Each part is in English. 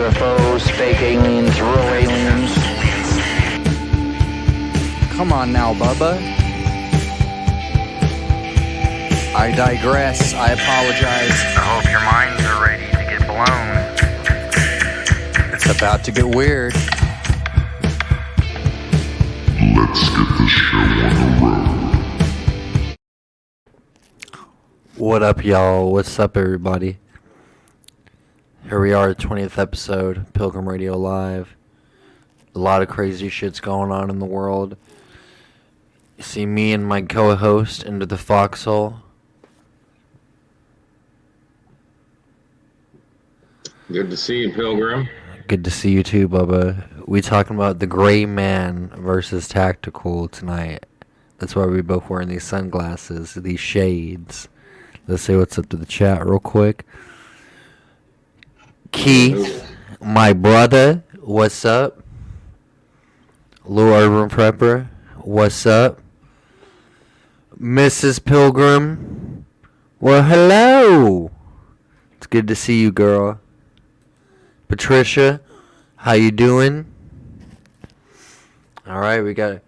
UFOs, fake aliens, real aliens. Come on now, Bubba. I digress. I apologize. I hope your minds are ready to get blown. It's about to get weird. Let's get the show on the road. What up, y'all? What's up, everybody? Here we are, 20th episode, Pilgrim Radio Live. A lot of crazy shit's going on in the world. You see me and my co-host into the foxhole. Good to see you, Pilgrim. Good to see you too, Bubba. We talking about the gray man versus tactical tonight. That's why we both wearing these sunglasses, these shades. Let's say what's up to the chat real quick. Keith, my brother, what's up? Lou Urban Prepper, what's up? Mrs. Pilgrim, well, hello. It's good to see you, girl. Patricia, how you doing? All right, we got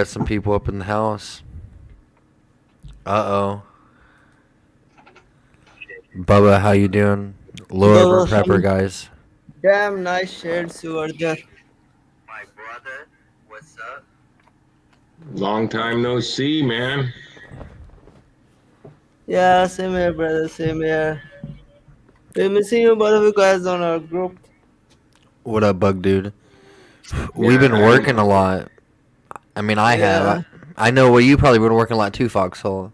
some people up in the house. Uh-oh. Bubba, how you doing? Lord Prepper, guys. Damn nice shades you are there. My brother, what's up? Long time no see, man. Yeah, same here, brother, same here. We're missing you, both of you guys on our group. What up, Bug Dude? We've been working a lot. I mean, I have. I know, well, you probably been working a lot too, Foxhole.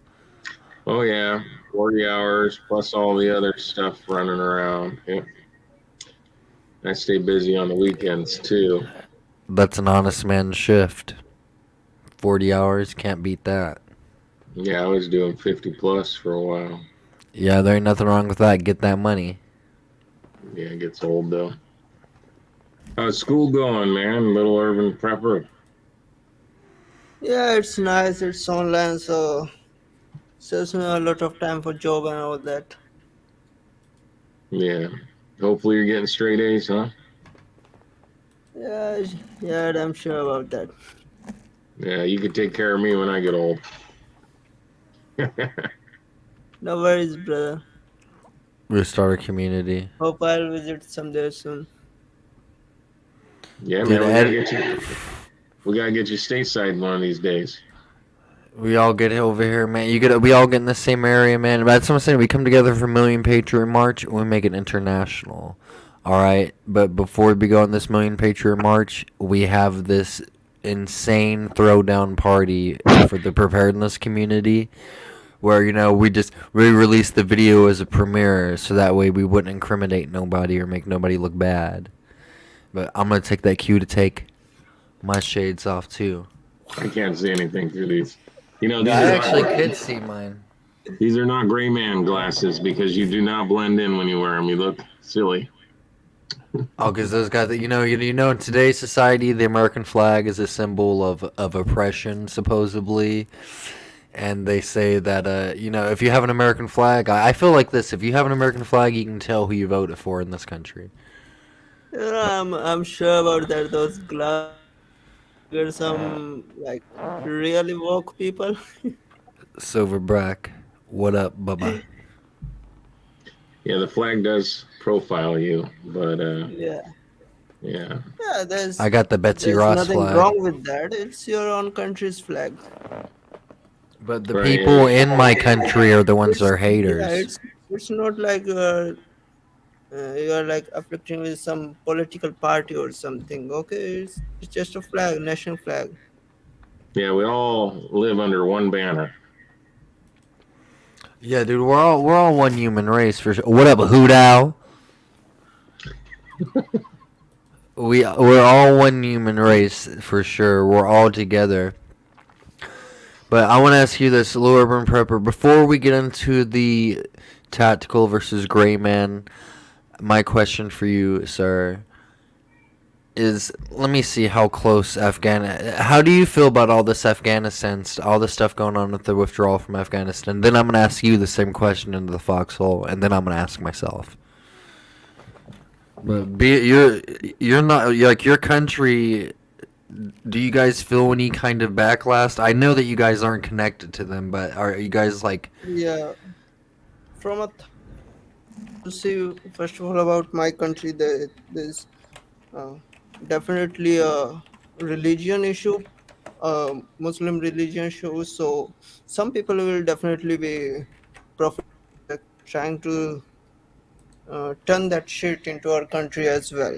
Oh, yeah. 40 hours plus all the other stuff running around. Yeah. I stay busy on the weekends, too. That's an honest man's shift. 40 hours, can't beat that. Yeah, I was doing 50 plus for a while. Yeah, there ain't nothing wrong with that. Get that money. Yeah, it gets old, though. How's school going, man? Little Urban Prepper. Yeah, it's nice, it's online, so saves me a lot of time for job and all that. Yeah. Hopefully you're getting straight A's, huh? Yeah, I'm sure about that. Yeah, you can take care of me when I get old. No worries, brother. Restart a community. Hope I'll visit someday soon. Yeah, Dude, man, we gotta get you stateside one of these days. We all get over here, man. We all get in the same area, man. That's what I'm saying. We come together for Million Patriot March, and we make it international. All right, but before we go on this Million Patriot March, we have this insane throwdown party for the Preparedness community, where we release the video as a premiere, so that way we wouldn't incriminate nobody or make nobody look bad. But I'm gonna take that cue to take my shades off too. I can't see anything through these. These I actually could see mine. These are not gray man glasses because you do not blend in when you wear them. You look silly. Oh, because those guys that in today's society, the American flag is a symbol of oppression, supposedly. And they say that if you have an American flag, I feel like this: if you have an American flag, you can tell who you voted for in this country. I'm sure about that. Those glasses are some like really woke people. Silver Brack, what up, Bubba? Yeah, the flag does profile you, but Yeah, I got the Betsy there's Ross nothing flag. wrong with that. It's your own country's flag. But the Right. people in my country are the ones that are haters. Yeah, it's not like you're like afflicting with some political party or something. Okay, it's just a flag, national flag. yeah, we all live under one banner. Yeah, dude, we're all one human race for sure. What up, Hoot Owl? We're all one human race for sure. We're all together. But I want to ask you this, Lou Urban Prepper, before we get into the tactical versus gray man, my question for you, sir, is let me see how close how do you feel about all this Afghanistan, all the stuff going on with the withdrawal from Afghanistan? Then I'm going to ask you the same question into the foxhole, and then I'm going to ask myself. But you're not like your country. Do you guys feel any kind of backlash? I know that you guys aren't connected to them, but are you guys like? Yeah, from a to see first of all about my country, there's uh, definitely a religion issue, Muslim religion issue. So some people will definitely be profit trying to turn that shit into our country as well.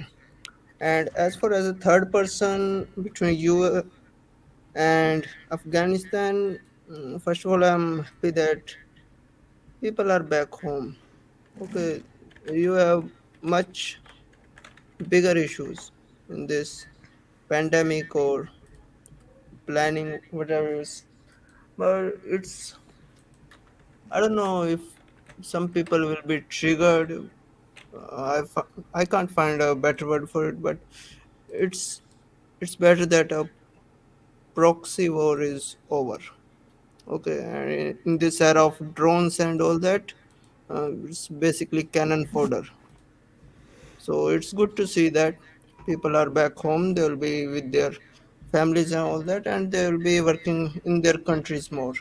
And as far as a third person between you and Afghanistan, first of all, I'm happy that people are back home. Okay, you have much bigger issues in this pandemic or planning, whatever you say. But it's, I don't know if some people will be triggered. I can't find a better word for it, but it's it's better that a proxy war is over. Okay, and in this era of drones and all that, it's basically cannon fodder. So it's good to see that people are back home. They will be with their families and all that, and they will be working in their countries more.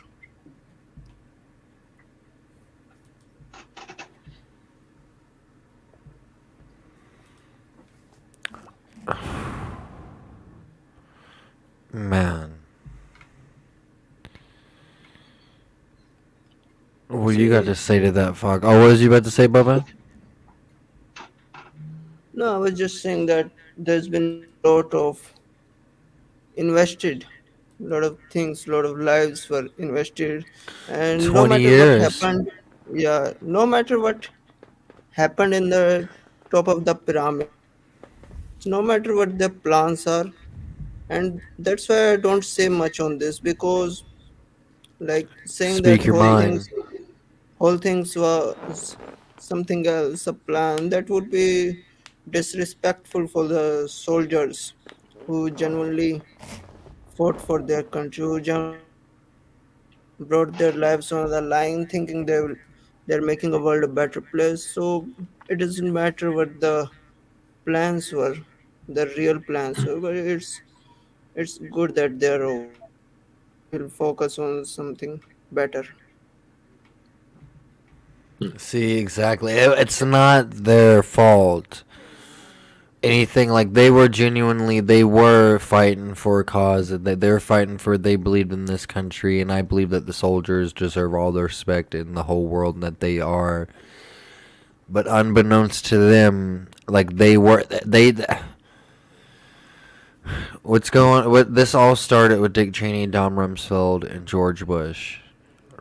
Man, what you got See, to say to that, fuck? Oh, what was you about to say, Bubba? no, I was just saying that there's been a lot of invested, a lot of things, a lot of lives were invested, and no 20 matter what years. happened, yeah, no matter what happened in the top of the pyramid, no matter what the plans are, and that's why I don't say much on this because like saying that Speak your mind. whole things was something else, a plan that would be disrespectful for the soldiers who genuinely fought for their country, who genuinely brought their lives on the line, thinking they're making a world a better place. So it doesn't matter what the plans were, the real plans were, but it's good that they're over. We'll focus on something better. See, exactly. It's not their fault. Anything like they were fighting for a cause, and they're fighting for, they believed in this country, and I believe that the soldiers deserve all the respect in the whole world, and that they are. But unbeknownst to them, like they what this all started with Dick Cheney, Don Rumsfeld, and George Bush.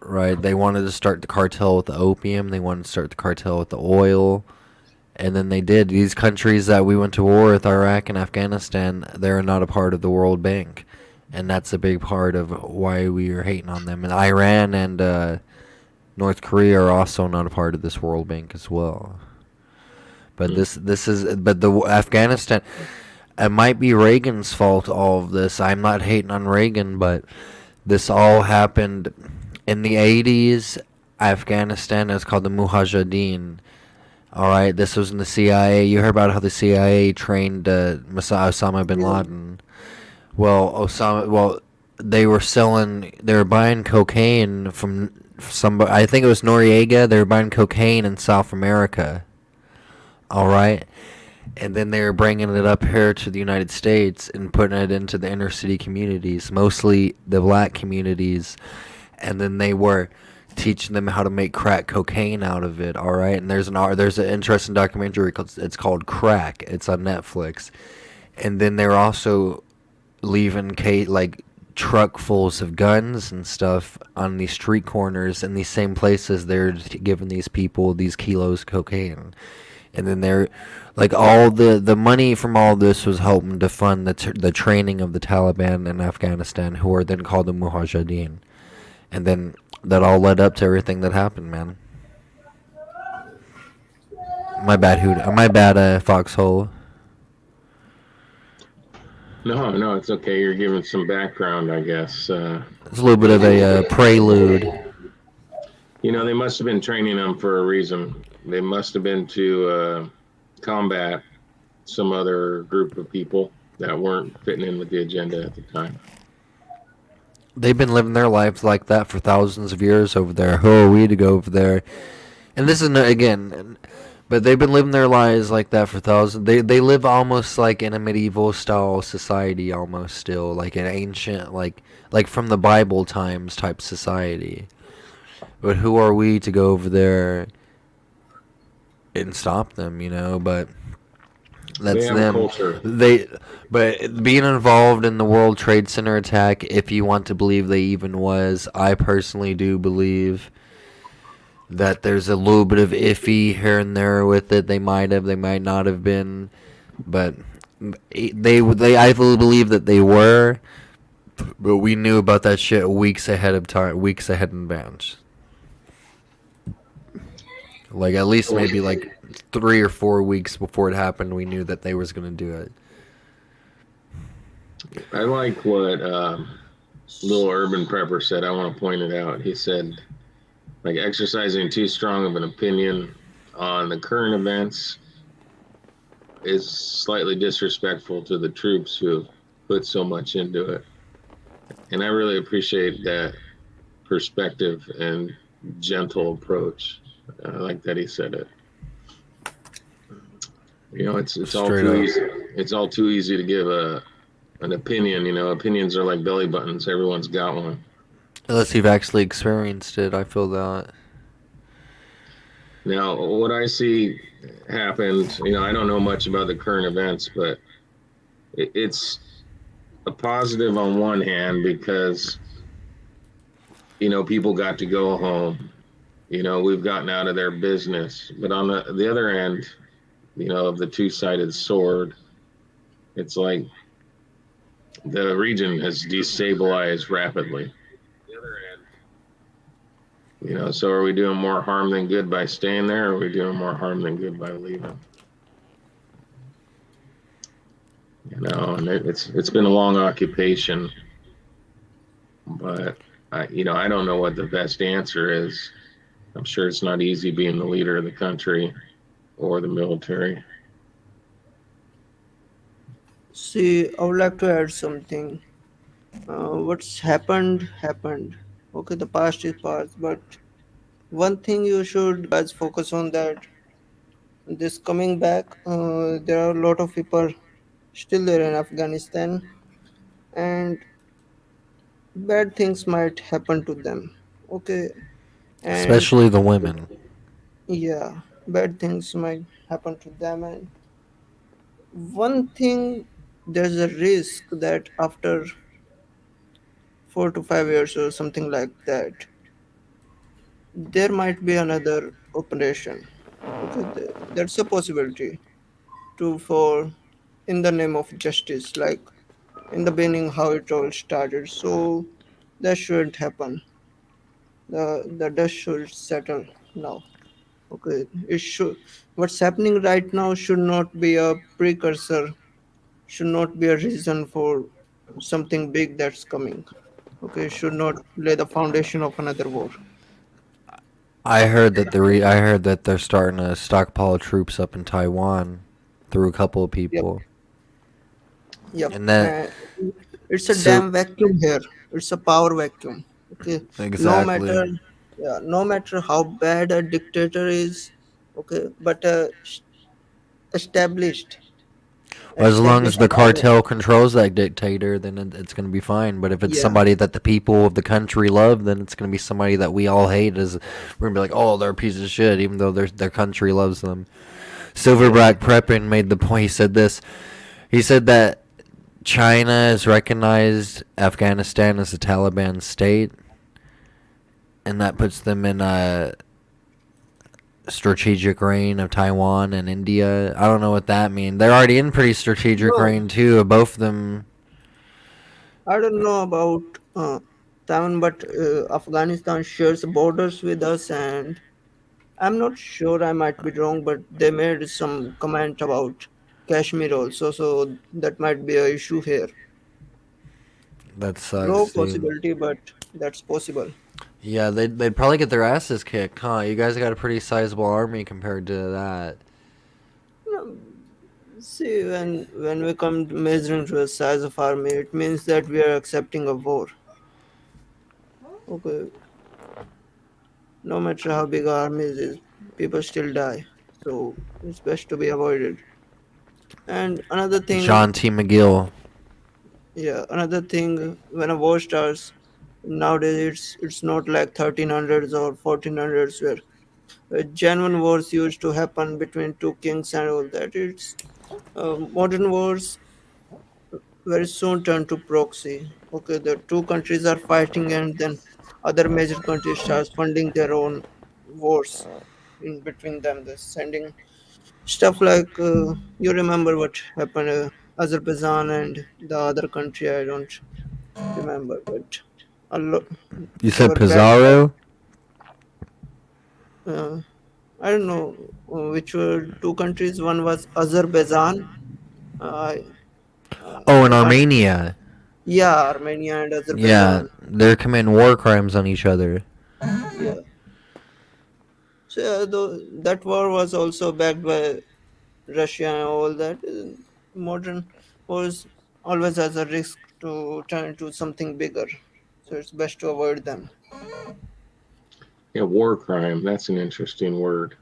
Right? They wanted to start the cartel with the opium. They wanted to start the cartel with the oil. And then they did. These countries that we went to war with, Iraq and Afghanistan, they're not a part of the World Bank. And that's a big part of why we are hating on them. And Iran and North Korea are also not a part of this World Bank as well. But the Afghanistan, it might be Reagan's fault, all of this. I'm not hating on Reagan, but this all happened in the 80s. Afghanistan is called the Mujahideen. All right, this was in the CIA. You heard about how the CIA trained Osama bin Yeah. Laden. Well, they were buying cocaine from somebody. I think it was Noriega. They were buying cocaine in South America. All right, and then they were bringing it up here to the United States and putting it into the inner city communities, mostly the black communities, and then they were teaching them how to make crack cocaine out of it. All right, and there's an interesting documentary it's called Crack. It's on Netflix, and then they're also leaving like truckfuls of guns and stuff on these street corners in these same places. They're giving these people these kilos of cocaine, and then they're like all the money from all this was helping to fund the training of the Taliban in Afghanistan, who are then called the Mujahideen, and then that all led up to everything that happened, man. My bad, Foxhole. No, it's okay. You're giving some background, I guess. It's a little bit of a prelude. They must have been training them for a reason. They must have been to combat some other group of people that weren't fitting in with the agenda at the time. They've been living their lives like that for thousands of years over there. Who are we to go over there? And this is again, but they've been living their lives like that for thousands. They live almost like in a medieval style society, almost still like an ancient, like from the Bible times type society. But who are we to go over there and stop them? You know, but. That's They have them. culture. But being involved in the World Trade Center attack, if you want to believe they even was, I personally do believe that there's a little bit of iffy here and there with it. They might not have been, but I believe that they were. But we knew about that shit weeks ahead of time, weeks ahead in advance. Like at least maybe like 3 or 4 weeks before it happened, we knew that they was gonna do it. I like what Little Urban Prepper said. I want to point it out. He said, like, exercising too strong of an opinion on the current events is slightly disrespectful to the troops who have put so much into it. And I really appreciate that perspective and gentle approach. I like that he said it. You know, it's all Straight too up. easy. It's all too easy to give an opinion. You know, opinions are like belly buttons. Everyone's got one. Unless you've actually experienced it, I feel that. Now, what I see happened, you know, I don't know much about the current events, but it's a positive on one hand because, you know, people got to go home. You know, we've gotten out of their business. But on the other end, you know, of the two-sided sword, it's like the region has destabilized rapidly. You know, so are we doing more harm than good by staying there, or are we doing more harm than good by leaving? You know, and it's been a long occupation, but I don't know what the best answer is. I'm sure it's not easy being the leader of the country or the military. See, I would like to add something. What's happened, happened. Okay, the past is past, but one thing you should guys focus on that this coming back, there are a lot of people still there in Afghanistan, and bad things might happen to them. Okay, and Especially the women. yeah, bad things might happen to them. And one thing, there's a risk that after 4 to 5 years or something like that, there might be another operation. Okay, that's a possibility to for in the name of justice, like in the beginning how it all started. So that shouldn't happen. The dust should settle now. Okay, it should. What's happening right now should not be a precursor, should not be a reason for something big that's coming. Okay, should not lay the foundation of another war. I heard that they're starting to stockpile troops up in Taiwan through a couple of Yep, people. yep. And that It's a so damn vacuum here. It's a power vacuum. Okay, no exactly. matter, yeah, no matter how bad a dictator is, okay, but established, Well, as long as established the power. cartel controls that dictator, then it's going to be fine. But if it's Yeah, somebody that the people of the country love, then it's going to be somebody that we all hate. We're going to be like, oh, they're a piece of shit, even though their country loves them. yeah. Silverback Preppin made the point. He said this. He said that China has recognized Afghanistan as a Taliban state, and that puts them in a strategic reign of Taiwan and India. I don't know what that means. They're already in pretty strategic No, reign too. Of both of them. I don't know about Taiwan, but Afghanistan shares borders with us, and I'm not sure. I might be wrong, but they made some comment about Kashmir also, so that might be a issue here. That Low sucks, dude. possibility, but that's possible. Yeah, they'd probably get their asses kicked, huh? You guys got a pretty sizable army compared to that. No, See, when we come to measuring to the size of army, it means that we are accepting a war. Okay, no matter how big our army is, people still die. So it's best to be avoided. And another thing, John T. McGill. yeah, another thing, when a war starts, nowadays it's not like 1300s or 1400s where genuine wars used to happen between two kings and all that. It's modern wars very soon turn to proxy. Okay, the two countries are fighting, and then other major countries start funding their own wars in between them. They're sending stuff like you remember what happened, Azerbaijan and the other country. I don't remember, but a lot You they said were backed Pizarro? by. I don't know which were two countries. One was Azerbaijan. Uh, Oh, in I can't. Armenia. Yeah, Armenia and Yeah, Azerbaijan. they're committing war crimes on each other. Yeah. So yeah, though that war was also backed by Russia and all that. Modern wars always has a risk to turn into something bigger. So it's best to avoid them. Yeah, war crime. That's an interesting word.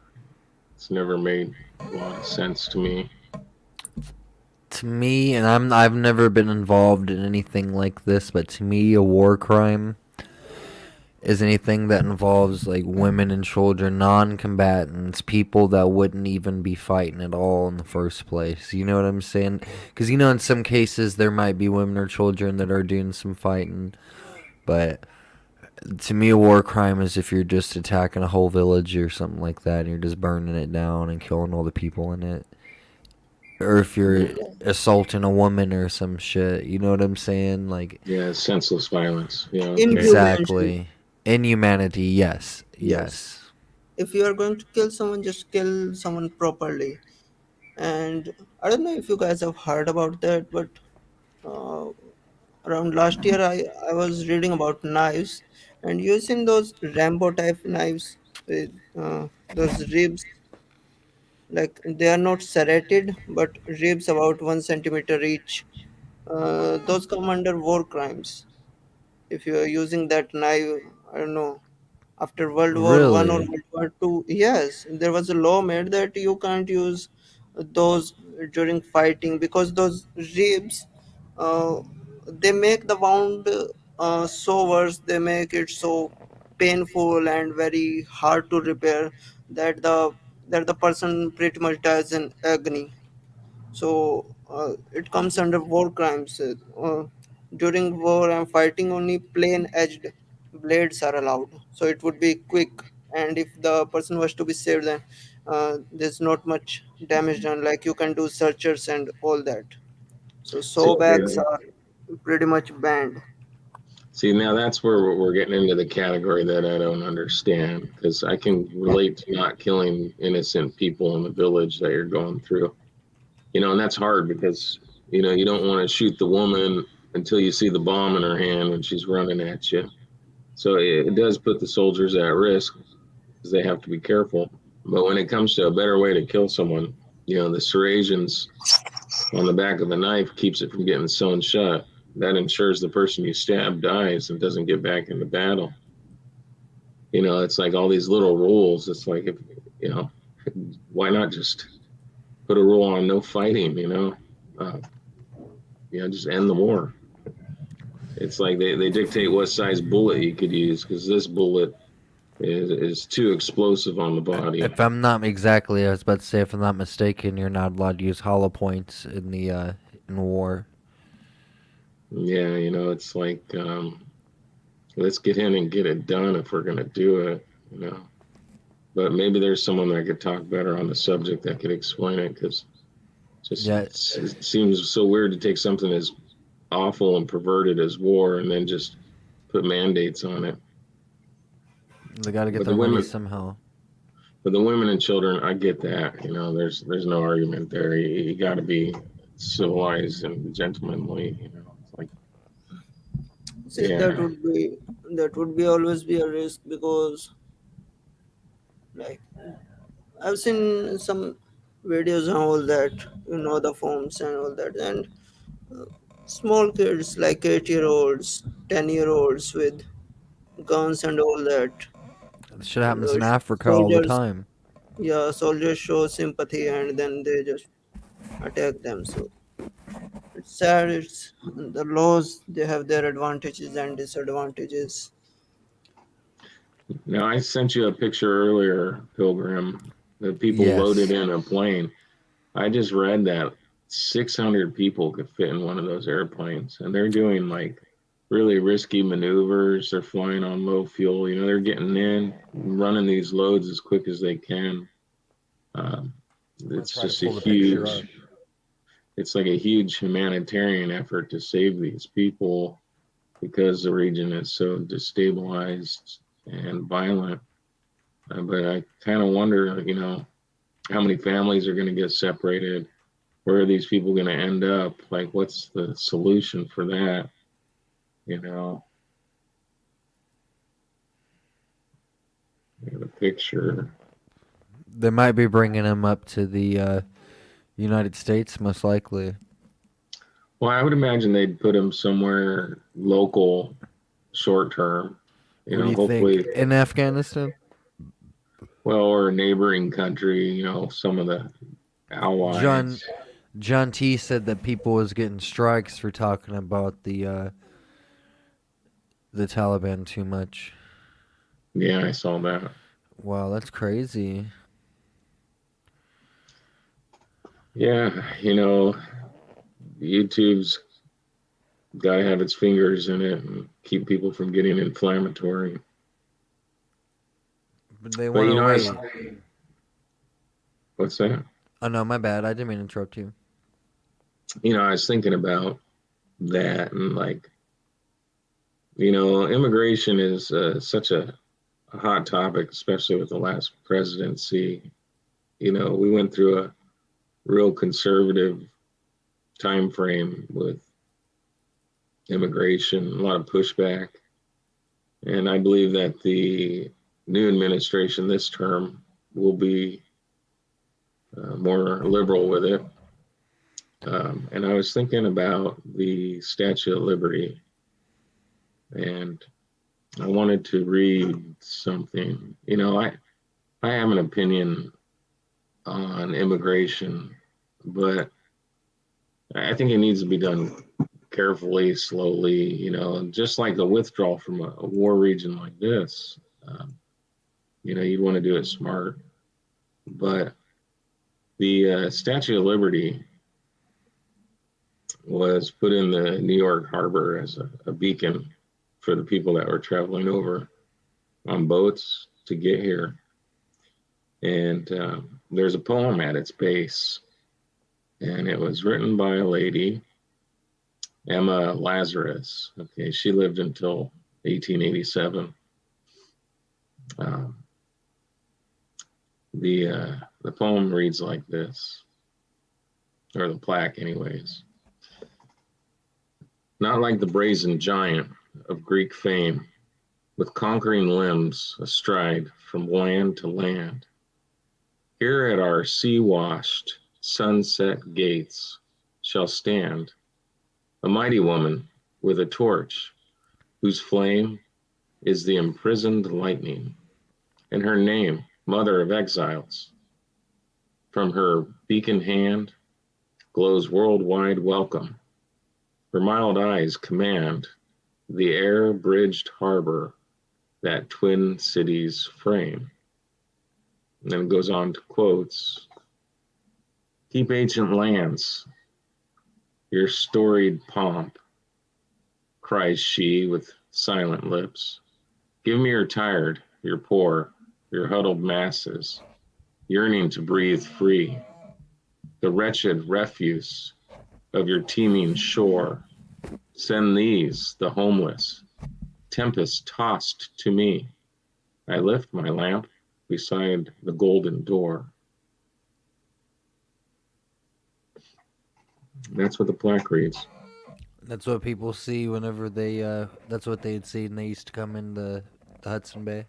It's never made a lot of sense to me. To me, and I've never been involved in anything like this, but to me, a war crime is anything that involves like women and children, non-combatants, people that wouldn't even be fighting at all in the first place. You know what I'm saying? Because in some cases there might be women or children that are doing some fighting, but to me, a war crime is if you're just attacking a whole village or something like that, and you're just burning it down and killing all the people in it. Or if you're assaulting a woman or some shit, you know what I'm saying? Like, Yeah, senseless violence. Yeah, okay. Inhumanity. exactly. Inhumanity, yes. Yes. Yes. If you are going to kill someone, just kill someone properly. And I don't know if you guys have heard about that, but uh, around last year I was reading about knives, and using those Rambo type knives with those ribs, like they are not serrated, but ribs about 1 centimeter each. Those come under war crimes. If you are using that knife, I don't know, after World War I or Really? World War II, yes, there was a law made that you can't use those during fighting because those ribs, uh, they make the wound so worse. They make it so painful and very hard to repair that the person pretty much dies in agony. So it comes under war crimes. During war and fighting, only plain edged blades are allowed. So it would be quick, and if the person was to be saved, then there's not much damage done. Like you can do searchers and all that. So See, sawbacks are pretty much banned. see, now that's where we're getting into the category that I don't understand because I can relate to not killing innocent people in the village that you're going through. And that's hard because you don't want to shoot the woman until you see the bomb in her hand when she's running at you. So it does put the soldiers at risk because they have to be careful. But when it comes to a better way to kill someone, the serrations on the back of the knife keeps it from getting sewn shut. That ensures the person you stab dies and doesn't get back into battle. It's like all these little rules. It's like, if, why not just put a rule on no fighting, just end the war. It's like they dictate what size bullet you could use because this bullet is too explosive on the body. If I'm not exactly, I was about to say, if I'm not mistaken, you're not allowed to use hollow points in the in war. Yeah, it's like let's get in and get it done if we're gonna do it. But maybe there's someone that could talk better on the subject that could explain it because Yeah, it seems so weird to take something as awful and perverted as war and then just put mandates on it. they got to get But their the money women, somehow. but the women and children, I get that. There's no argument there. You got to be civilized and gentlemanly. It's like, See, yeah, that would be always be a risk because, like, I've seen some. videos and all that, the forms and all that. And small kids like 8-year-olds, 10-year-olds with guns and all that. This shit And happens in Africa all the soldiers, time. yeah, soldiers show sympathy and then they just attack them. So it's sad. It's the laws. They have their advantages and disadvantages. Now, I sent you a picture earlier, Pilgrim, that people loaded Yes. in a plane. I just read that 600 people could fit in one of those airplanes, and they're doing like really risky maneuvers. They're flying on low fuel. They're getting in, running these loads as quick as they can. Um, it's Try to just a pull the picture huge, up. it's like a huge humanitarian effort to save these people because the region is so destabilized and violent. But I kind of wonder, how many families are going to get separated? Where are these people going to end up? Like, what's the solution for that? The picture. They might be bringing him up to the United States, most likely. Well, I would imagine they'd put him somewhere local, short term. What do you Hopefully, think? In Afghanistan? well, or a neighboring country. Some of the allies. John T said that people was getting strikes for talking about the Taliban too much. Yeah, I saw that. Wow, that's crazy. Yeah, YouTube's got to have its fingers in it and keep people from getting inflammatory. But they want to wait. What's that? Oh, no, my bad. I didn't mean to interrupt you. I was thinking about that and immigration is such a hot topic, especially with the last presidency. We went through a real conservative time frame with immigration, a lot of pushback. And I believe that the new administration this term will be more liberal with it. And I was thinking about the Statue of Liberty, and I wanted to read something. I have an opinion on immigration, but I think it needs to be done carefully, slowly, just like a withdrawal from a war region like this. You'd want to do it smart. But the Statue of Liberty was put in the New York harbor as a beacon for the people that were traveling over on boats to get here. And there's a poem at its base, and it was written by a lady, Emma Lazarus. Okay, she lived until 1887. The poem reads like this, or the plaque anyways. Not like the brazen giant of Greek fame, with conquering limbs astride from land to land. Here at our sea-washed, sunset gates shall stand a mighty woman with a torch, whose flame is the imprisoned lightning, and her name, Mother of Exiles. From her beacon hand glows worldwide welcome. Her mild eyes command the air-bridged harbor that twin cities frame. And then it goes on to quotes. Keep ancient lands, your storied pomp, cries she with silent lips. Give me your tired, your poor, your huddled masses, yearning to breathe free, the wretched refuse of your teeming shore. Send these, the homeless, tempest tossed to me. I lift my lamp beside the golden door. That's what the plaque reads. That's what people see whenever that's what they'd see when they used to come in the Hudson Bay.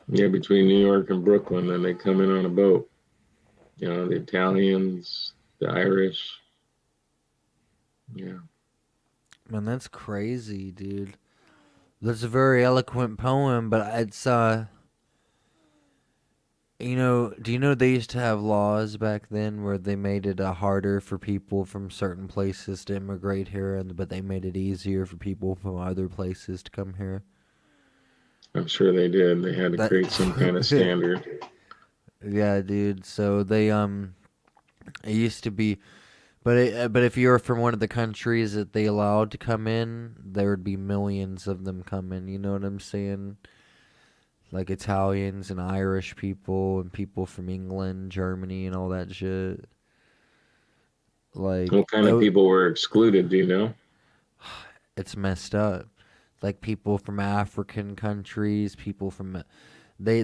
Yeah, between New York and Brooklyn, and they come in on a boat. You know, the Italians, the Irish. Yeah. Man, that's crazy, dude. That's a very eloquent poem, but it's do you know they used to have laws back then where they made it harder for people from certain places to immigrate here, but they made it easier for people from other places to come here? I'm sure they did. They had to That create some kind of standard. Yeah, dude. So they it used to be, but if you were from one of the countries that they allowed to come in, there would be millions of them coming. You know what I'm saying? Like Italians and Irish people and people from England, Germany, and all that shit. Like, What kind of people were excluded? Do you know? it's messed up. Like people from African countries, people from they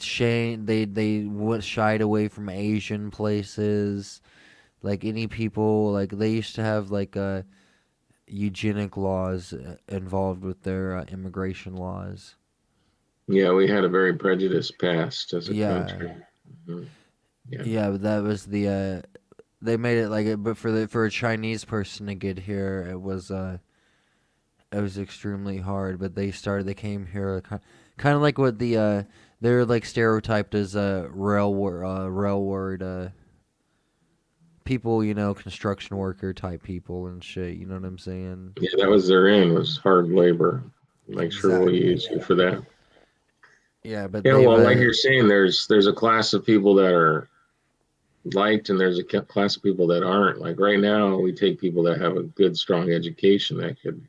shied away from Asian places. Like any people, like they used to have like eugenic laws involved with their immigration laws. Yeah, we had a very prejudiced past as a Yeah. country. Mhm. Yeah, but that was the they made it like it, but for a Chinese person to get here, it was extremely hard. But they came here kind of like what they're like stereotyped as railroad people, construction worker type people and shit. You know what I'm saying? Yeah, that was their end, was hard labor. Make sure we'll use you for that. Yeah, but Yeah, well, like you're saying, there's a class of people that are liked, and there's a class of people that aren't. Like right now, we take people that have a good, strong education that could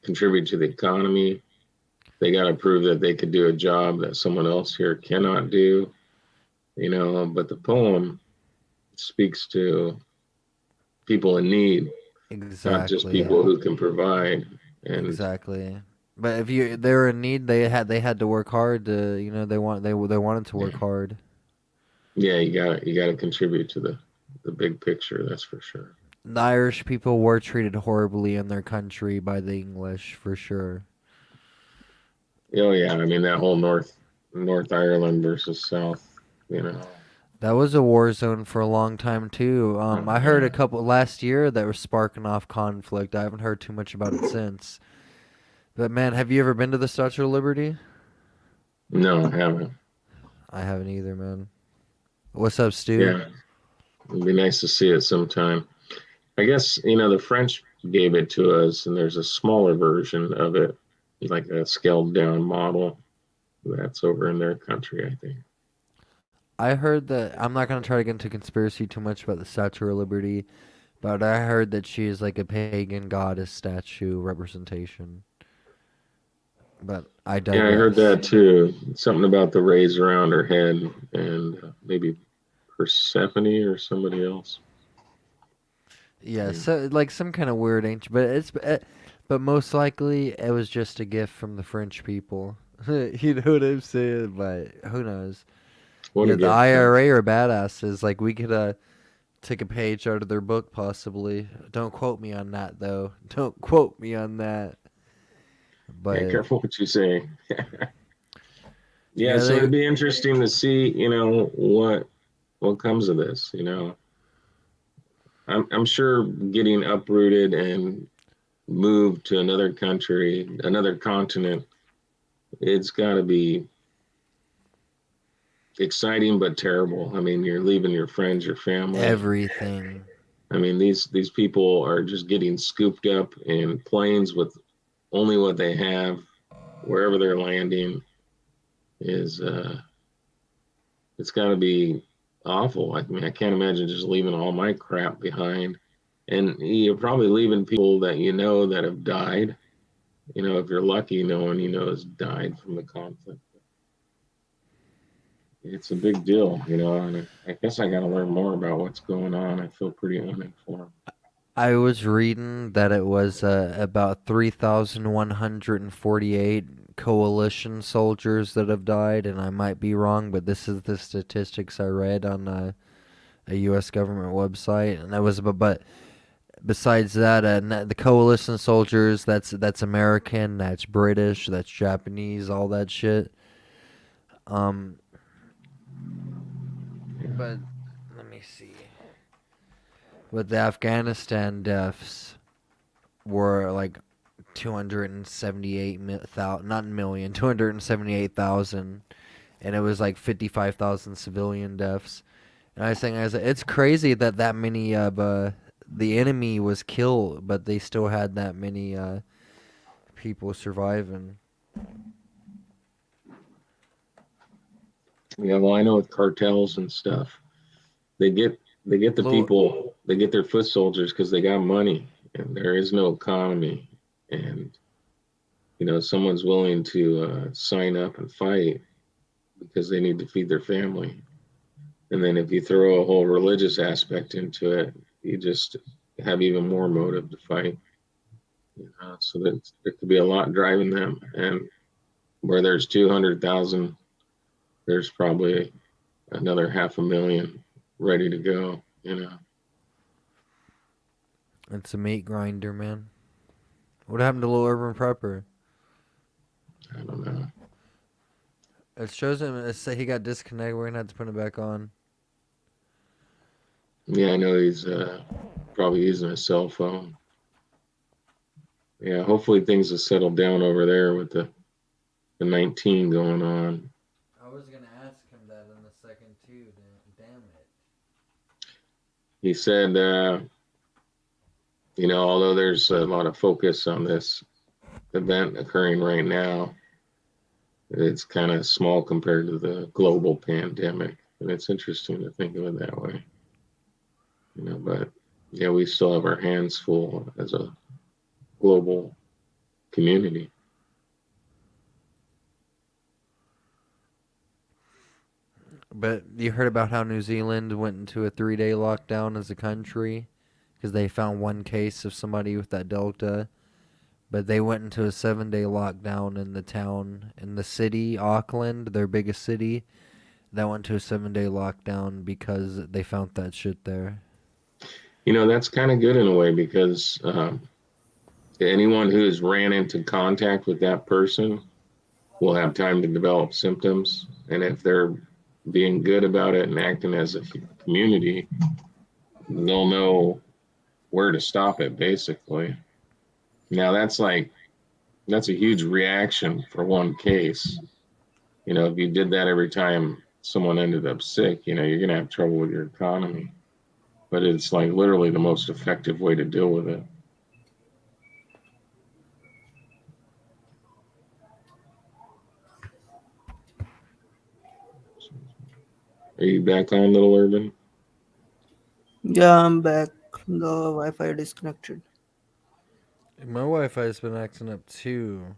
contribute to the economy. They got to prove that they could do a job that someone else here cannot do. But the poem speaks to people in need, exactly, not just people who can provide. And exactly. But if they were in need, they had to work hard to, they wanted to work hard. Yeah, you got to contribute to the big picture. That's for sure. The Irish people were treated horribly in their country by the English, for sure. Oh yeah, I mean that whole North Ireland versus South, That was a war zone for a long time too. I heard a couple last year that was sparking off conflict. I haven't heard too much about it since. But man, have you ever been to the Statue of Liberty? No, I haven't. I haven't either, man. What's up, Stu? Yeah, it'd be nice to see it sometime. I guess the French gave it to us, and there's a smaller version of it, like a scaled down model. That's over in their country, I think. I heard that I'm not gonna try to get into conspiracy too much about the Statue of Liberty, but I heard that she is like a pagan goddess statue representation. But I digress. Yeah, I heard that too. Something about the rays around her head, and maybe Persephone or somebody else. Yeah, so like some kind of weird ancient, but most likely it was just a gift from the French people. You know what I'm saying? But who knows? The IRA are badasses. Like we could take a page out of their book, possibly. Don't quote me on that, though. Don't quote me on that. But yeah, careful what you say. Yeah, so it'd be interesting to see, what comes of this. I'm sure getting uprooted and moved to another country, another continent, it's got to be exciting but terrible. I mean, you're leaving your friends, your family, everything. I mean, these people are just getting scooped up in planes with only what they have, wherever they're landing is it's got to be awful. I mean, I can't imagine just leaving all my crap behind. And you're probably leaving people that that have died. If you're lucky, no one has died from the conflict. It's a big deal, and I guess I got to learn more about what's going on. I feel pretty uninformed. I was reading that it was about 3,148 coalition soldiers that have died, and I might be wrong, but this is the statistics I read on a U.S. government website, and that was but besides that, the coalition soldiers, that's American, that's British, that's Japanese, all that shit. But let me see. With the Afghanistan deaths were like 278,000, not million, 278,000, and it was like 55,000 civilian deaths. And I was saying, it's crazy that that many the enemy was killed, but they still had that many people surviving. Yeah, well, I know with cartels and stuff, they get the people, they get their foot soldiers because they got money and there is no economy, and someone's willing to sign up and fight because they need to feed their family. And then if you throw a whole religious aspect into it, you just have even more motive to fight. So that there could be a lot driving them, and where there's 200,000, there's probably another 500,000 ready to go. It's a meat grinder, man. What happened to little Urban Prepper? I don't know. It shows him. It say he got disconnected. We're gonna have to put it back on. Yeah, I know he's probably using a cell phone. Yeah, hopefully things have settled down over there with the 19 going on. I was gonna ask him that in a second too. Damn it. He said, although there's a lot of focus on this event occurring right now, it's kind of small compared to the global pandemic. And it's interesting to think of it that way. But yeah, we still have our hands full as a global community. But you heard about how New Zealand went into a 3-day lockdown as a country because they found one case of somebody with that Delta. But they went into a 7-day lockdown in the town, in the city, Auckland, their biggest city. That went to a 7-day lockdown because they found that shit there. That's kind of good in a way because anyone who has ran into contact with that person will have time to develop symptoms. And if they're being good about it and acting as a community, they'll know where to stop it, basically. Now, that's a huge reaction for one case. If you did that every time someone ended up sick, you're going to have trouble with your economy. But it's like literally the most effective way to deal with it. Are you back on, Little Urban? Yeah, I'm back. The Wi-Fi disconnected. My Wi-Fi's been acting up too.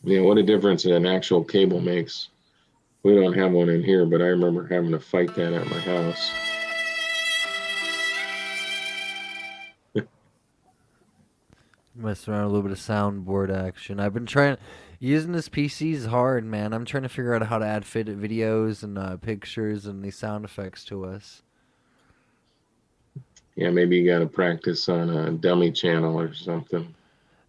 Yeah, what a difference an actual cable makes. We don't have one in here, but I remember having to fight that at my house. Messing around a little bit of soundboard action. I've been trying. Using this PC is hard, man. I'm trying to figure out how to add videos and pictures and these sound effects to us. Yeah, maybe you got to practice on a dummy channel or something.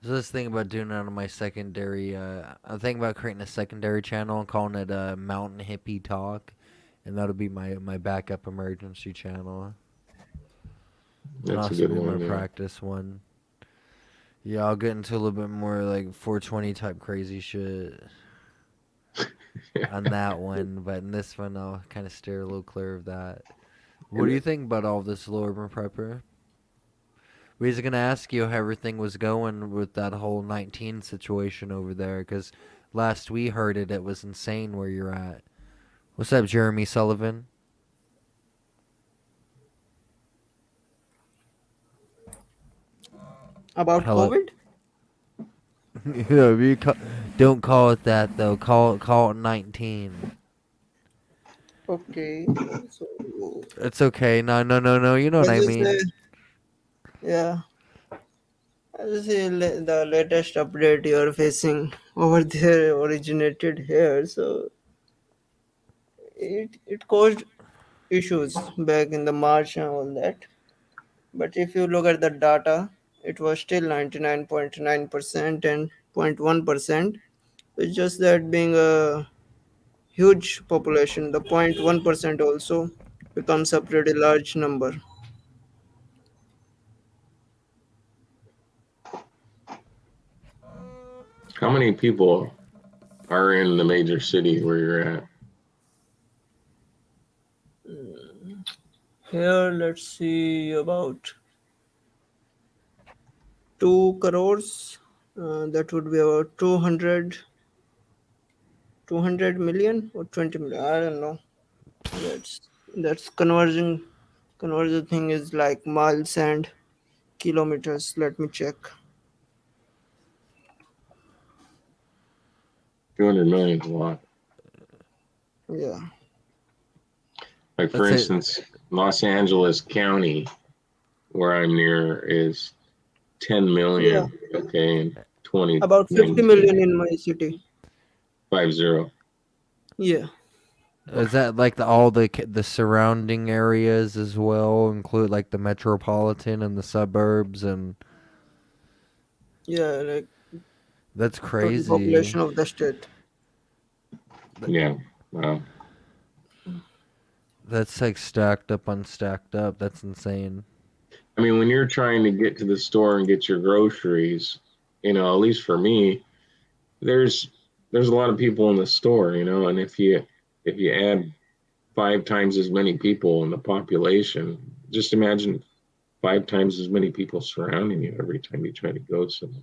So this thing about doing it on my secondary. I'm thinking about creating a secondary channel and calling it Mountain Hippie Talk, and that'll be my backup emergency channel. That's a good one. My practice one. Yeah, I'll get into a little bit more like 420 type crazy shit on that one, but in this one I'll kind of steer a little clear of that. What do you think about all this, Lord Prepper? We was gonna ask you how everything was going with that whole 19 situation over there, because last we heard it was insane where you're at. What's up, Jeremy Sullivan? About Hello. COVID? Yeah, don't call it that though. Call it 19. Okay. So, It's okay. No. You know what I as you mean. say, yeah. As you say, the latest update you're facing over there originated here, so it caused issues back in the March and all that. But if you look at the data, it was still 99.9% and 0.1%. It's just that being a huge population. The 0.1% also becomes a pretty large number. How many people are in the major city where you're at? Here, let's see, about 2 crores. That would be about 200 million or 20 million. I don't know. That's conversion thing is like miles and kilometers. Let me check. 200 million is a lot. Yeah. Like, for Let's say instance, Los Angeles County, where I'm near, is 10 Yeah. million, okay, in About 50 2019. million in my city. 50. Yeah. is that like all the surrounding areas as well, include like the metropolitan and the suburbs, and Yeah. Like that's total crazy. population of the state. Yeah. Wow. That's like stacked up on stacked up. That's insane. I mean, when you're trying to get to the store and get your groceries, at least for me, there's a lot of people in the store, and if you add 5 times as many people in the population, just imagine 5 times as many people surrounding you every time you try to go somewhere.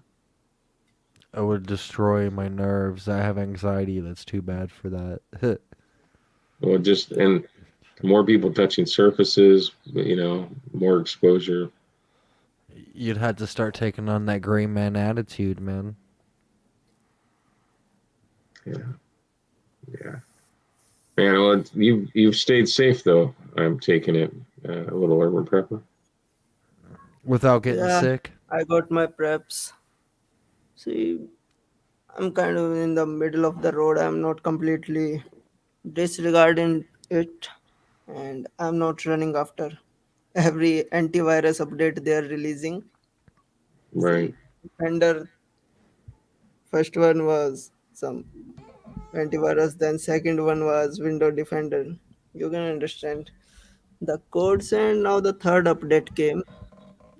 It would destroy my nerves. I have anxiety. That's too bad for that. Well, and more people touching surfaces, more exposure. You'd have to start taking on that gray man attitude, man. Yeah. Yeah. Man, well, you've stayed safe though. I'm taking it a little urban prepper. Without getting Yeah. sick. I got my preps. See, I'm kind of in the middle of the road. I'm not completely disregarding it, and I'm not running after every antivirus update they are releasing. Right. See, Defender, first one was some antivirus, then second one was Window Defender. You can understand the codes, and now the third update came.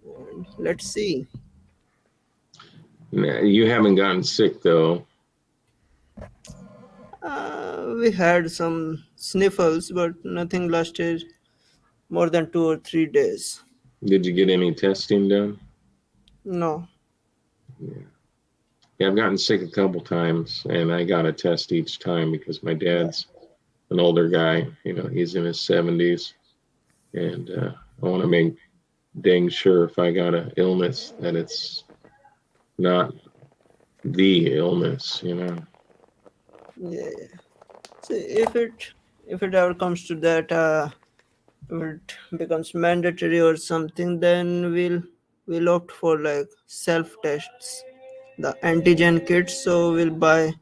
And let's see. Nah, you haven't gotten sick though. We had some sniffles, but nothing lasted more than 2 or 3 days. Did you get any testing done? No. Yeah, I've gotten sick a couple times, and I got a test each time because my dad's an older guy. He's in his 70s, and I want to make dang sure if I got an illness that it's not the illness. Yeah. See, if it ever comes to that, if it becomes mandatory or something, then we'll opt for like self tests, the antigen kits. So we'll buy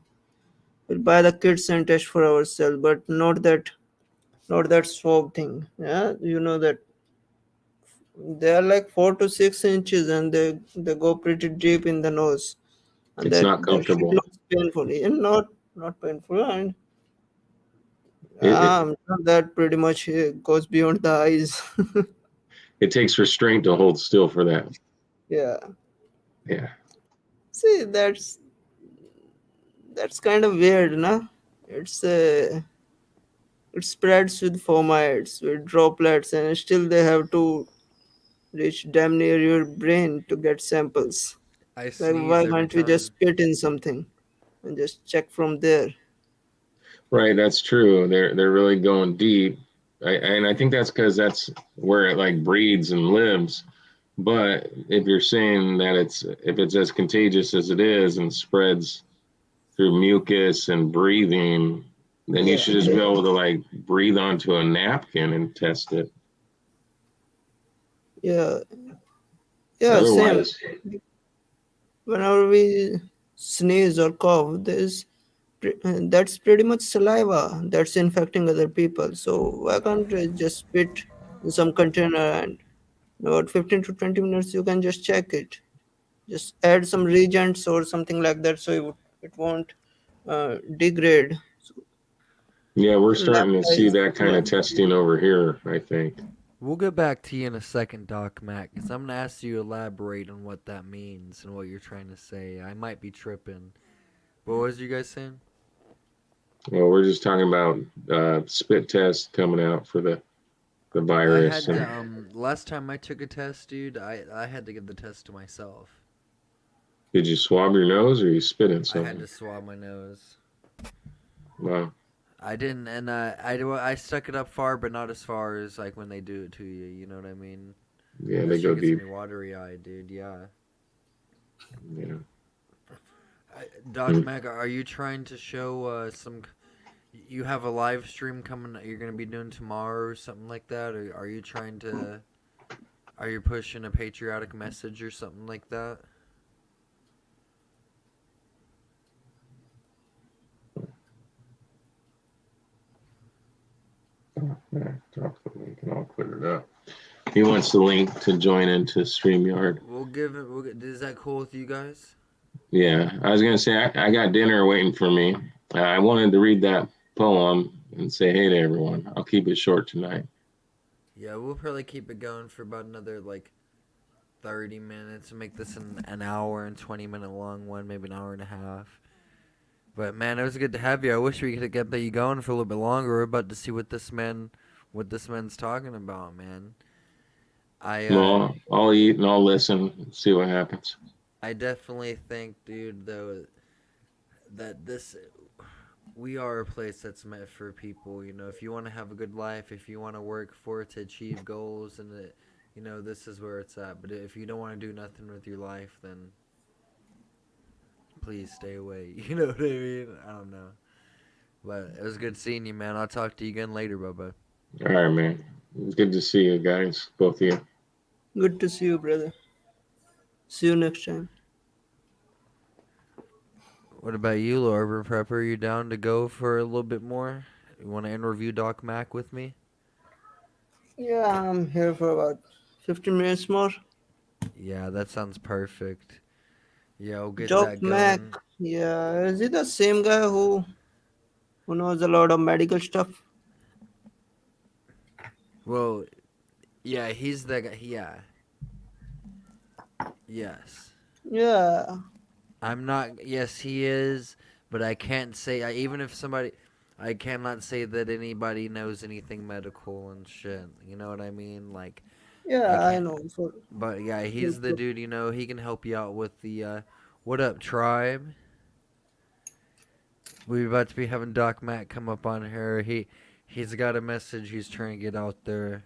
the kits and test for ourselves, but not that swab thing. Yeah, you know that they are like 4 to 6 inches, and they go pretty deep in the nose, and It's not that shit comfortable. looks painful, and not painful, and It, that pretty much goes beyond the eyes. it takes restraint to hold still for that. Yeah. Yeah. See, that's kind of weird, no? It's it spreads with fomites, with droplets, and still they have to reach damn near your brain to get samples. I Like, sneeze why every can't we just time. spit in something and just check from there? Right, that's true. They're really going deep, and I think that's because that's where it like breeds and lives. But if you're saying that if it's as contagious as it is and spreads through mucus and breathing, then you Yeah. should just be able to like breathe onto a napkin and test it. Yeah. Yeah, same. Otherwise, Whenever we sneeze or cough, that's pretty much saliva that's infecting other people. So why can't we just spit in some container, and in about 15 to 20 minutes you can just check it. Just add some reagents or something like that, so it won't degrade. So Yeah, we're lab starting to see guys. that kind Yeah. of testing over here, I think. We'll get back to you in a second, Doc Mac, because I'm going to ask you to elaborate on what that means and what you're trying to say. I might be tripping. What was you guys saying? Well, we're just talking about spit tests coming out for the I virus. had to, last time I took a test, dude, I had to give the test to myself. Did you swab your nose or you spit in I had something? to swab my nose. Wow. I didn't, and I stuck it up far, but not as far as like when they do it to you. You know what I mean? Yeah, That they shit go gets deep. me watery eyed, dude. Yeah. Yeah. Doc Mac, are you trying to show some? You have a live stream coming that you're gonna be doing tomorrow or something like that, or are you trying to? Are you pushing a patriotic message or something like that? Yeah, drop the link and I'll put it up. He wants the link to join into StreamYard. We'll give it. Is that cool with you guys? Yeah, I was gonna say I got dinner waiting for me. I wanted to read that poem and say hey to everyone. I'll keep it short tonight. Yeah, we'll probably keep it going for about another like 30 minutes and make this an hour and 20-minute long one, maybe an hour and a half. But man, it was good to have you. I wish we could get you going for a little bit longer. We're about to see what this man's talking about, man. Well, I'll eat and I'll listen and see what happens. I definitely think, dude, though, that we are a place that's meant for people. You know, if you want to have a good life, if you want to work for it to achieve goals, and this is where it's at. But if you don't want to do nothing with your life, then please stay away. You know what I mean? I don't know. But it was good seeing you, man. I'll talk to you again later, Bubba. All right, man. It's good to see you guys, both of you. Good to see you, brother. See you next time. What about you, Lord Prepper? Are you down to go for a little bit more? You want to interview Doc Mac with me? Yeah, I'm here for about 15 minutes more. Yeah, that sounds perfect. Yeah, we'll get Doc that Mac. going. Yeah, is he the same guy who knows a lot of medical stuff? Well, yeah, he's the guy. Yeah. Yes. Yeah. I'm not. Yes, he is. But I can't say. Even if somebody. I cannot say that anybody knows anything medical and shit. You know what I mean? Like, I Yeah, I can't. know. For, But yeah, he's the dude. He can help you out with the. What up, tribe? We're about to be having Doc Mac come up on here. He's got a message he's trying to get out there.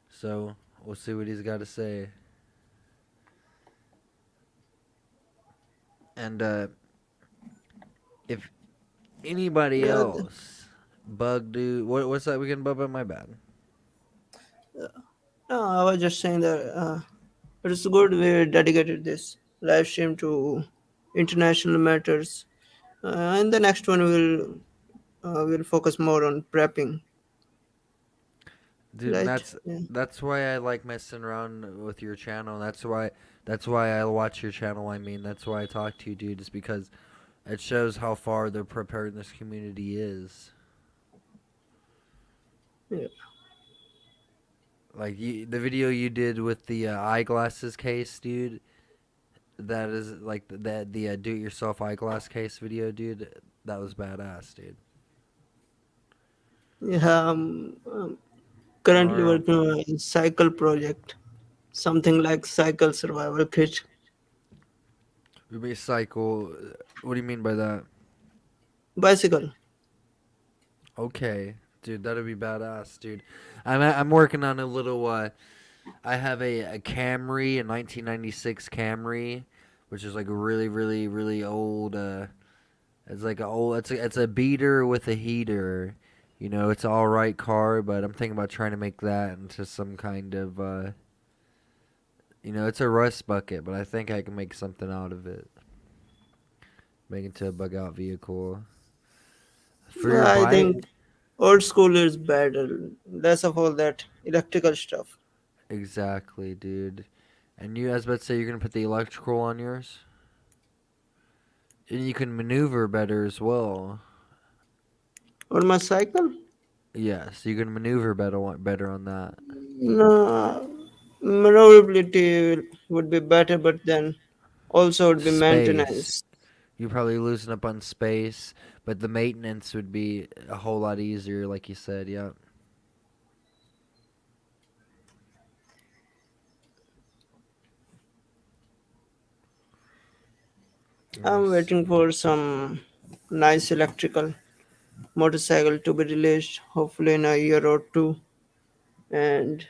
So we'll see what he's got to say. And if anybody yeah, else, Bug Dude, what's that weekend, Bubba? My bad. no, I was just saying that it's good we dedicated this live stream to international matters. And the next one will focus more on prepping, Dude, and right? Yeah. that's why I like messing around with your channel. That's why I watch your channel. I mean, that's why I talk to you, dude. Is because it shows how far the preparedness community is. Yeah. Like the video you did with the eyeglasses case, dude. That is like the do-it-yourself eyeglass case video, dude. That was badass, dude. Yeah, currently Or working on a cycle project, something like cycle survival kit. recycle. What do you mean by that? Bicycle. Okay, dude, that'd be badass, dude. I'm working on a little. I have a Camry, a 1996 Camry, which is like really, really, really old. It's like a old. It's a beater with a heater. You know, it's an all right car, but I'm thinking about trying to make that into some kind of. It's a rust bucket, but I think I can make something out of it. Make it into a bug out vehicle. For your I bike? think old school is better. Less of all that electrical stuff. Exactly, dude. And I was about to say, you're going to put the electrical on yours? And you can maneuver better as well. On my cycle? Yeah, so you can maneuver better on that. No, maneuverability would be better, but then also would be Space. maintenance. You're probably losing up on space, but the maintenance would be a whole lot easier, like you said. Yeah. Let me I'm see. waiting for some nice electrical motorcycle to be released, hopefully in a year or two. And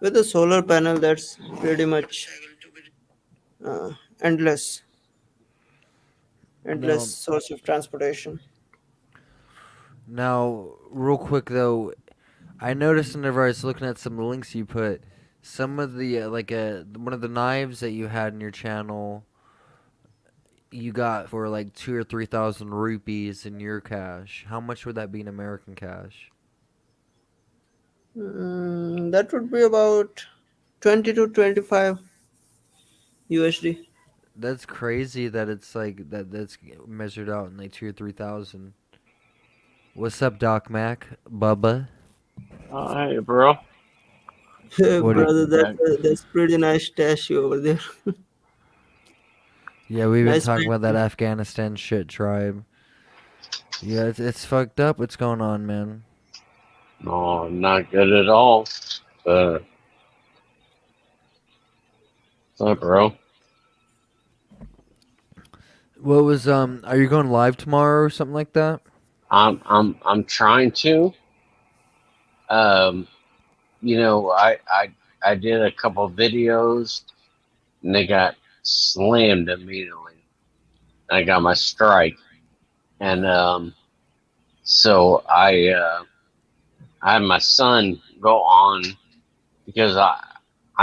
with a solar panel, that's pretty much uh, endless, endless Now, source of transportation. real quick though, I noticed whenever I was looking at some of the links you put, some of the one of the knives that you had in your channel, you got for like 2 or 3 thousand rupees in your cash. How much would that be in American cash? That would be about 20 to 25 USD. That's crazy that it's like that. That's measured out in like 2 or 3 thousand. What's up, Doc Mac? Bubba. Hey, bro. What? Do you, Brother, Back. that's pretty nice statue over there. yeah, we've been Nice talking about that painting. Afghanistan shit tribe. Yeah, it's fucked up. What's going on, man? No, not good at all. What's up, bro? What was Are you going live tomorrow or something like that? I'm trying to. Um, I did a couple videos and they got slammed immediately. I got my strike, and so I had my son go on because I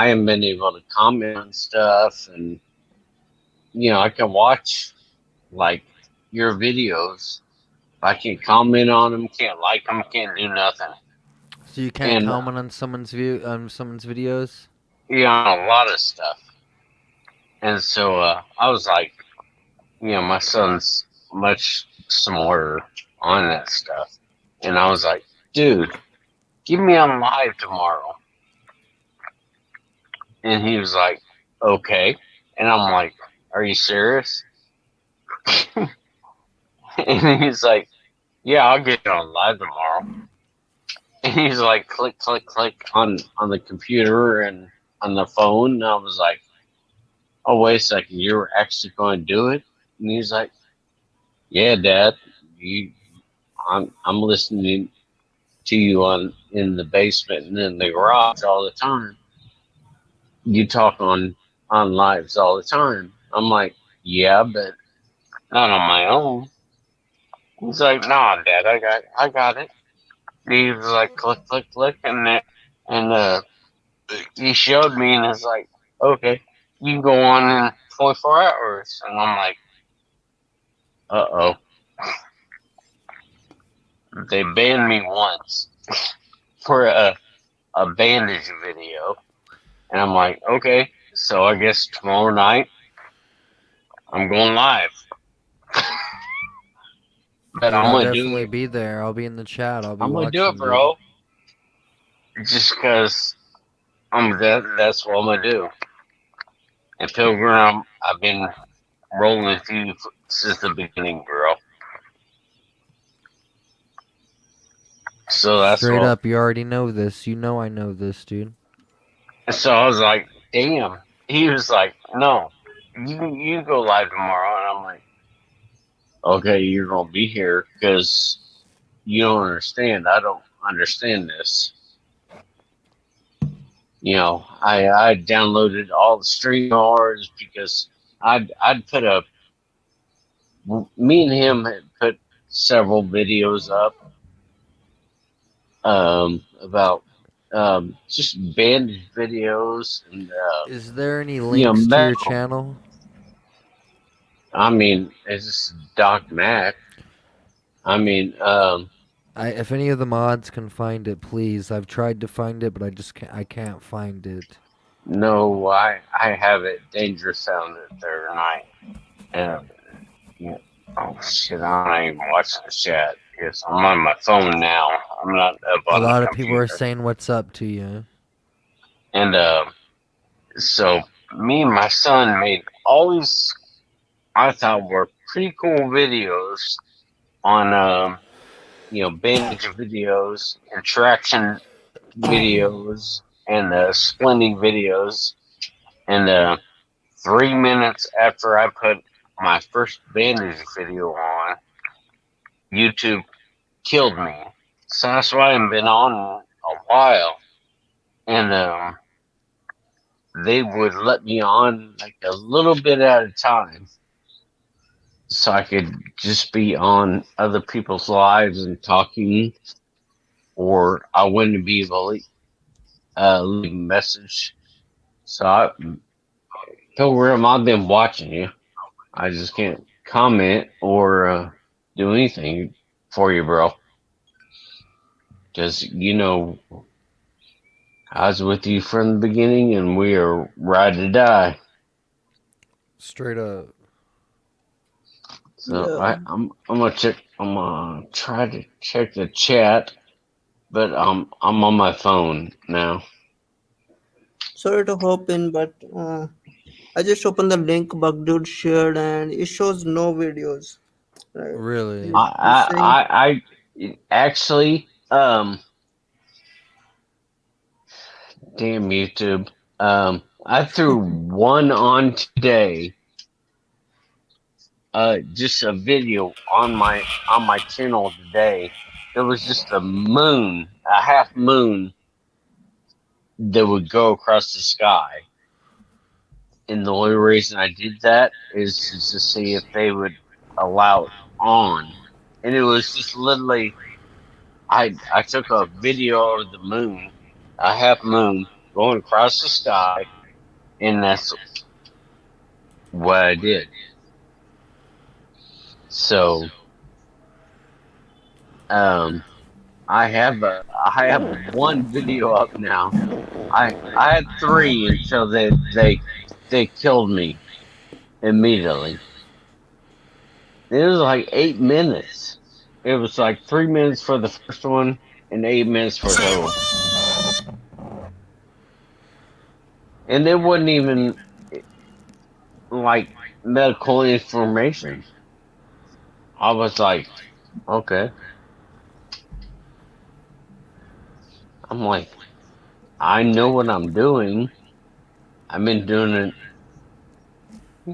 haven't been able to comment on stuff, and I can watch like your videos. I can't comment on them, can't like them, can't do nothing. So you can't And comment on someone's videos. a lot of stuff. And so I was like, my son's much smarter on that stuff. And I was like, dude, give me on live tomorrow. And he was like, okay. And I'm like, are you serious? And he's like, yeah, I'll get on live tomorrow. And he's like, click, click, click on the computer and on the phone. And I was like, oh, wait a second, you're actually going to do it? And he's like, yeah, Dad, I'm listening to you in the basement and in the garage all the time. You talk on lives all the time. I'm like, yeah, but not on my own. He's like, nah, Dad, I got it. He was like, click, click, click, and he showed me, and it's like, okay, you can go on in 24 hours, and I'm like, uh-oh. They banned me once for a bandage video, and I'm like, okay, so I guess tomorrow night I'm going live. But Dude, I'm I'll gonna do definitely it. be there. I'll be in the chat. I'll be I'm gonna do it, watching, dude. bro. Just because that's what I'm gonna do. And Pilgrim, I've been rolling with you since the beginning, bro. So that's Straight what. up, you already know this. You know I know this, dude. So I was like, damn. He was like, no, you go live tomorrow, and I'm like, okay, you're gonna be here because you don't understand. I don't understand this. I downloaded all the stream cards because I'd put me and him had put several videos up about just bandage videos and Is there any links to your medical. channel? I mean, it's just Doc Mac. I mean, If any of the mods can find it, please. I've tried to find it, but I can't find it. no, I have it dangerous sound there tonight. And oh shit, I'm not even watching the chat. Yes, I'm on my phone now. I'm not up A on the lot of people are computer. saying what's up to you. And so me and my son made all these, I thought were pretty cool videos on, bandage videos, interaction videos, and splending videos. And 3 minutes after I put my first bandage video on, YouTube killed me. So that's why I haven't been on a while. And they would let me on like a little bit at a time, so I could just be on other people's lives and talking, or I wouldn't be able to leave a message. So Pilgrim, I've been watching you. I just can't comment or do anything for you, bro. Because, I was with you from the beginning, and we are ride or die. Straight up. So Yeah. I'm gonna check. I'm gonna try to check the chat, but I'm on my phone now. Sorry to hop in, but I just opened the link Bugdude shared, and it shows no videos. Right? Really? He's saying, I actually damn YouTube. I threw one on today. Just a video on my channel today. It was just a moon, a half moon that would go across the sky. And the only reason I did that is just to see if they would allow it on. And it was just literally, I took a video of the moon, a half moon, going across the sky, and that's what I did. So, I have one video up now. I had 3 until they killed me immediately. It was like 8 minutes. It was like 3 minutes for the first one and 8 minutes for the other one. And it wasn't even like medical information. I was like, okay. I'm like, I know what I'm doing. I've been doing it,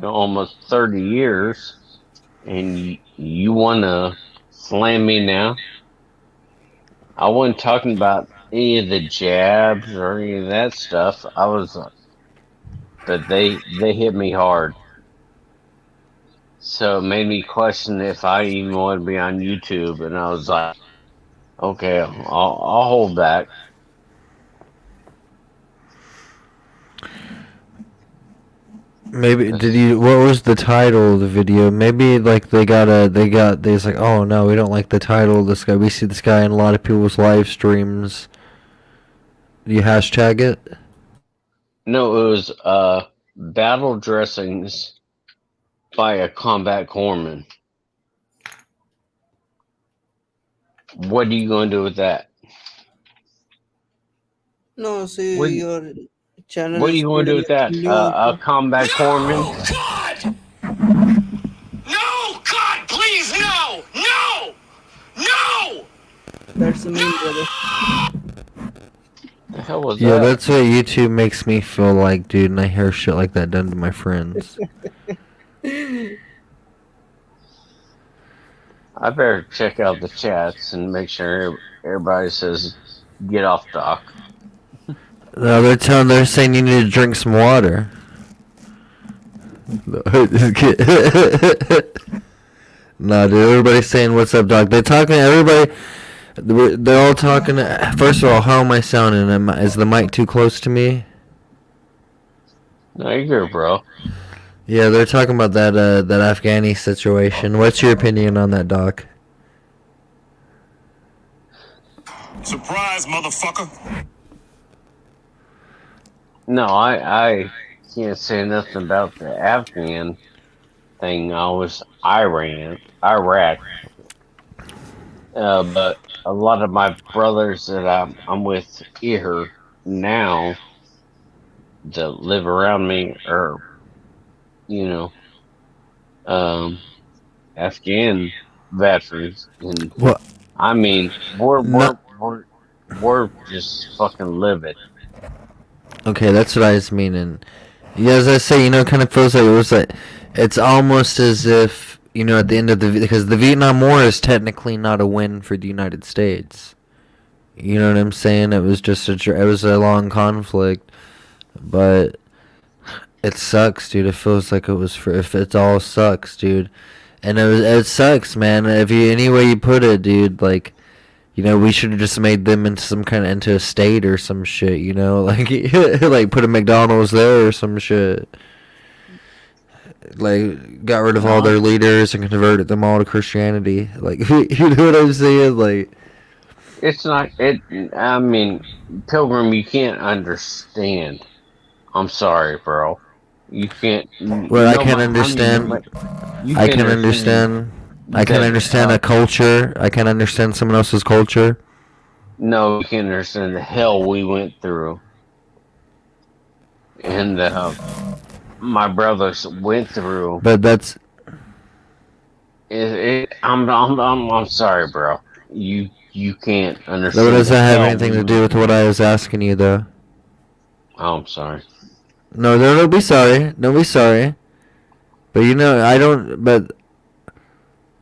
almost 30 years, and you want to slam me now? I wasn't talking about any of the jabs or any of that stuff. But they hit me hard. So it made me question if I even want to be on YouTube, and I was like, okay, I'll hold back. Maybe what was the title of the video? Maybe like they was like, oh no, we don't like the title of this guy. We see this guy in a lot of people's live streams. Do you hashtag it? No, it was battle dressings by a combat corpsman. What are you going to do with that? no, see, What, your channel what are is you going to do with that? A combat corpsman? God! No! God, please, no! No! No! That's the main brother. The hell was Yeah, that? that's what YouTube makes me feel like, dude, and I hear shit like that done to my friends. I better check out the chats and make sure everybody says, get off dock. No, they're saying you need to drink some water. Nah, dude, everybody's saying what's up, Doc. They're talking to everybody. They're all talking. First of all, how am I sounding? Is the mic too close to me? No, you're good, bro. Yeah, they're talking about that Afghani situation. What's your opinion on that, Doc? Surprise, motherfucker! No, I can't say nothing about the Afghan thing. I was Iraq. But a lot of my brothers that I'm with here now that live around me are, you know, Afghan veterans, and Well, I mean, we're no. we're we're we're just fucking livid. Okay, that's what I was meaning. Yeah, as I say, it kind of feels like it's almost as if, at the end of because the Vietnam War is technically not a win for the United States. You know what I'm saying? It was just it was a long conflict, but it sucks, dude. It feels like it was if it all sucks, dude. And it sucks, man. If you any way you put it, dude, like, we should have just made them into a state or some shit, like like put a McDonald's there or some shit. Like, got rid of all their leaders and converted them all to Christianity. Like, you know what I'm saying? Like, It's not it. I mean, Pilgrim, you can't understand. I'm sorry, bro. You can't. well, I can understand. You I can can understand. I can understand a culture. I can understand someone else's culture. No, you can understand the hell we went through, and my brothers went through. But that's I'm sorry, bro. You can't understand. That doesn't the have hell anything we to do went with what I was asking you, though. Oh, I'm sorry. No, don't be sorry. Don't be sorry. But I don't. But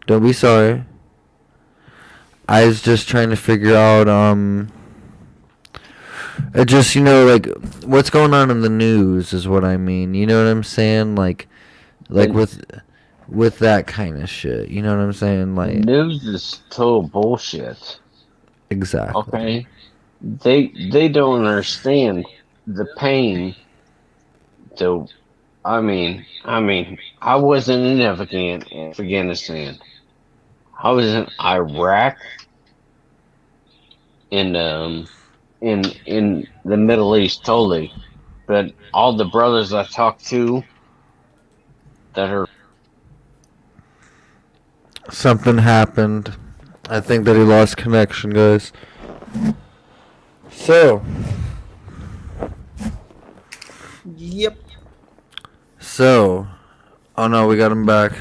don't be sorry. I was just trying to figure out just like what's going on in the news is what I mean. You know what I'm saying? Like with that kind of shit. You know what I'm saying? Like, News is total bullshit. exactly. Okay, they don't understand the pain. So, I mean, I wasn't in Afghanistan. I was in Iraq, in the Middle East, totally. But all the brothers I talked to that are Something happened. I think that he lost connection, guys. So, Yep. oh no, we got him back.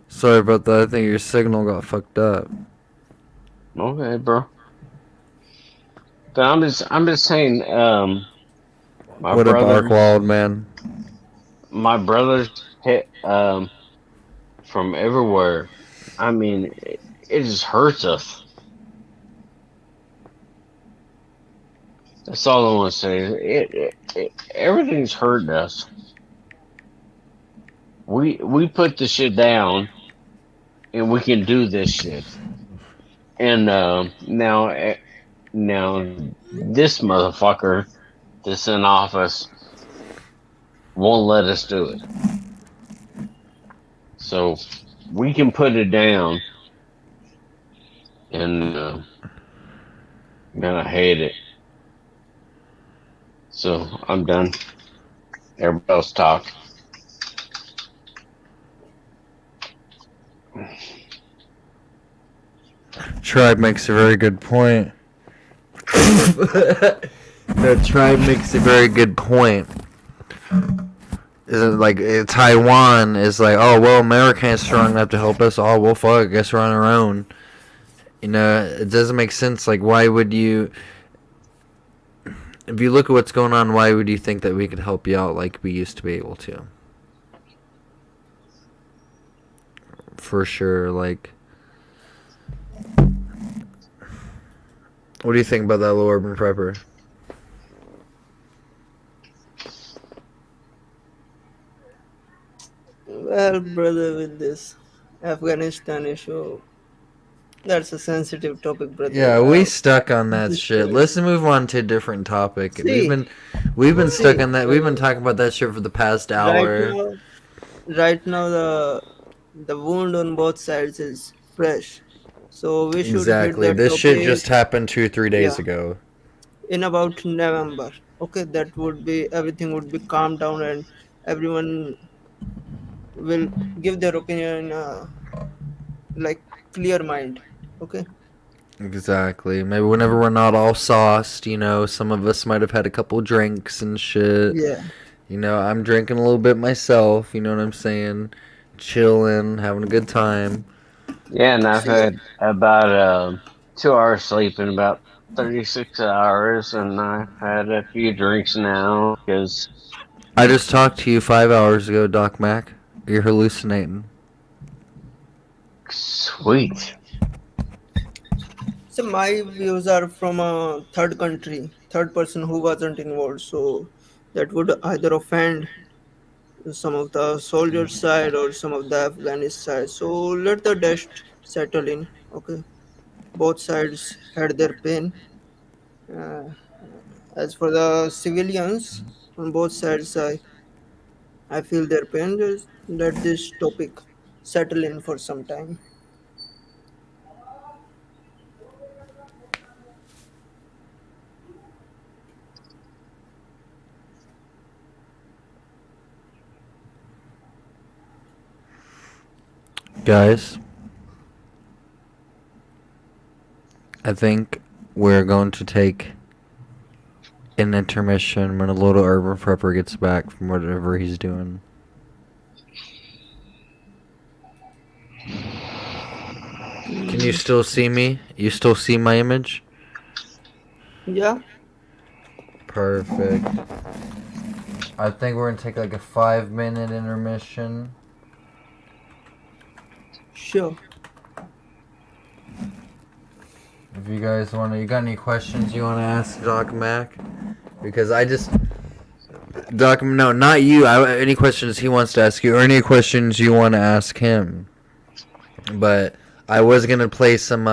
Sorry about that. I think your signal got fucked up. okay, bro. But I'm just saying, my What up, brother, Arkwald, man? my brothers hit from everywhere. I mean, it just hurts us. That's all I want to say. Everything's hurting us. We put the shit down, and we can do this shit. And now this motherfucker that's in office won't let us do it. So we can put it down, and man, I hate it. So I'm done. Everybody else talk. Tribe makes a very good point. The tribe makes a very good point. Isn't like Taiwan is like, oh well, America is strong enough to help us. Oh well, fuck, I guess we're on our own. It doesn't make sense. Like, why would you? If you look at what's going on, why would you think that we could help you out like we used to be able to? For sure, like. What do you think about that low urban prepper? Well, brother, with this Afghanistan issue, that's a sensitive topic, brother. Yeah, we stuck on that this shit. is- Let's move on to a different topic. See, We've been stuck see, on that. We've been talking about that shit for the past hour. right now, the wound on both sides is fresh, so we should hit Exactly. that This shit topic. just happened 2-3 days Yeah. ago. In about November. Okay, that would be everything would be calmed down and everyone will give their opinion like clear mind. Okay. Exactly. Maybe whenever we're not all sauced, some of us might have had a couple drinks and shit. Yeah. I'm drinking a little bit myself, you know what I'm saying? Chilling, having a good time. Yeah, and I've See, had about 2 hours sleep in about 36 hours, and I've had a few drinks now because I just talked to you 5 hours ago, Doc Mac. You're hallucinating. sweet. so my views are from a third country, third person who wasn't involved. So that would either offend some of the soldiers side or some of the Afghanistan side. So let the dust settle in. Okay. Both sides had their pain. Uh, as for the civilians on both sides, I feel their pain. Just let this topic settle in for some time. Guys, I think we're going to take an intermission when a little urban prepper gets back from whatever he's doing. Can you still see me? You still see my image? Yeah, Perfect. I think we're gonna take like a 5-minute intermission. sure. If you guys you got any questions you wanna ask Doc Mac? Because no, not you. Any questions he wants to ask you, or any questions you want to ask him. But I was gonna play some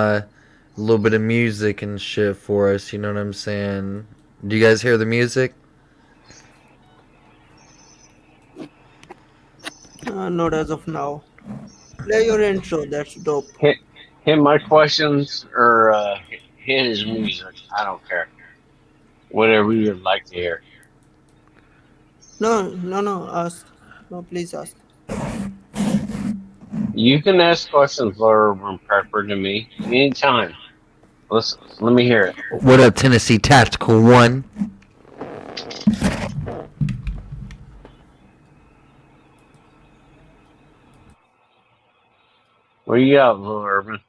little bit of music and shit for us. You know what I'm saying? Do you guys hear the music? Not as of now. Play your intro. That's dope. Hit my questions or hit his music. I don't care. Whatever you'd like to hear. No, no, no. Ask. No, please ask. You can ask questions, Laura Prepper, to me anytime. Let me hear it. What up, Tennessee Tactical 1? Where you at, Little Urban?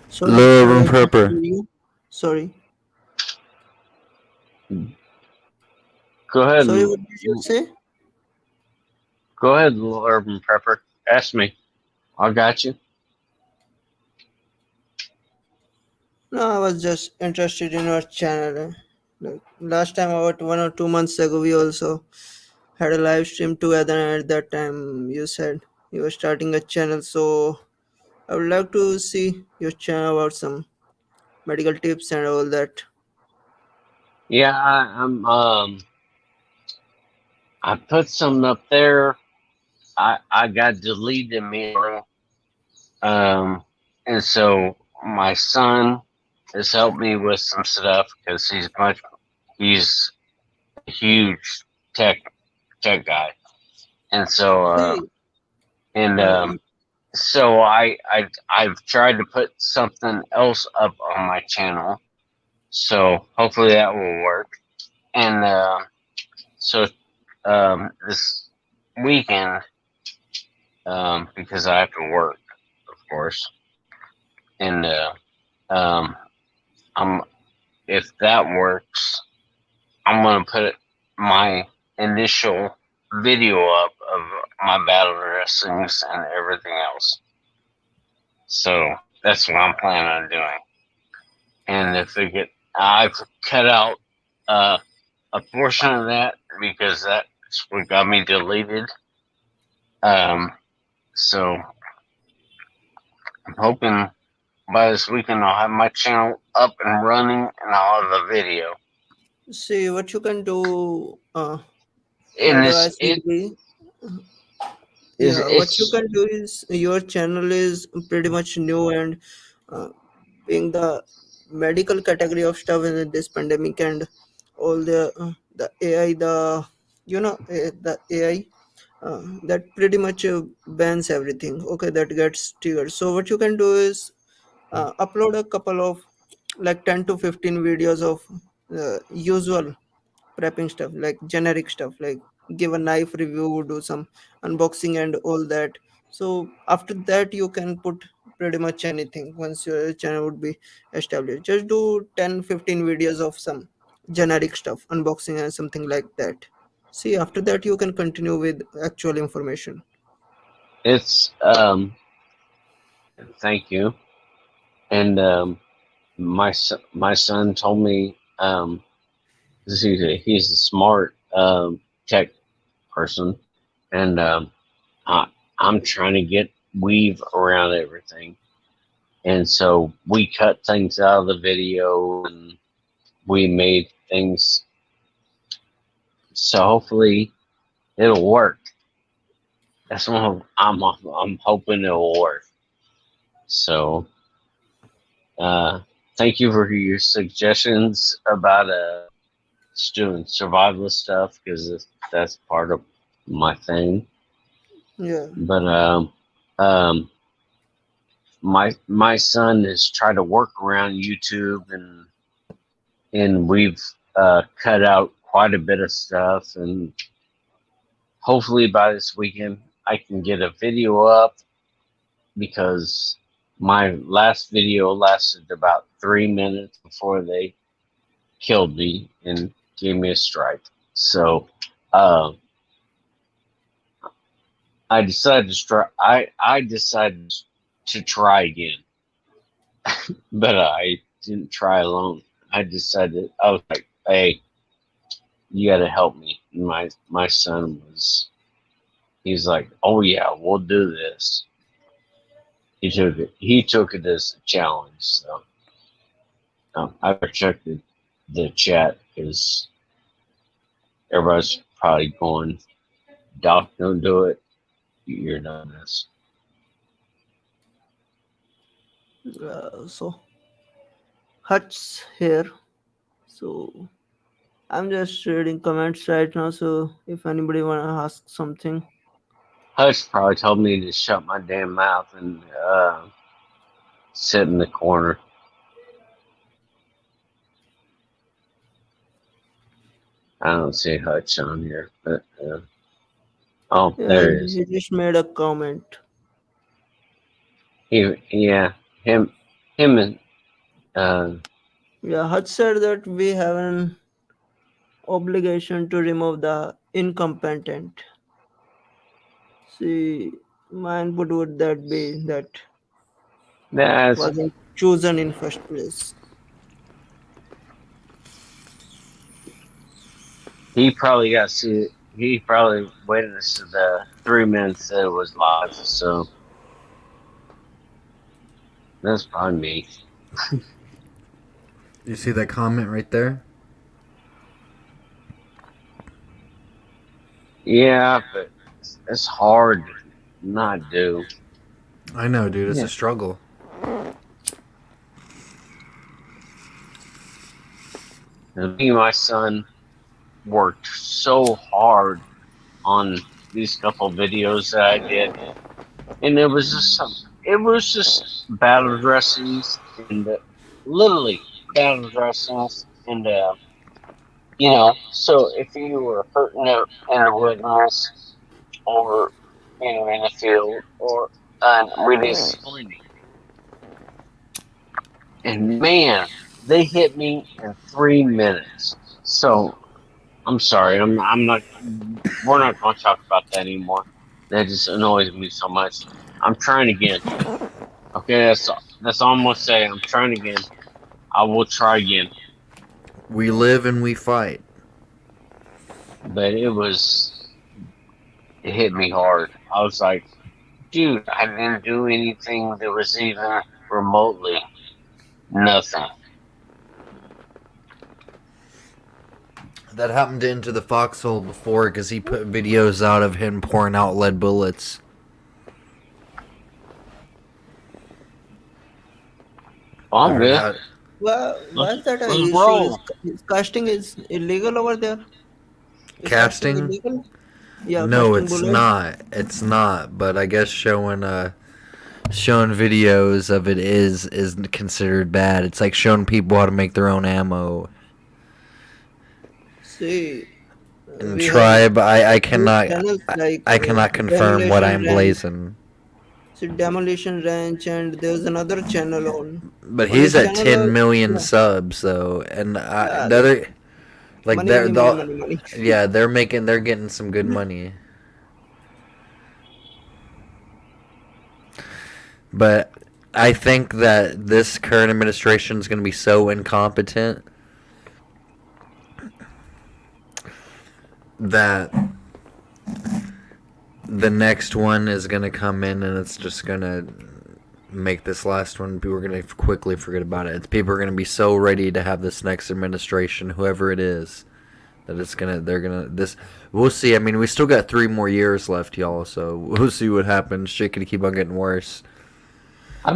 Sorry, Lil I Urban can't Prepper. hear you. Sorry. Go ahead. Sorry, what did you say? Go ahead, Little Urban Prepper. Ask me. I got you. No, I was just interested in your channel. Like last time, about 1 or 2 months ago, we also had a live stream together, and at that time, you said you were starting a channel. So I would like to see your channel about some medical tips and all that. Yeah, I put something up there. I got deleted immediately. And so my son has helped me with some stuff because he's a huge tech guy. And so See, and uh, so I've tried to put something else up on my channel. So hopefully that will work. And so this weekend, because I have to work, of course, and I'm if that works, I'm gonna put my initial video up of my battle dressings and everything else. So that's what I'm planning on doing. And if they get, I've cut out a portion of that because that's what got me deleted. So I'm hoping by this weekend I'll have my channel up and running and I'll have a video. see what you can do. My And advice would be, yeah, what you it's can do is your channel is pretty much new, and uh, being the medical category of stuff in this pandemic and all the AI, the the AI that pretty much bans everything. Okay, that gets triggered. So what you can do is upload a couple of like 10 to 15 videos of usual prepping stuff, like generic stuff, like give a knife review, do some unboxing and all that. So after that you can put pretty much anything once your channel would be established. Just do 10-15 videos of some generic stuff, unboxing and something like that. See, after that you can continue with actual information. It's thank you. And my son told me he's a smart tech person, and I'm trying to get weave around everything. And so we cut things out of the video and we made things. So hopefully it'll work. That's what I'm hoping it'll work. So thank you for your suggestions about doing survival stuff, because that's part of my thing. Yeah. But my son has tried to work around YouTube, and we've cut out quite a bit of stuff, and hopefully by this weekend I can get a video up, because my last video lasted about 3 minutes before they killed me and gave me a strike. So I decided to try again, but I didn't try alone. I was like, hey, you got to help me. And my son he's like, oh yeah, we'll do this. He took it as a challenge. So I checked the chat, because everybody's probably going, Doc, don't do it. You're done this. So Hutch here. So I'm just reading comments right now. So if anybody wanna ask something, Hush probably told me to shut my damn mouth and sit in the corner. I don't see Hutch on here, but oh, yeah, there it is. he just made a comment. Him and Yeah, Hutch said that we have an obligation to remove the incompetent. See, my input would that be that that's wasn't chosen in first place. he probably witnessed the 3 minutes that it was live, so that's probably me. You see that comment right there? Yeah, but it's hard to not do. I know, dude. It's Yeah. a struggle. And me and my son worked so hard on these couple videos that I did, and it was just battle dressings, and literally battle dressings, and so if you were hurting in the wilderness, or in the field, or really explaining, and man, they hit me in 3 minutes. So I'm sorry, I'm not. We're not going to talk about that anymore. That just annoys me so much. I'm trying again. Okay, that's all I'm gonna say. I'm trying again. I will try again. We live and we fight. But it hit me hard. I was like, dude, I didn't do anything that was even remotely nothing. That happened to Into the Foxhole before, because he put videos out of him pouring out lead bullets. Well, I'm good. Well, why is that an Let's issue? roll. Is casting is illegal over there? Is casting Casting? illegal? Yeah, No, casting it's bullets. not. It's not. But I guess showing videos of it is considered bad. It's like showing people how to make their own ammo. See, In we have Tribe, I news cannot channels like I cannot confirm what Demolition I'm Ranch. blazing. See, Demolition Ranch, and there's another channel But on he's his at channel. 10 million Yeah, subs though, and yeah, the other like money, they're money, money, the money, money. yeah they're getting some good money. But I think that this current administration is going to be so incompetent that the next one is going to come in and it's just going to make this last one, people are going to quickly forget about it. People are going to be so ready to have this next administration, whoever it is, that we'll see. I mean, we still got 3 more years left, y'all, so we'll see what happens. Shit could keep on getting worse. I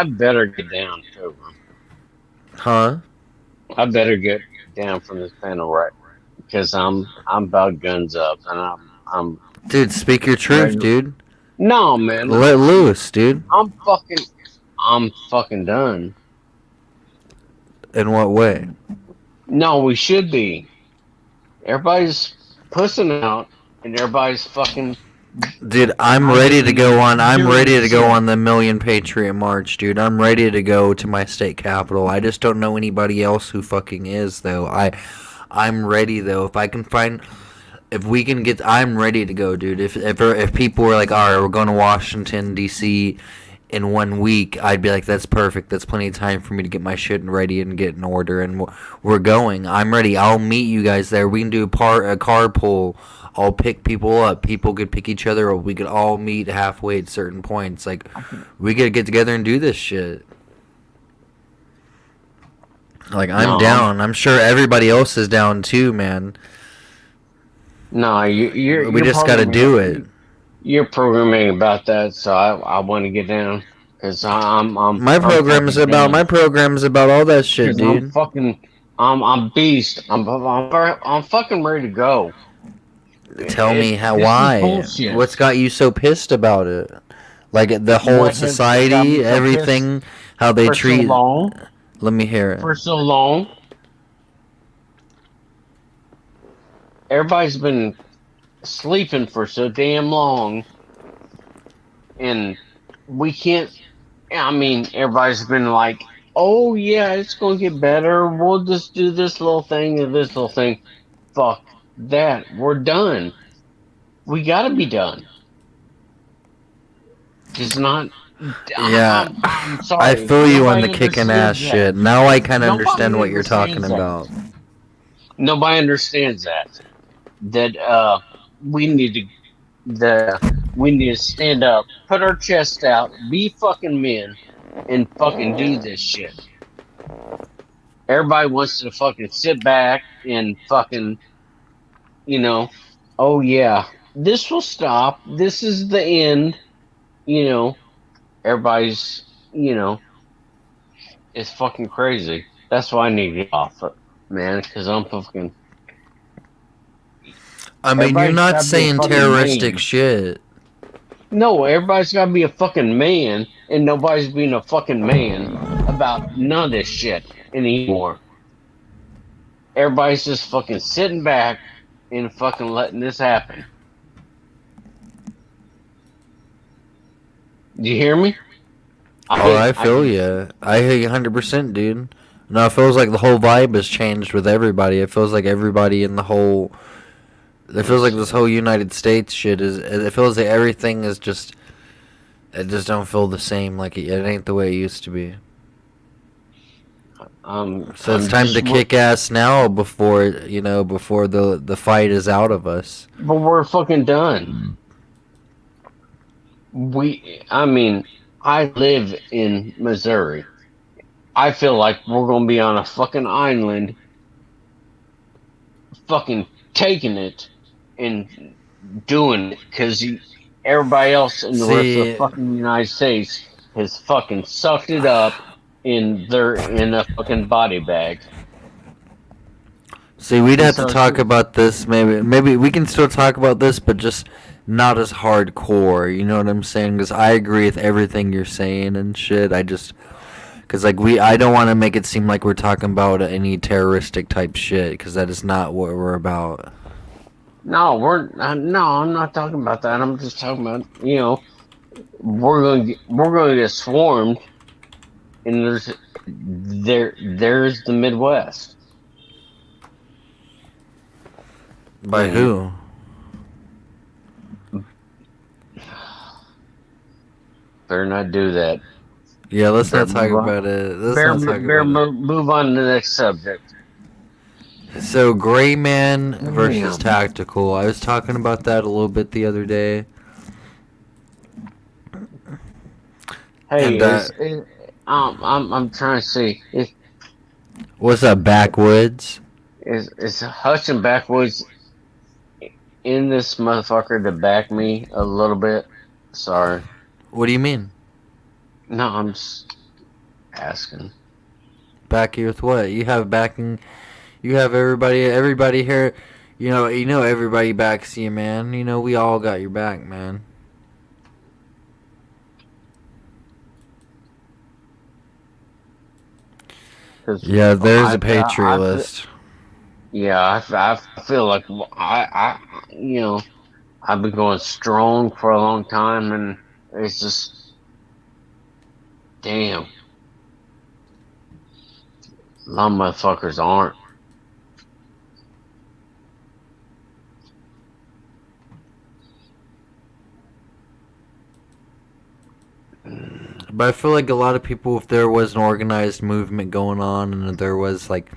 better get down, Pilgrim. Huh? I better get down from this panel right because I'm about guns up and I'm Dude, speak your truth, dude. no man. Let loose, dude. I'm fucking done. In what way? No, we should be. Everybody's pussing out and everybody's fucking. Dude, I'm ready to go on. I'm ready to go on the Million Patriot March, dude. I'm ready to go to my state capital. I just don't know anybody else who fucking is, though. I'm ready, though. If we can get, I'm ready to go, dude. If people were like, all right, we're going to Washington D.C. in 1 week, I'd be like, that's perfect. That's plenty of time for me to get my shit ready and get in order, and we're going. I'm ready. I'll meet you guys there. We can do a carpool. I'll pick people up. People could pick each other up. We could all meet halfway at certain points. Like, we could get together and do this shit. Like, I'm down. I'm sure everybody else is down too, man. No, We just got to do it. You're programming about that, so I want to get down because My program's about all that shit, dude. I'm beast. I'm fucking ready to go. Tell me This is why? bullshit. What's got you so pissed about it? Like the whole What has got me society, so everything, how they For treat. so long, Let me hear it. for so long, everybody's been sleeping for so damn long, and we can't. I mean, everybody's been like, "Oh yeah, it's gonna get better. We'll just do this little thing and this little thing." Fuck that. We're done. We gotta be done. Just not. Yeah, I'm sorry. I feel you on the Nobody kicking ass understands that. shit. Now I kind of Nobody understand what you're talking understands about. Nobody understands that. That we need to stand up, put our chest out, be fucking men, and fucking do this shit. Everybody wants to fucking sit back and fucking, oh yeah, this will stop. This is the end. Everybody's, it's fucking crazy. That's why I need to get off it, man, because I'm fucking. I mean, you're Everybody's not gotta be saying fucking terroristic man. shit. No, everybody's got to be a fucking man, and nobody's being a fucking man about none of this shit anymore. Everybody's just fucking sitting back and fucking letting this happen. Do you hear me? I feel you. I hear you 100%, dude. No, it feels like the whole vibe has changed with everybody. It feels like everybody in the whole. It feels like this whole United States shit is. It feels like everything is just. It just don't feel the same. Like it ain't the way it used to be. So it's time to kick ass now before the fight is out of us. But we're fucking done. I live in Missouri. I feel like we're gonna be on a fucking island, fucking taking it and doing it because everybody else in the rest of the fucking United States has fucking sucked it up they're in a fucking body bag. See, we'd And have to so talk about this. Maybe we can still talk about this, but just not as hardcore. You know what I'm saying? Because I agree with everything you're saying and shit. Because like I don't want to make it seem like we're talking about any terroristic type shit. Because that is not what we're about. no, no, I'm not talking about that. I'm just talking about, we're going to get swarmed, and there's the Midwest. By And who? better not do that. Yeah, let's Better not talk move on. about it. Let's Better, not talk better about move on to the next subject. it. So, Gray Man versus Damn. Tactical. I was talking about that a little bit the other day. Hey, And, I'm trying to see. What's up, Backwoods? Is Hutch and Backwoods in this motherfucker to back me a little bit? Sorry. What do you mean? No, I'm just asking. Back you with what? You have backing. You have everybody here. You know everybody backs you, man. You know we all got your back, man. Yeah, there's a Patriot list. Yeah, I feel like I've been going strong for a long time, and it's just, damn. A lot of motherfuckers aren't. But I feel like a lot of people, if there was an organized movement going on, and there was like,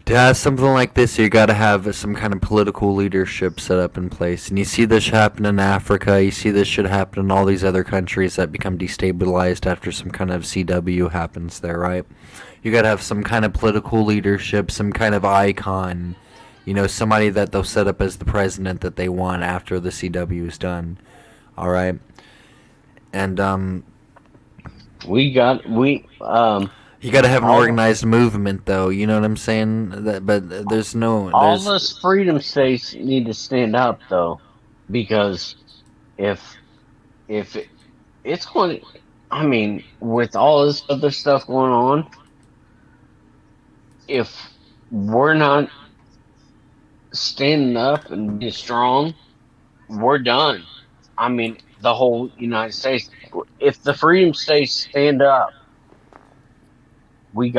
to have something like this, you got to have some kind of political leadership set up in place. And you see this happen in Africa. You see this should happen in all these other countries that become destabilized after some kind of CW happens there, right? You got to have some kind of political leadership, some kind of icon, somebody that they'll set up as the president that they want after the CW is done. All right. And you got to have an organized movement, though. You know what I'm saying? But there's no. All those freedom states need to stand up, though, because if it's going, I mean, with all this other stuff going on, if we're not standing up and being strong, we're done. I mean, the whole United States. If the freedom states stand up, we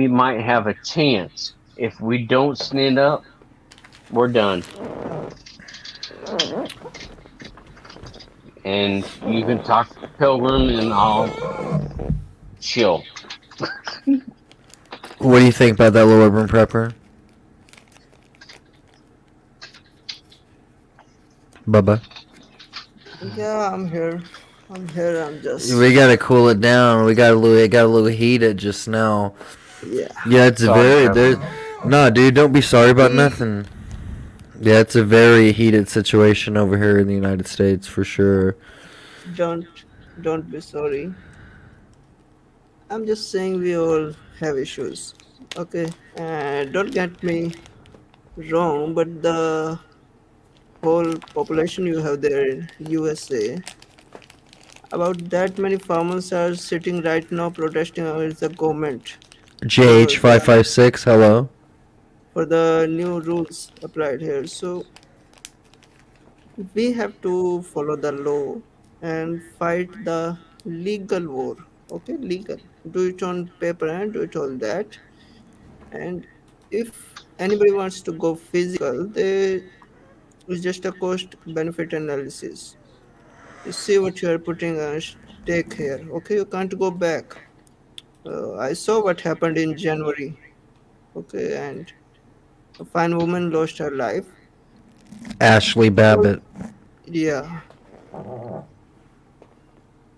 might have a chance. If we don't stand up, we're done. And you can talk to Pilgrim, and I'll chill. What do you think about that, little urban prepper? Bubba. Yeah, I'm here. I'm just. We gotta cool it down. It got a little heated just now. Yeah. Yeah, it's no, dude, don't be sorry about nothing. Yeah, it's a very heated situation over here in the United States for sure. Don't be sorry. I'm just saying we all have issues. Okay, don't get me wrong, but the whole population you have there in USA, about that many farmers are sitting right now protesting against the government JH556, hello. for the new rules applied here. So we have to follow the law and fight the legal war. Okay, legal. Do it on paper and do it all that. And if anybody wants to go physical, it's just a cost benefit analysis. You see what you are putting at stake here. Okay, you can't go back. I saw what happened in January. Okay, and a fine woman lost her life. Ashley Babbitt. Yeah,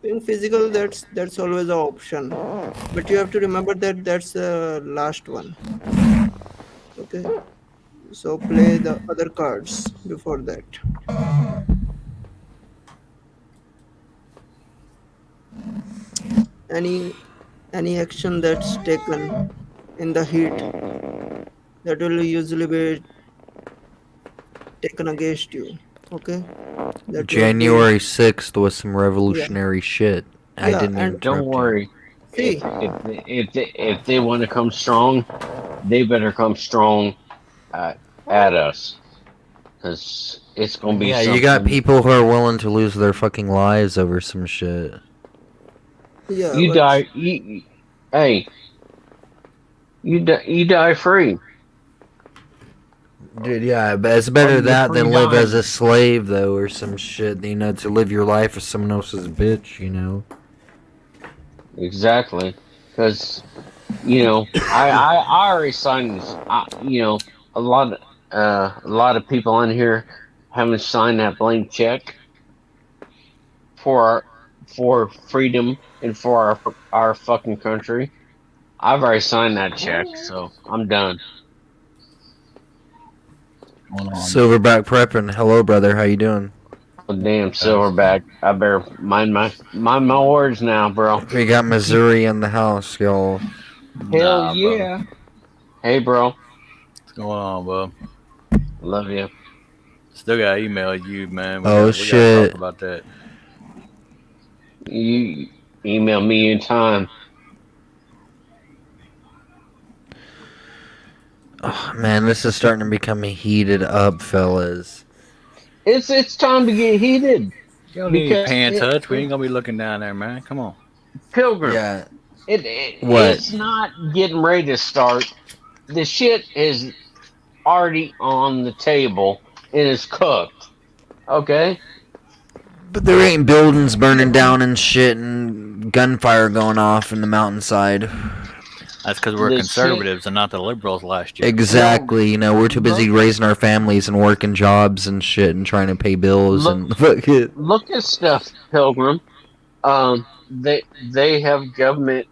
being physical, that's always an option, but you have to remember that that's the last one. Okay, so play the other cards before that. Any action that's taken in the heat that will usually be taken against you. Okay, that will be, January 6th was some yeah, revolutionary shit. I yeah, didn't even and Don't interrupt you. worry. see, If they want to come strong, they better come strong at us, because it's gonna be Yeah, you got something. people who are willing to lose their fucking lives over some shit. yeah, You but die. Hey, you die free. Dude, yeah, but it's better You're that free than live as dying. a slave, though, or some shit. You know, to live your life as someone else's bitch. You know. Exactly, because I already signed this. A lot of people on here haven't signed that blank check for for freedom and for our fucking country. I've already signed that check, so I'm done. Going on, Silverback prepping. Hello, brother. How you doing? Oh, damn, Silverback. I better mind my words now, bro. We got Missouri in the house, y'all. Hell nah, bro. yeah. Hey, bro. What's going on, bro? Love you. Still gotta email you, man. We Oh gotta shit. talk about that. You email me in time. Oh, man, this is starting to become heated up, fellas. It's time to get heated. You don't need Because pants touch. We ain't gonna be looking down there, man. Come on. Pilgrim, Yeah. What? it's not getting ready to start. The shit is already on the table and is cooked. Okay? But there ain't buildings burning down and shit and gunfire going off in the mountainside. That's because we're The conservatives and not the liberals last year. Exactly, you know, we're too busy raising our families and working jobs and shit and trying to pay bills and fuck it. Look at stuff, Pilgrim. They have government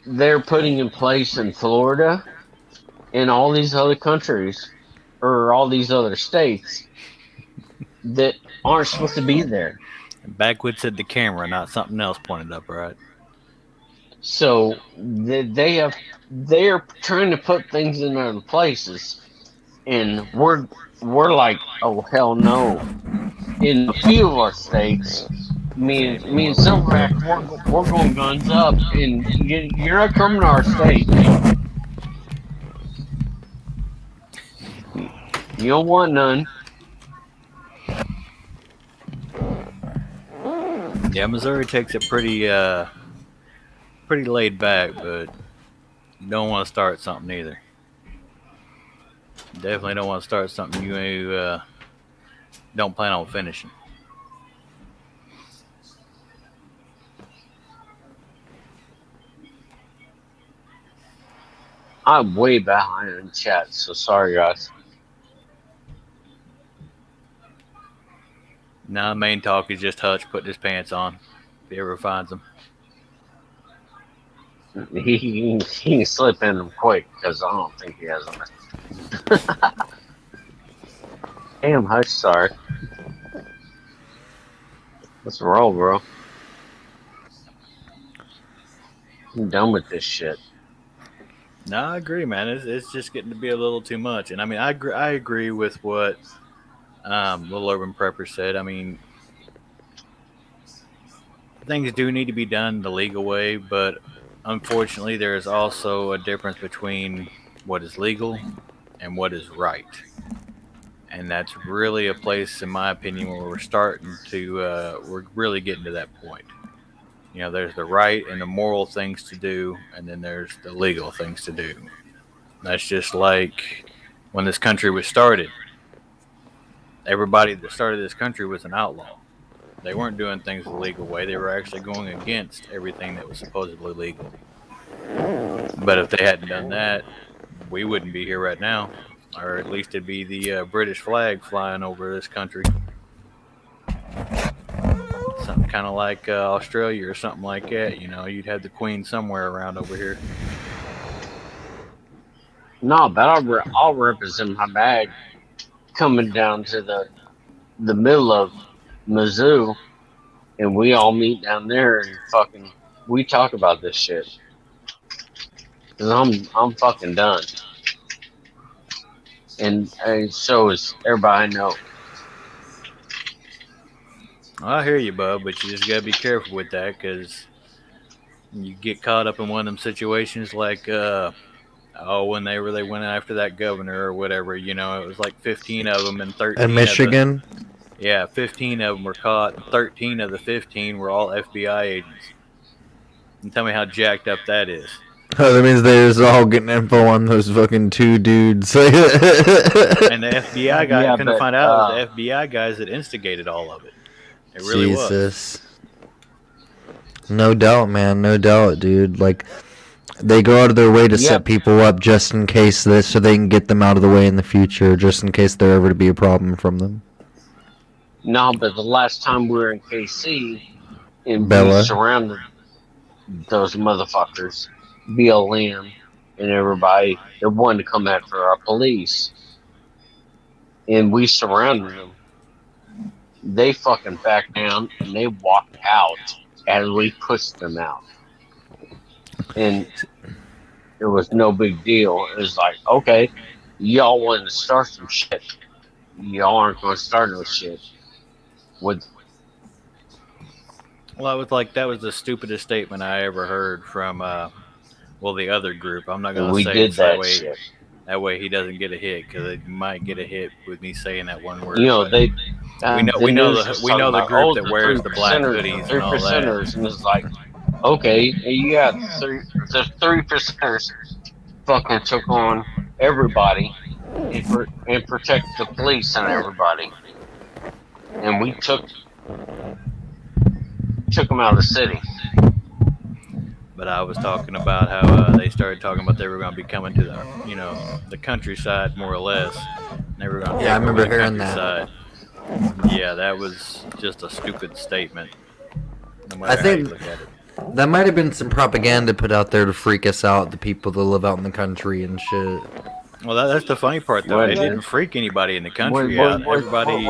they're putting in place in Florida and all these other countries or all these other states that aren't supposed to be there. Backwoods at the camera, not something else pointed up, right? So they're trying to put things in other places, and we're like, oh hell no. In a few of our states, me and Silverback, we're going guns up, and you're not coming to our state. You don't want none. Yeah, Missouri takes it pretty laid back, but you don't want to start something either. Definitely don't want to start something you don't plan on finishing. I'm way behind in chat, so sorry guys. Now, main talk is just Hutch putting his pants on, if he ever finds them. He can slip in them quick because I don't think he has them. Damn, Hush, sorry. Let's roll, bro. I'm done with this shit. No, I agree, man. It's just getting to be a little too much. And I mean, I agree with what Little Urban Prepper said. I mean, things do need to be done the legal way, but unfortunately, there is also a difference between what is legal and what is right. And that's really a place, in my opinion, where we're really getting to that point. You know, there's the right and the moral things to do, and then there's the legal things to do. That's just like when this country was started. Everybody that started this country was an outlaw. They weren't doing things the legal way. They were actually going against everything that was supposedly legal. But if they hadn't done that, we wouldn't be here right now. Or at least it'd be the British flag flying over this country. Something kind of like Australia or something like that. You know, you'd have the Queen somewhere around over here. No, but I'll represent my bag coming down to the middle of Mizzou, and we all meet down there and fucking we talk about this shit. Cause I'm fucking done. And so is everybody I know. I hear you, bub, but you just gotta be careful with that because you get caught up in one of them situations like, when they really went after that governor or whatever. You know, it was like 15 of them and 13 In Michigan. 15 of them were caught, and 13 of the 15 were all FBI agents. And tell me how jacked up that is. Oh, that means they're just all getting info on those fucking two dudes. And the FBI guy, Yeah, couldn't but, find out it was the FBI guys that instigated all of it. It really was. Jesus. No doubt, man. No doubt, dude. Like, they go out of their way to set people up just in case this, so they can get them out of the way in the future, just in case there ever to be a problem from them. No, but the last time we were in KC, and Bella. we surrounded those motherfuckers, BLM, and everybody, they wanted to come after our police. And we surrounded them. They fucking backed down, and they walked out as we pushed them out. And it was no big deal. It was like, okay, y'all wanted to start some shit. Y'all aren't going to start no shit. Well, that was the stupidest statement I ever heard from, the other group. I'm not going to say did it that shit. That way he doesn't get a hit, because he might get a hit with me saying that one word. You know, we know the group that wears the black hoodies and all that. And it's like, okay, you got the 3%ers fucking took on everybody and protect the police and everybody. And we took them out of the city. But I was talking about how they started talking about they were going to be coming to the countryside, more or less. And they were going to I remember hearing that. Yeah, that was just a stupid statement. No matter I think how you look at it. that might have been some propaganda put out there to freak us out, the people that live out in the country and shit. Well, that's the funny part, though. It didn't freak anybody in the country out. Everybody.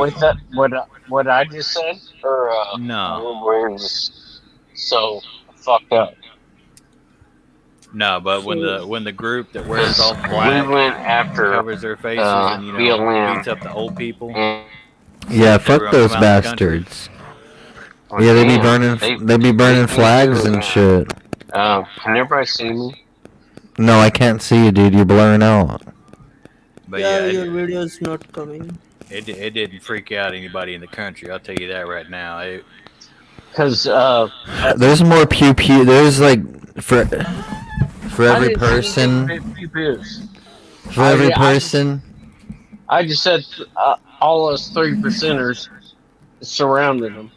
What I just said? Or, no. We're just so fucked up. No, but when the group that wears all black we went after covers their faces and BLM. beats up the old people. Yeah, fuck those bastards. Yeah, they be burning flags and shit. Can everybody see me? No, I can't see you, dude. You're blurring out. But your video is not coming. It didn't freak out anybody in the country. I'll tell you that right now. Because there's more pew pew. There's like for every person. For every person. I just said all us 3%ers surrounded them.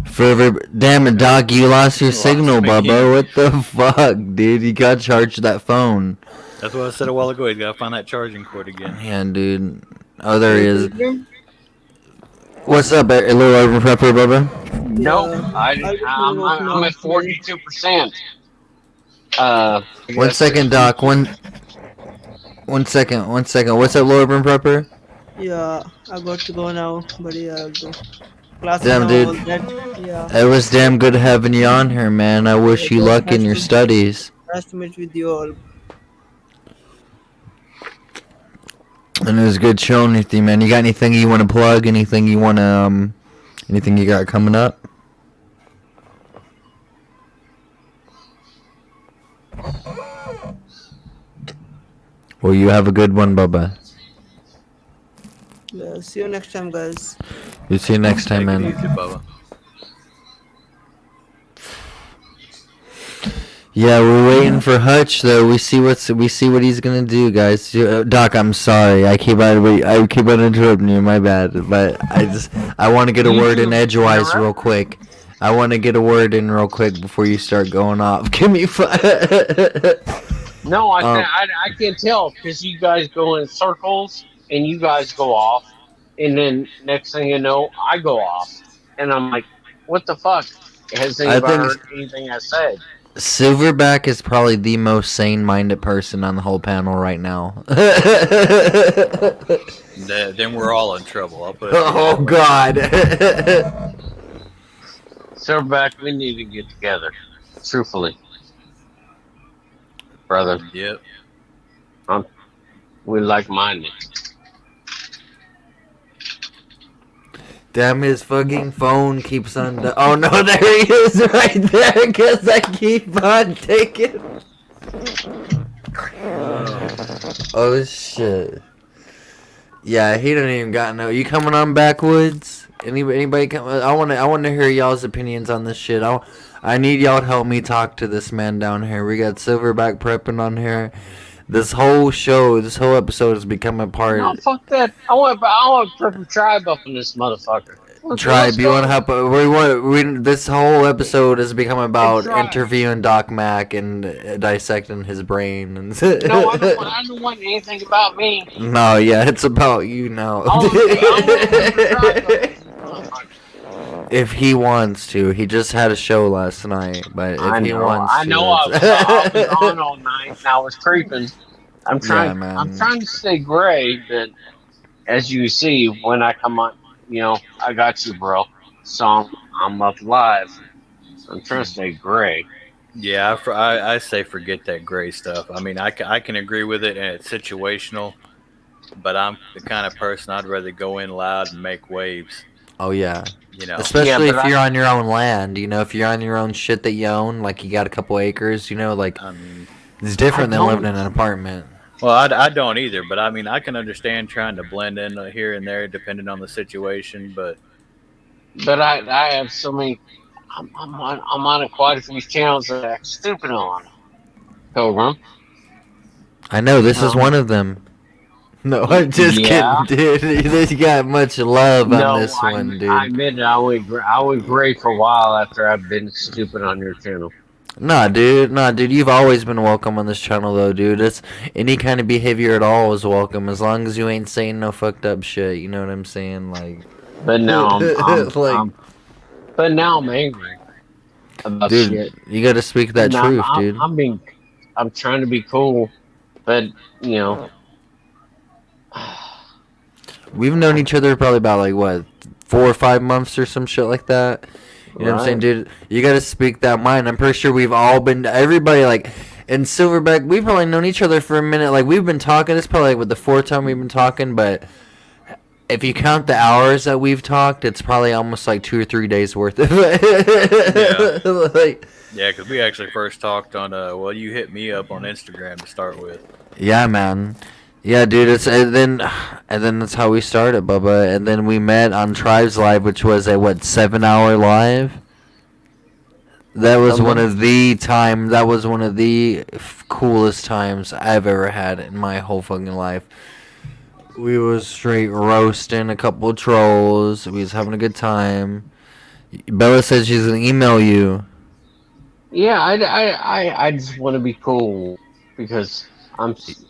For every damn it, Doc, you lost your signal, Bubba. What the fuck, dude? You gotta charge that phone. That's what I said a while ago. You gotta find that charging cord again. Man, dude. Oh, there he is. What's up, a little over prepper, Bubba? No, I'm at 42%. 1 second, Doc. One second. What's up, Lord Urban Prepper? Yeah, I got to go now, but yeah, I'll go. Class Damn, now, dude. all that, yeah. It was damn good having you on here, man. I wish you luck in your studies. Nice to meet with you all. And it was good chilling with you, man. You got anything you want to plug? Anything you want to, anything you got coming up? Well, you have a good one, Bubba. Yeah, see you next time, guys. We'll see you next time, man. Take it easy, Bubba. Yeah, we're waiting for Hutch though. We see what he's gonna do, guys. Doc, I'm sorry. I keep on interrupting you. My bad. But I want to get a word in edgewise real quick. I want to get a word in real quick before you start going off. Give me five. No, I can't tell because you guys go in circles and you guys go off, and then next thing you know, I go off, and I'm like, what the fuck? Has anybody heard anything I said? Silverback is probably the most sane-minded person on the whole panel right now. Then we're all in trouble. I'll put it Oh God! Silverback, we need to get together. Truthfully. brother. Yep. We like-minded. Damn, his fucking phone keeps on. Oh no, there he is right there. Because I keep on taking. Oh shit. Yeah, he don't even got no. You coming on backwoods? Anybody come? I want to hear y'all's opinions on this shit. I need y'all to help me talk to this man down here. We got Silverback prepping on here. This whole show, this whole episode has become a part. No, fuck that. I want to put a tribe up in this motherfucker. Tribe, you want to help? This whole episode has become about interviewing Doc Mack and dissecting his brain. And No, I don't want anything about me. No, yeah, it's about you now. If he wants to, he just had a show last night. But if he wants to, I was on all night and I was creeping. I'm trying to stay gray, but as you see, when I come on, I got you, bro. So I'm up live. I'm trying to stay gray. Yeah, I say forget that gray stuff. I mean, I can agree with it, and it's situational. But I'm the kind of person I'd rather go in loud and make waves. Oh yeah. Especially if you're on your own land. If you're on your own shit that you own, like you got a couple acres. It's different than living in an apartment. Well, I don't either, but I mean, I can understand trying to blend in here and there depending on the situation, but I have so many. I'm on quite a few channels that I act stupid on. Pilgrim. I know this is one of them. No, I'm just kidding, dude. You got much love on this one, dude. I admit it. I went gray for a while after I've been stupid on your channel. Nah, dude. You've always been welcome on this channel, though, dude. It's any kind of behavior at all is welcome, as long as you ain't saying no fucked up shit. You know what I'm saying? But now but now I'm angry about dude, shit. You got to speak that truth, dude. I'm trying to be cool, but we've known each other probably about 4 or 5 months or some shit like that. You know what I'm saying, dude? You gotta speak that mind. I'm pretty sure we've all been, everybody, in Silverback, we've probably known each other for a minute. We've been talking, it's probably the 4th time we've been talking, but if you count the hours that we've talked, it's probably almost 2 or 3 days worth of it. Yeah, because we actually first talked on, you hit me up on Instagram to start with. Yeah, man. Yeah, dude, and then that's how we started, Bubba. And then we met on Tribes Live, which was a 7-hour live. That was one of the coolest times I've ever had in my whole fucking life. We was straight roasting a couple of trolls. We was having a good time. Bella said she's gonna email you. Yeah, I just want to be cool because I'm so.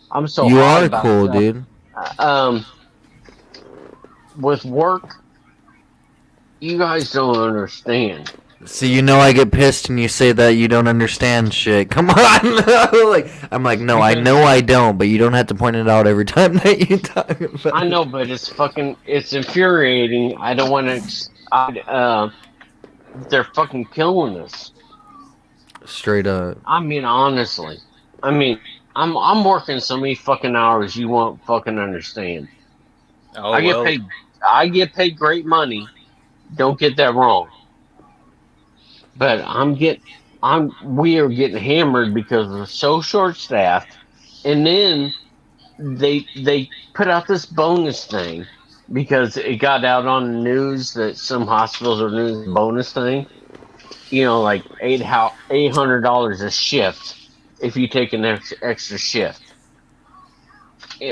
You are cool, dude. With work, you guys don't understand. See, I get pissed and you say that you don't understand shit. Come on. I'm like, no, I know I don't, but you don't have to point it out every time that you talk about it. I know, but it's infuriating. I don't want to, they're fucking killing us. Straight up. I mean, honestly. I'm working so many fucking hours you won't fucking understand. Oh, I get paid great money. Don't get that wrong. But we are getting hammered because we're so short-staffed, and then they put out this bonus thing because it got out on the news that some hospitals are doing this bonus thing. $800 a shift if you take an extra shift,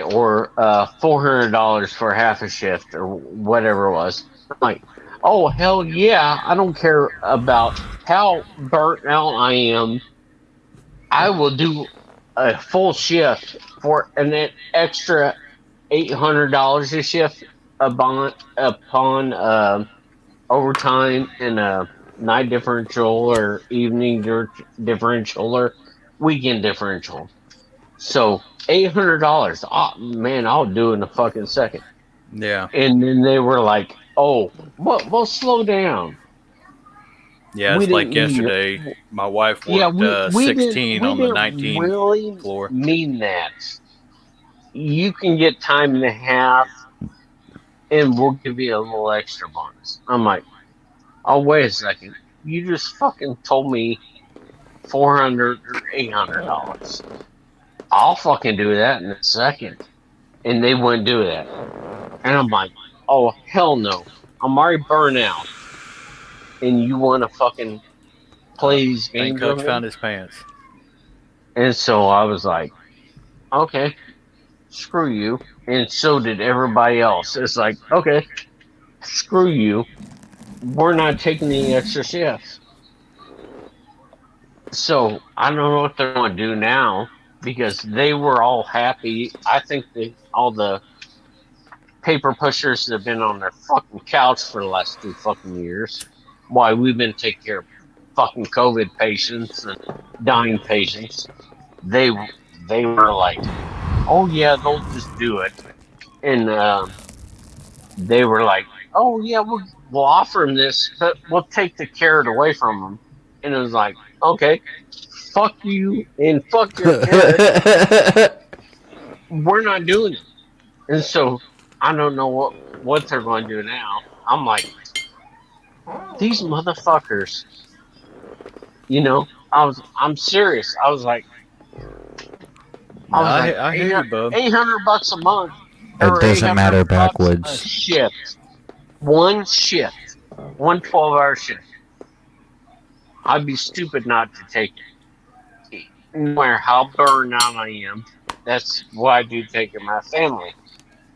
or $400 for half a shift, or whatever it was. I'm like, oh, hell yeah, I don't care about how burnt out I am. I will do a full shift for an extra $800 a shift upon overtime and a night differential or evening differential or weekend differential. So $800, oh, man, I'll do it in a fucking second. Yeah. And then they were like, oh, well, slow down. Yeah, we it's like didn't mean yesterday. My wife yeah, worked we 16 on the didn't 19 really floor. mean that. You can get time and a half, and we'll give you a little extra bonus. I'm like, oh wait a second, you just fucking told me $400 or $800. I'll fucking do that in a second, and they wouldn't do that. And I'm like, oh hell no, I'm already burnt out, and you want to fucking play these Thank games Coach with found me? his pants. And so I was like, okay, screw you. And so did everybody else. It's like, okay, screw you. We're not taking any extra shifts. So I don't know what they're going to do now because they were all happy. I think all the paper pushers that have been on their fucking couch for the last 2 fucking years, why we've been taking care of fucking COVID patients and dying patients, they were like, oh yeah, they'll just do it. And they were like, oh yeah, we'll offer them this, but we'll take the carrot away from them. And it was like, okay, fuck you and fuck your carrot. We're not doing it. And so I don't know what they're going to do now. I'm like, these motherfuckers. I'm serious. I was like, No, I hear you, bub. $800 a month. It Or doesn't matter $800 backwards. a shift. One shift. One 12-hour shift. I'd be stupid not to take it. No matter how burned out I am, that's why I do take care of my family.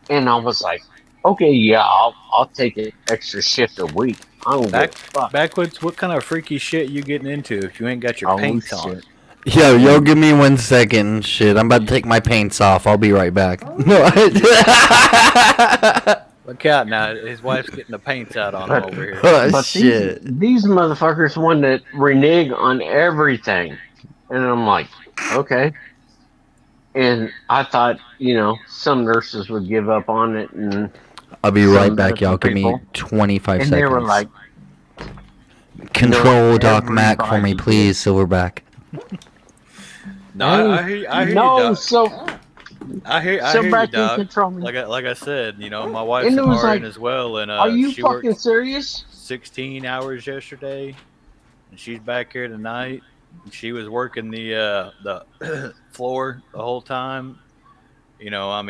And I was like, okay, yeah, I'll take an extra shift a week. I don't give a fuck. Backwards, what kind of freaky shit you getting into if you ain't got your Oh, paints on? shit. Yo, give me 1 second. Shit, I'm about to take my paints off. I'll be right back. No, Look out now, his wife's getting the paints out on him over here. oh, But shit. these motherfuckers want to renege on everything. And I'm like, okay. And I thought, some nurses would give up on it. And I'll be some right back, y'all. medical Give me people. 25 And seconds. they were like, Control Doc Mac for me, everybody please, Silverback. No, I hear you, Doc. I hear you, back in Doc. control me. Like I said, my wife's And an it was RN like, as well, and are you she fucking worked serious? 16 hours yesterday, and she's back here tonight. She was working the floor the whole time. No, I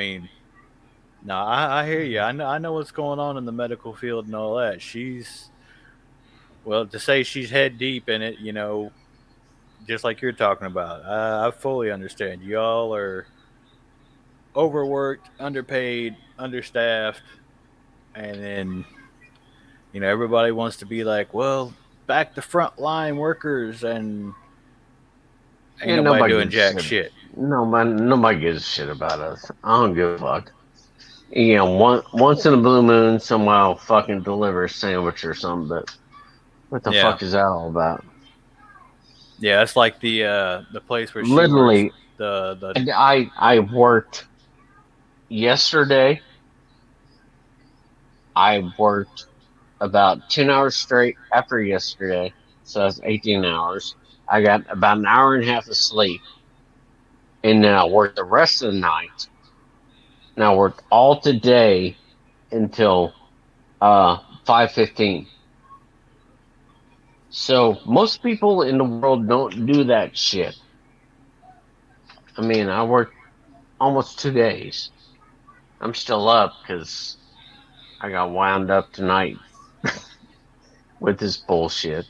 hear you. I know what's going on in the medical field and all that. To say she's head deep in it, just like you're talking about. I fully understand. Y'all are overworked, underpaid, understaffed, and then everybody wants to be like, well, back to frontline workers, and ain't nobody doing jack shit. Nobody gives a shit about us. I don't give a fuck. Once in a blue moon, someone will fucking deliver a sandwich or something, but what the fuck is that all about? Yeah, it's like the place where she Literally, works. I worked yesterday. I worked about 10 hours straight after yesterday, so that's 18 hours. I got about an hour and a half of sleep, and then I worked the rest of the night. And I worked all today until 5:15. So most people in the world don't do that shit. I worked almost 2 days. I'm still up because I got wound up tonight with this bullshit.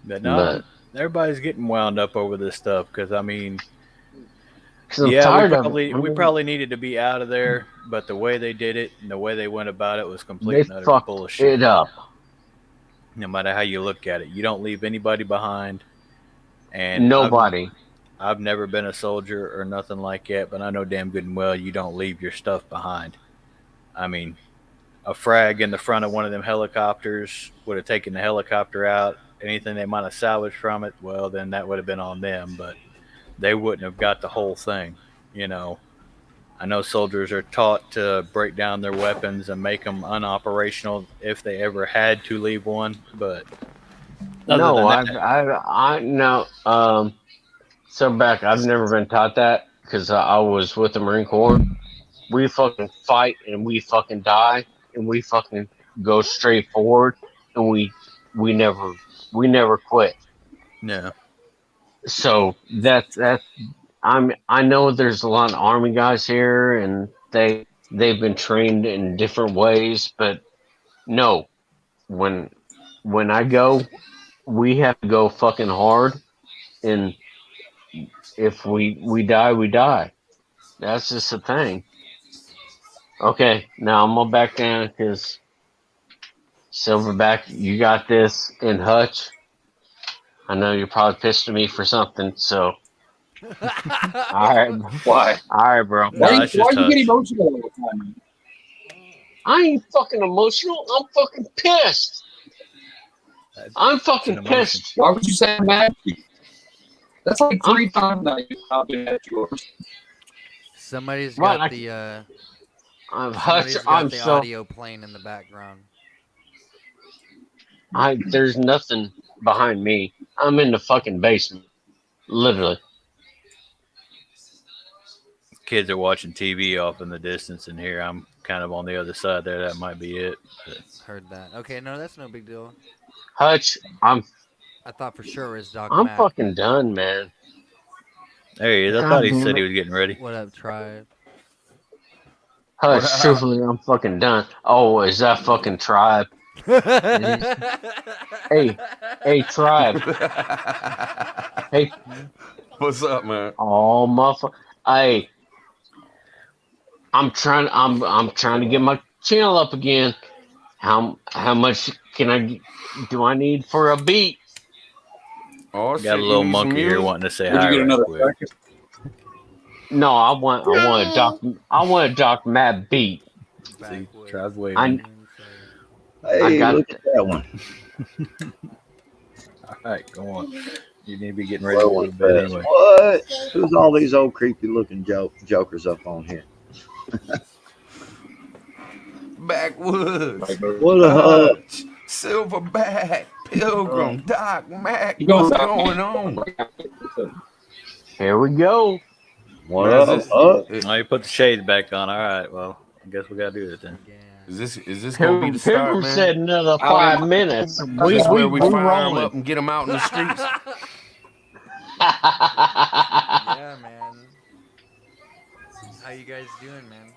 But everybody's getting wound up over this stuff because I'm tired of it. We probably needed to be out of there, but the way they did it and the way they went about it was complete They and utter fucked bullshit. it up. No matter how you look at it, you don't leave anybody behind. And Nobody. I've never been a soldier or nothing like that, but I know damn good and well you don't leave your stuff behind. A frag in the front of one of them helicopters would have taken the helicopter out. Anything they might have salvaged from it, well, then that would have been on them, but they wouldn't have got the whole thing, I know soldiers are taught to break down their weapons and make them unoperational if they ever had to leave one. But other No, than that, I no. So back, I've never been taught that because I was with the Marine Corps. We fucking fight and we fucking die and we fucking go straight forward and we never quit. no. So that's I know there's a lot of Army guys here and they've been trained in different ways, but no, when I go, we have to go fucking hard, and if we die, we die. That's just the thing. Okay, now I'm gonna back down because Silverback, you got this, and Hutch, I know you're probably pissed at me for something, so. All right. Why? All right, bro. No, Why that's just you get Hutch. emotional all the time? I ain't fucking emotional. I'm fucking pissed. I'm fucking It's an emotion. pissed. Why would you say I'm mad at you? That's like 3 times now I've been at yours. Somebody's Well, got I- the Hutch, somebody's got I'm the so. audio playing in the background. There's nothing behind me. I'm in the fucking basement. Literally. Kids are watching TV off in the distance, and here I'm kind of on the other side there. That might be it. But Heard that. Okay, no, that's no big deal. Hutch, I'm I thought for sure it was Doc I'm Mac. fucking done, man. there he is. I God thought he damn said it. he was getting ready. What up, Tribe? Hutch, truthfully, I'm fucking done. Oh, is that fucking Tribe? Hey, Tribe. Hey, What's up, man? oh motherfucker. Hey, I'm trying to get my channel up again. How much do I need for a beat? Oh, Got a little monkey here wanting to say Would hi you get right another quick. practice? No, I want a Doc Matt beat. See, Tribe's waiting. I Hey, got look at that one. All right, go on. You need to be getting ready a little bit anyway. What? Who's all these old creepy looking jokers up on here? Backwoods. What a hug. Silverback. Pilgrim. Doc Mac. You gonna What's stop? going on? Here we go. What Man, up? is Hug? Oh, you put the shades back on. All right, well, I guess we got to do it then. this gonna be the start, Pilgrim man? said another 5 minutes. Is this where we fire them rolling. up and get them out in the streets? Yeah, man. How you guys doing, man?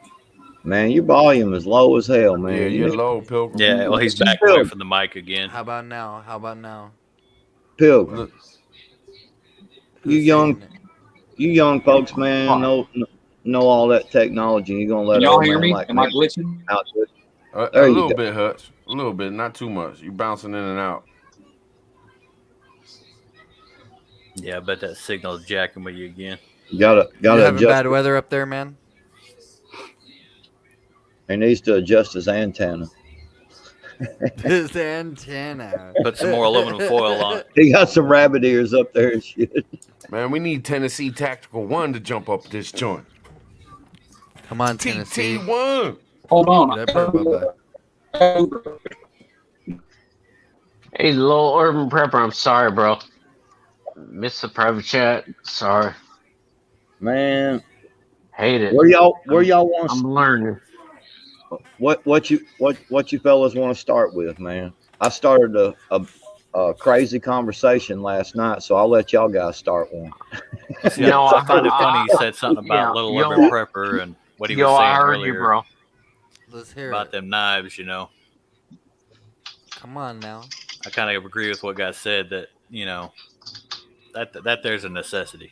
Man, your volume is low as hell, man. Yeah, You you're need- low, Pilgrim. Yeah, well, he's back away from the mic again. How about now? How about now? Pilgrim, Look, you young folks, man, know all that technology. You gonna let Can y'all old hear man me? like Am I me glitching? out to it? a There you little go. bit, Hutch. A little bit, not too much. You bouncing in and out. Yeah, I bet that signal's jacking with you again. Gotta You having adjust. bad weather up there, man? He needs to adjust his antenna. His antenna. Put some more aluminum foil on it. He got some rabbit ears up there and shit. Man, we need Tennessee Tactical 1 to jump up this joint. Come on, Tennessee. TT1. Hold on. Get up here, Bubba. Hey, little urban prepper, I'm sorry, bro. Missed the private chat. Sorry. Man, Hate it. where y'all want I'm learning. what you fellas want to start with, man? I started a crazy conversation last night, so I'll let y'all guys start one. No, I find it funny you said something about Little Urban Prepper and what he was I saying heard earlier you, bro. Let's hear about it. them knives, you know. Come on now. I kind of agree with what got said that, you know, that there's a necessity.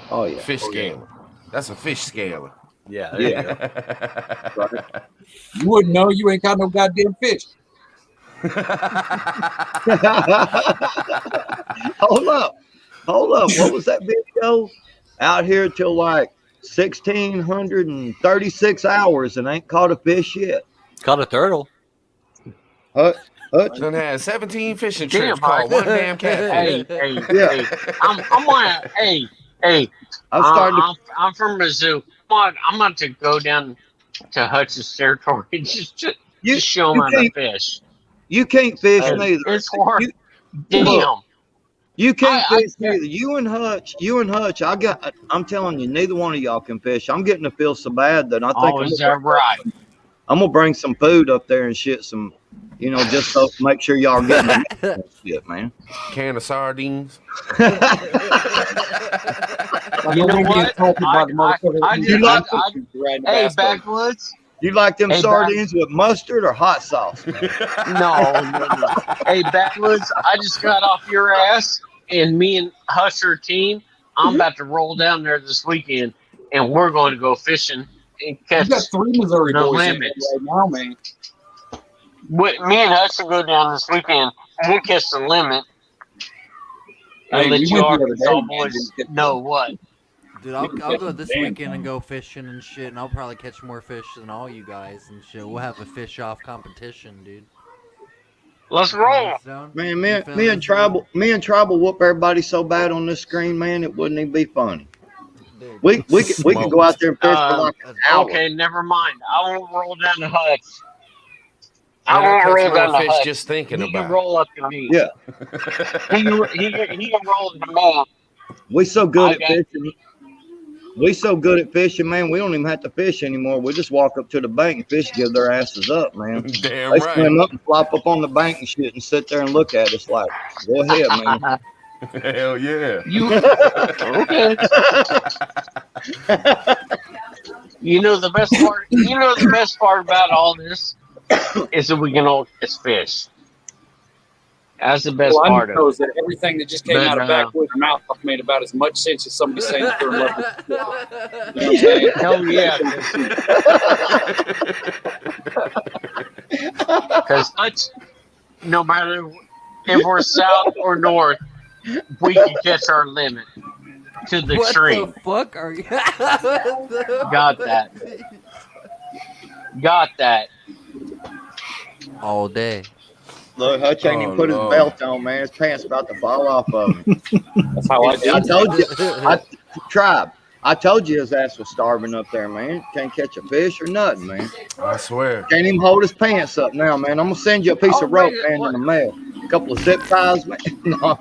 Oh yeah, Fish scaler. That's a fish scaler. Yeah, there you go. You wouldn't know. You ain't got no goddamn fish. Hold up. What was that video? Out here till like 1,636 hours and ain't caught a fish yet. Caught a turtle. Hutch? Done had 17 fishing Damn, trips caught Mike. one damn catfish. Hey, Yeah. hey. I'm from Mizzou. I'm about to go down to Hutch's territory and just show him how to fish. You can't fish neither. It's hard. Damn. Look, you can't fish neither. You and Hutch. I'm telling you, neither one of y'all can fish. I'm getting to feel so bad that I think is that right? I'm gonna bring some food up there and shit some, just so make sure y'all getting shit, man. Can of sardines. You know what? Hey, Backwoods. You like them sardines with mustard or hot sauce? No. Hey, Backwoods, I just got off your ass, and me and Husher team, I'm about to roll down there this weekend, and we're going to go fishing and catch You got 3 Missouri the boys limits. right now, man. Me and Husher go down this weekend, and we'll catch the limit. And Hey, let we you went the other Arkansas day, boys know what. Dude, I'll go this weekend and go fishing and shit, and I'll probably catch more fish than all you gush and shit. We'll have a fish-off competition, dude. Let's roll. Man, me and Tribal whoop everybody so bad on this screen, man, it wouldn't even be funny. Dude. We could go out there and fish for like an hour. Okay, never mind. I won't roll down the Hutch. I I won't catch roll more down the fish Hutch. just thinking He about can it. roll up to me. Yeah. He can roll to me. We so good at fishing. We so good at fishing, man. We don't even have to fish anymore. We just walk up to the bank and fish give their asses up, man. Damn They right. swim up and flop up on the bank and shit and sit there and look at us like, go ahead, man. Hell yeah. Okay. You know the best part. You know the best part about all this is that we can all catch fish. That's the best part of it. That everything that just came out of Backwoods' mouth made about as much sense as somebody saying that they're in love with you. You know what I'm saying? Hell yeah. Because no matter if we're south or north, we can catch our limit to the extreme. What the fuck are you? Got that. Got that. All day. Look, Hutch ain't even put his belt on, man. His pants about to fall off of him. That's how I do. I told you, Tribe. I told you his ass was starving up there, man. Can't catch a fish or nothing, man. I swear. Can't even hold his pants up now, man. I'm gonna send you a piece of rope, man, in the mail. A couple of zip ties, man. No,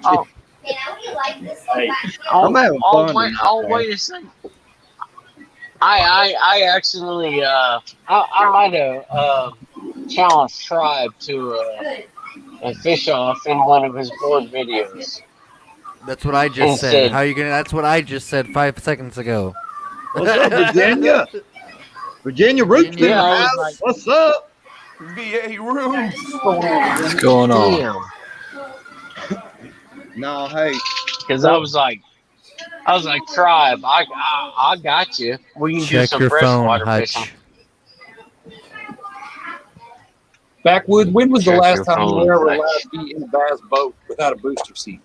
Hey, I'm having fun. Wait a second. I accidentally I might have challenged Tribe to a fish off in one of his board videos. That's what I just said. How you gonna? That's what I just said 5 seconds ago. What's up, Virginia? Virginia Roots in the house. like- What's up? VA rooms. What's going on? Damn. No, hey. Because I was like, Tribe, I got you. We can do Check some your phone, freshwater Hutch. fishing. Backwood, when was the Check last your time you phone, were ever Hutch. allowed to be in a bass boat without a booster seat?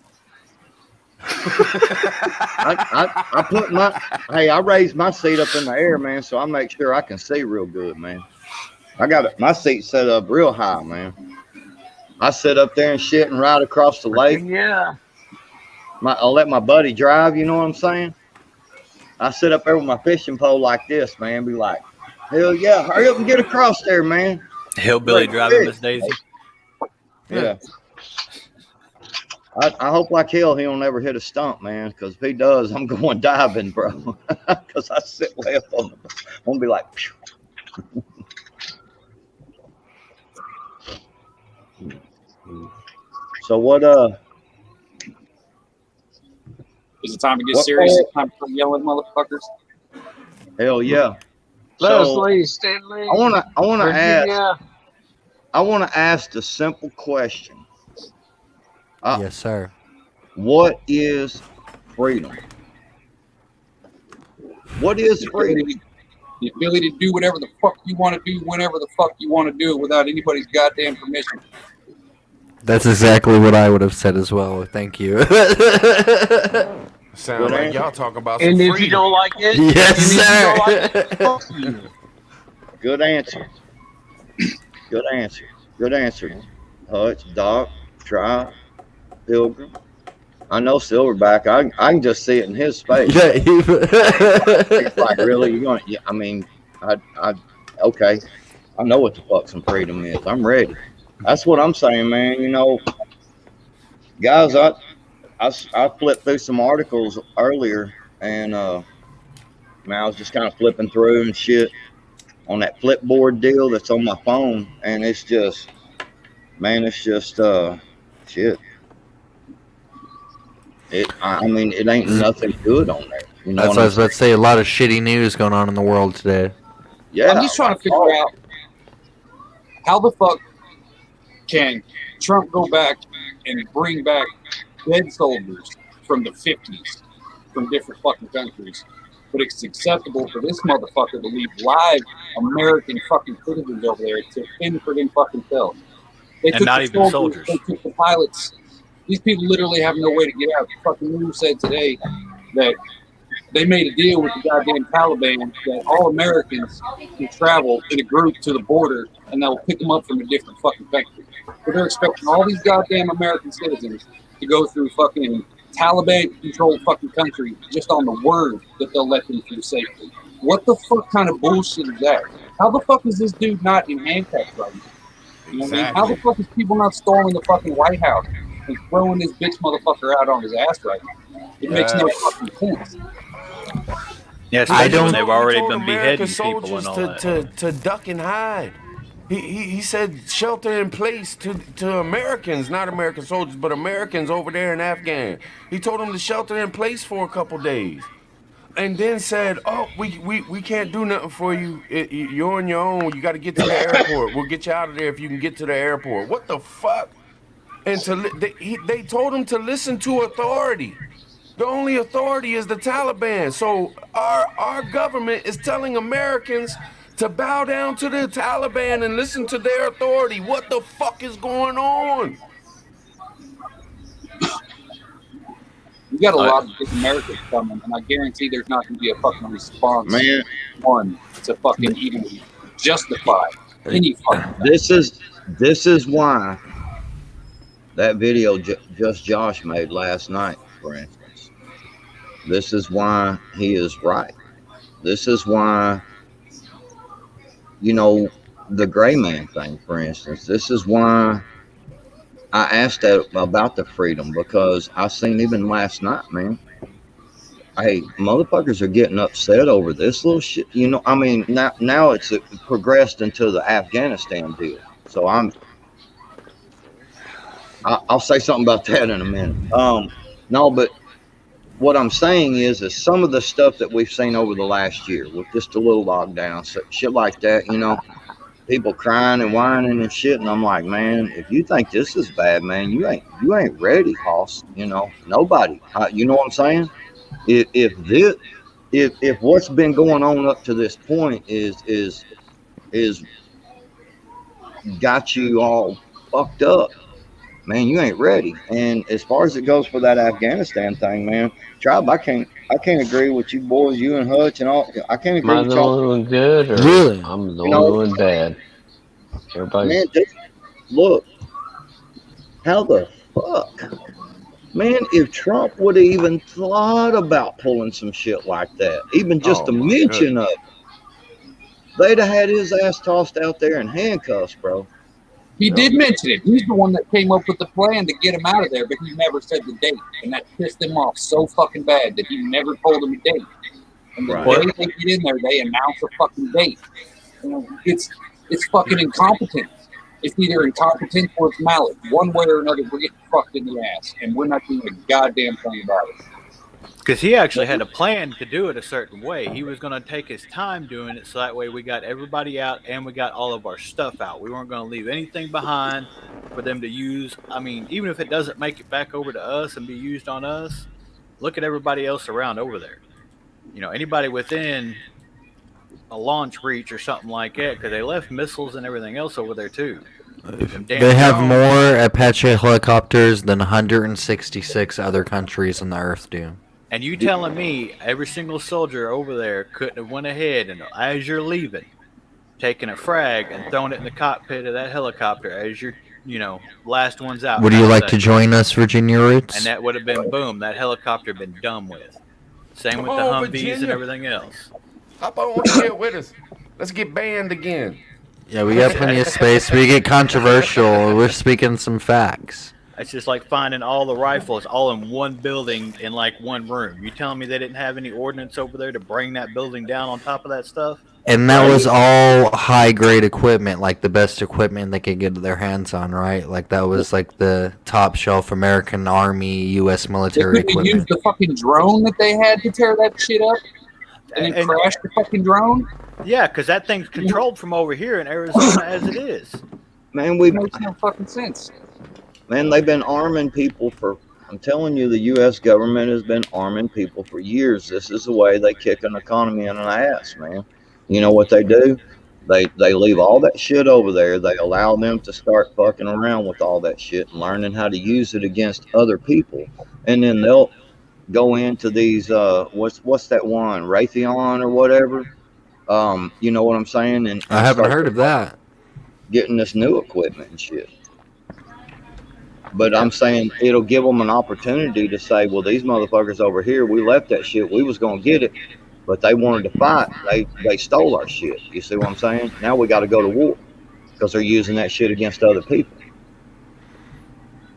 I put I raised my seat up in the air, man, so I make sure I can see real good, man. I got my seat set up real high, man. I sit up there and shit and ride across the lake. Yeah. I'll let my buddy drive, you know what I'm saying? I sit up there with my fishing pole like this, man, be like, hell yeah, hurry up and get across there, man. Hillbilly driving Miss Daisy. Yeah. I hope like hell he don't ever hit a stump, man, because if he does, I'm going diving, bro. Because I sit way up on the, I'm going to be like, phew. So what, Is it time to get serious? It's time to start yelling, motherfuckers. hell yeah. Leslie, Stanley. I want to Virginia. ask the simple question. Yes, sir. What is freedom? What is freedom? The ability to do whatever the fuck you want to do, whenever the fuck you want to do it, without anybody's goddamn permission. That's exactly what I would have said as well. Thank you. Sound like y'all talking about some And if freedom. you don't like it, Yes, sir. fuck you. Good answer. Good answer. Good answer. Hutch, Doc, Tribe, Pilgrim. I know Silverback. I can just see it in his face. Yeah, It's like, really? You going? Yeah, I mean, okay. I know what the fuck some freedom is. I'm ready. That's what I'm saying, man. You know, guys, I flipped through some articles earlier, and man, I was just kind of flipping through and shit on that Flipboard deal that's on my phone, and it's just, man, it's just shit. I mean, it ain't nothing good on there. You know That's what I was about to say. A lot of shitty news going on in the world today. Yeah, I'm just trying to figure out how the fuck can Trump go back and bring back dead soldiers from the 50s from different fucking countries, but it's acceptable for this motherfucker to leave live American fucking citizens over there to fend for them fucking selves. They And not even soldiers. They took the pilots. These people literally have no way to get out. The fucking news said today that they made a deal with the goddamn Taliban that all Americans can travel in a group to the border, and they'll pick them up from a different fucking country. But they're expecting all these goddamn American citizens to go through fucking Taliban-controlled fucking country just on the word that they'll let them through safely. What the fuck kind of bullshit is that? How the fuck is this dude not in handcuffs right now? You know what I mean? How the fuck is people not storming the fucking White House and throwing this bitch motherfucker out on his ass right now? It makes no fucking sense. Yes, I when they've already told been American beheading people soldiers and all that. to duck and hide. He said shelter in place to Americans, not American soldiers, but Americans over there in Afghan. He told them to shelter in place for a couple days. And then said, "Oh, we can't do nothing for you. You're on your own. You got to get to the airport. We'll get you out of there if you can get to the airport." What the fuck? And they told him to listen to authority. The only authority is the Taliban. So our government is telling Americans to bow down to the Taliban and listen to their authority. What the fuck is going on? We got a lot of big Americans coming, and I guarantee there's not going to be a fucking response. Man, one to fucking even justify any fucking. This is why that video just Josh made last night, for instance. This is why he is right. This is why, you know, the gray man thing, for instance. This is why I asked that about the freedom, because I seen even last night, man. Hey, motherfuckers are getting upset over this little shit. You know, I mean, now it's progressed into the Afghanistan deal. So I'll say something about that in a minute. No, but what I'm saying is some of the stuff that we've seen over the last year with just a little lockdown, shit like that, you know, people crying and whining and shit, and I'm like, man, if you think this is bad, man, you ain't ready, hoss. You know, nobody. You know what I'm saying? If what's been going on up to this point is got you all fucked up, man, you ain't ready. And as far as it goes for that Afghanistan thing, man, Tribe, I can't agree with you boys, you and Hutch and all. I can't agree Am I with the y'all. only one good, or Really? I'm the You know, only one bad? Everybody, Man, look, how the fuck, man, if Trump would have even thought about pulling some shit like that, even just a mention of it, they'd have had his ass tossed out there in handcuffs, bro. He did mention it. He's the one that came up with the plan to get him out of there, but he never said the date, and that pissed him off so fucking bad that he never told him a date. And the day they get in there, they announce a fucking date. You know, it's fucking incompetent. It's either incompetence or it's malice. One way or another, we're getting fucked in the ass, and we're not doing a goddamn thing about it. Because he actually had a plan to do it a certain way. He was going to take his time doing it, so that way we got everybody out and we got all of our stuff out. We weren't going to leave anything behind for them to use. I mean, even if it doesn't make it back over to us and be used on us, look at everybody else around over there. You know, anybody within a launch reach or something like that, because they left missiles and everything else over there too. They have more Apache helicopters than 166 other countries on the earth do. And you telling me every single soldier over there couldn't have went ahead and, as you're leaving, taking a frag and throwing it in the cockpit of that helicopter as you're last ones out. Would you kind of like to thing. join us, Virginia Roots? And that would have been boom. That helicopter been done with. Same Come with the on, Humvees and Virginia. everything else. Hop on here with us. Let's get banned again. Yeah, we got plenty of space. We get controversial. We're speaking some facts. It's just like finding all the rifles all in one building in like one room. You telling me they didn't have any ordnance over there to bring that building down on top of that stuff? And that was all high-grade equipment, like the best equipment they could get their hands on, right? Like that was like the top-shelf American Army, U.S. They military couldn't use equipment. the fucking drone that they had to tear that shit up and then crash the fucking drone. Yeah, because that thing's controlled from over here in Arizona as it is. Man, It makes no fucking sense. Man, they've been arming people for, I'm telling you, the U.S. government has been arming people for years. This is the way they kick an economy in the ass, man. You know what they do? They leave all that shit over there. They allow them to start fucking around with all that shit and learning how to use it against other people. And then they'll go into these, what's that one, Raytheon or whatever? You know what I'm saying? And I haven't start heard of that. getting this new equipment and shit. But I'm saying it'll give them an opportunity to say, well, these motherfuckers over here, we left that shit. We was going to get it, but they wanted to fight. They stole our shit. You see what I'm saying? Now we got to go to war because they're using that shit against other people.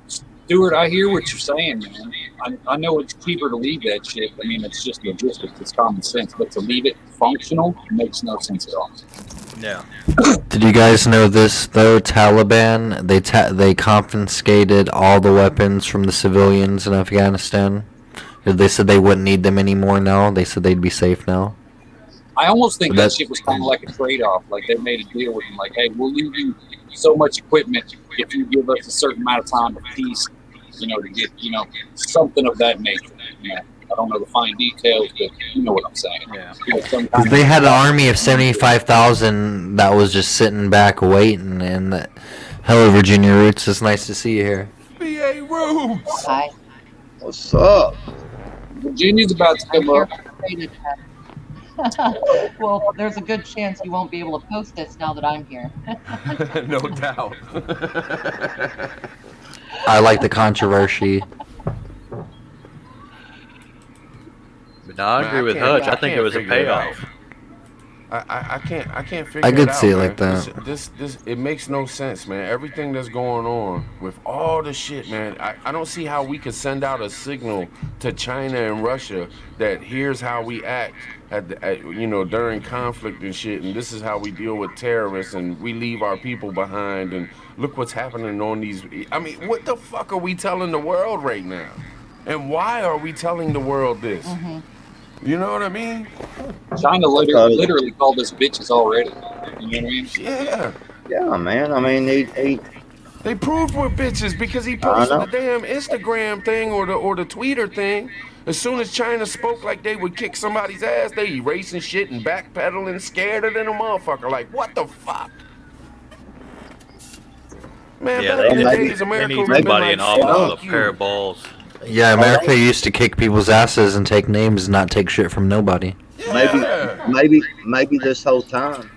Stuart, I hear what you're saying, man. I know it's cheaper to leave that shit. I mean, it's just logistics. It's common sense. But to leave it functional makes no sense at all. Yeah. Did you guys know this, though? Taliban, they confiscated all the weapons from the civilians in Afghanistan. They said they wouldn't need them anymore now. They said they'd be safe now. I almost think But that that's- shit was kind of like a trade-off. Like they made a deal with them, like, hey, we'll leave you so much equipment if you give us a certain amount of time of peace, to get, something of that nature. I don't know the fine details, but you know what I'm saying. Yeah. Some 'Cause kind they of- had an army of 75,000 that was just sitting back waiting. And hello, Virginia Roots. It's nice to see you here. BA Roots. Hi. What's up? Virginia's about to come up. Well, there's a good chance you won't be able to post this now that I'm here. No doubt. I like the controversy. But no, I Man, agree with can't- Hutch. I think can't it was a figure it out. payoff. I can't figure I it could out, see it man. like that. This it makes no sense, man. Everything that's going on with all the shit, man. I don't see how we could send out a signal to China and Russia that here's how we act during conflict and shit, and this is how we deal with terrorists, and we leave our people behind, and look what's happening on these. I mean, what the fuck are we telling the world right now? And why are we telling the world this? Mm-hmm. You know what I mean? China literally called us bitches already. You know what I mean? Yeah. Yeah, man. I mean, They proved we're bitches because he posted the damn Instagram thing or the Twitter thing. As soon as China spoke like they would kick somebody's ass, they erasing shit and backpedaling, scared than a motherfucker. Like, what the fuck? Man, Yeah, back in the they days, America need would have been somebody like, in office fuck with a you. pair of balls. Yeah, America used to kick people's asses and take names and not take shit from nobody. maybe this whole time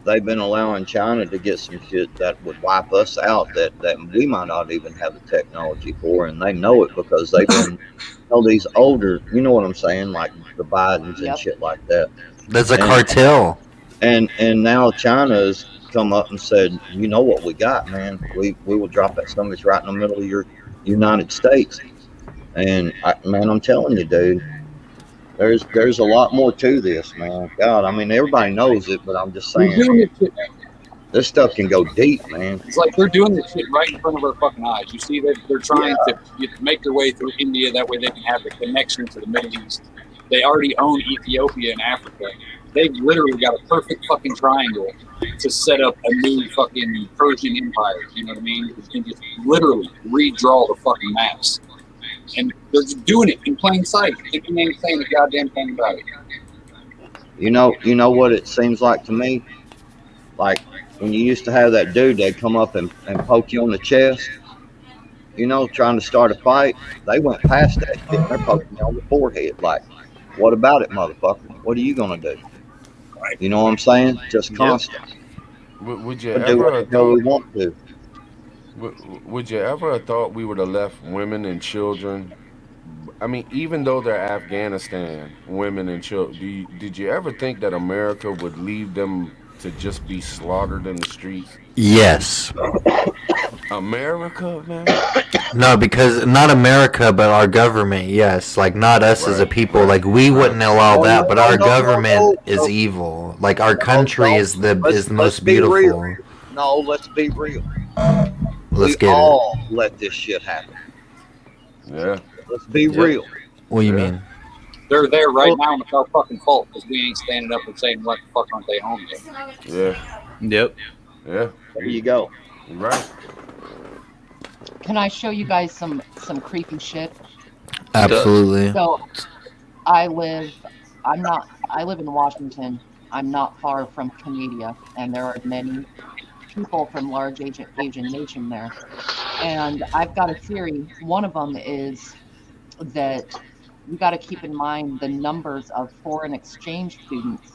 they've been allowing China to get some shit that would wipe us out that we might not even have the technology for, and they know it because they've been all these older, you know what I'm saying, like the Bidens and shit like that. There's a cartel. And now China's come up and said, you know what we got, man. We will drop that stomach right in the middle of your United States. And I'm telling you, dude, there's a lot more to this, man. God, I mean, everybody knows it, but I'm just They're saying, doing this shit. this stuff can go deep, man. It's like they're doing this shit right in front of our fucking eyes. You see that they're trying to make their way through India. That way they can have the connection to the Middle East. They already own Ethiopia and Africa. They've literally got a perfect fucking triangle to set up a new fucking Persian empire. You know what I mean? You can just literally redraw the fucking maps. And they're just doing it in plain sight. Thinking they ain't saying a goddamn thing about it. You know what it seems like to me? Like when you used to have that dude, they'd come up and poke you on the chest, trying to start a fight. They went past that shit and they're poking you on the forehead. Like, what about it, motherfucker? What are you gonna do? You know what I'm saying? Just constant. Would you We'll do ever what the hell we want to. Would you ever have thought we would have left women and children? I mean, even though they're Afghanistan, women and children, did you ever think that America would leave them to just be slaughtered in the streets? Yes. America, man. No, because not America, but our government. Yes, like not us as a people. Like we wouldn't allow Oh, that, but no, our no, government is no. evil. Like our No, country no. is the Let's most be beautiful. real. No, let's be real. Let's We get it. all let this shit happen. Yeah. Let's be real. What do you Yeah. mean? They're there right now, and it's our fucking fault because we ain't standing up and saying, "What the fuck aren't they home yet?" Yeah. Yep. Yeah. There you go. You're right. Can I show you guys some creepy shit? Absolutely. So I live in Washington. I'm not far from Canada, and there are many people from large Asian nation there. And I've got a theory. One of them is that you got to keep in mind the numbers of foreign exchange students.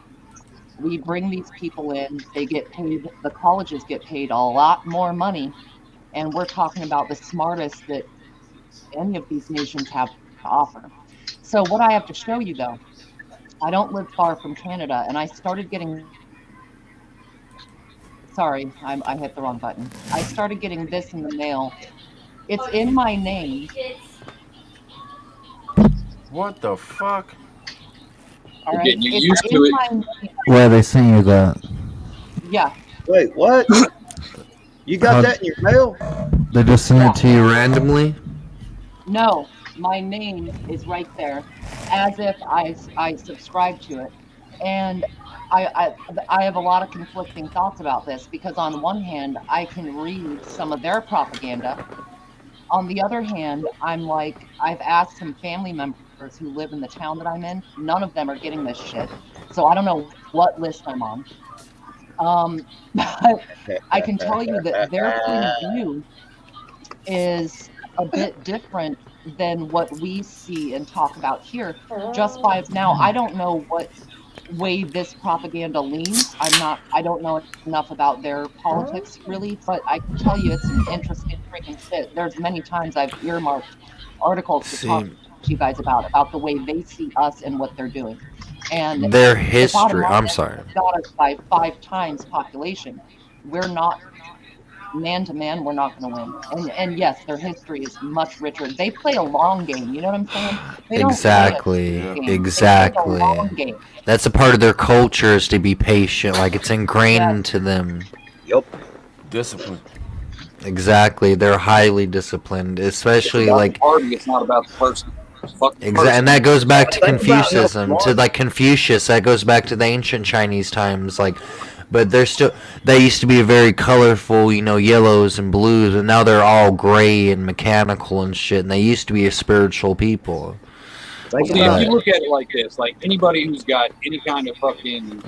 We bring these people in, they get paid, the colleges get paid a lot more money, and we're talking about the smartest that any of these nations have to offer. So what I have to show you though, I don't live far from Canada, and I started getting, sorry, I hit the wrong button. I started getting this in the mail. It's in my name. What the fuck? All You're right, getting it's used to in it. my name. Why they sent you that? Yeah, Wait, what? You got that in your mail? They just sent it to you randomly. no, my name is right there, as if I subscribe to it, and I have a lot of conflicting thoughts about this because on one hand I can read some of their propaganda. On the other hand, I'm like, I've asked some family members who live in the town that I'm in. None of them are getting this shit. So I don't know what list I'm on. But I can tell you that their point of view is a bit different than what we see and talk about here. Just by now, I don't know what way this propaganda leans. I don't know enough about their politics really, but I can tell you it's some interesting freaking shit. There's many times I've earmarked articles to talk to you guys about the way they see us and what they're doing. And Their the bottom history. line I'm is sorry. they've got us by 5 times population. We're not man to man, we're not going to win. And yes, their history is much richer. They play a long game. You know what I'm saying? They don't play a Exactly. quick game. They play the Exactly. long game. That's a part of their culture is to be patient. Like it's ingrained Yes. into them. Yep. Discipline. Exactly. They're highly disciplined, It's especially about like the party. It's not about the person. Fuck the Exactly, and person. that goes back to Think about how Confucianism, to smart- like Confucius. That goes back to the ancient Chinese times. Like, but they're still. They used to be very colorful, yellows and blues, and now they're all gray and mechanical and shit. And they used to be a spiritual people. Think See, about if you look at it like this, like anybody who's got any kind of fucking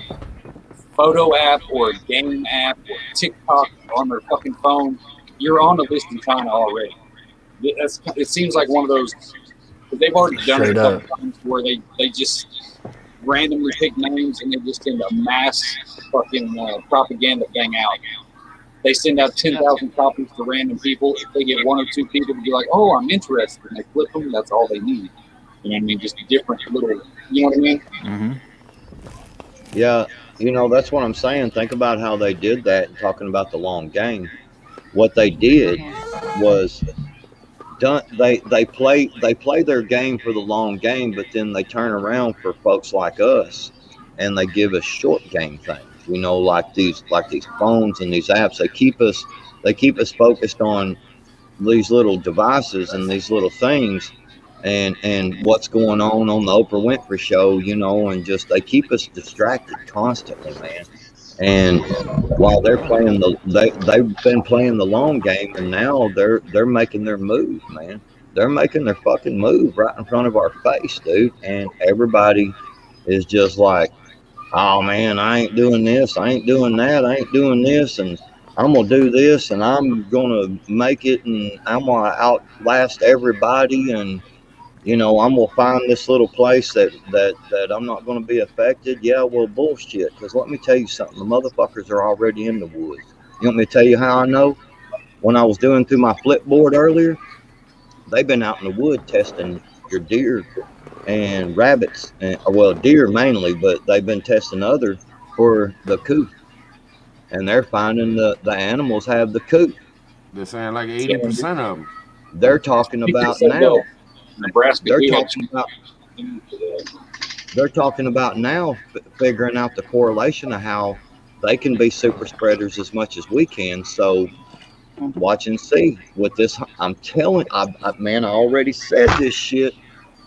photo app or game app or TikTok on their fucking phone, you're on the list in China already. It seems like one of those, because they've already done Straight it a up. couple times where they just randomly pick names and they just send a mass fucking propaganda thing out. They send out 10,000 copies to random people. If they get 1 or 2 people to be like, "Oh, I'm interested," and they flip them, that's all they need. You know what I mean? Just different little, you know what I mean? Mm-hmm. Yeah, that's what I'm saying. Think about how they did that, talking about the long game. What they did was they play their game for the long game, but then they turn around for folks like us and they give us short game things. Like these phones and these apps. They keep us focused on these little devices and these little things and what's going on the Oprah Winfrey show, and just they keep us distracted constantly, man. And while they're playing they've been playing the long game, and now they're making their move, man. They're making their fucking move right in front of our face, dude. And everybody is just like, "Oh man, I ain't doing this, I ain't doing that, I ain't doing this, and I'm gonna do this, and I'm gonna make it, and I'm gonna outlast everybody, and I'm gonna find this little place that I'm not gonna be affected." Yeah, well, bullshit. Because let me tell you something, the motherfuckers are already in the woods. You want me to tell you how I know? when I was doing through my flipboard earlier, they've been out in the wood testing your deer and rabbits, and well, deer mainly, but they've been testing other for the coop, and they're finding the animals have the coop. They're saying like 80% of them. They're talking about said now. that Nebraska. They're talking about now figuring out the correlation of how they can be super spreaders as much as we can. So watch and see with this. I'm telling, man, I already said this shit.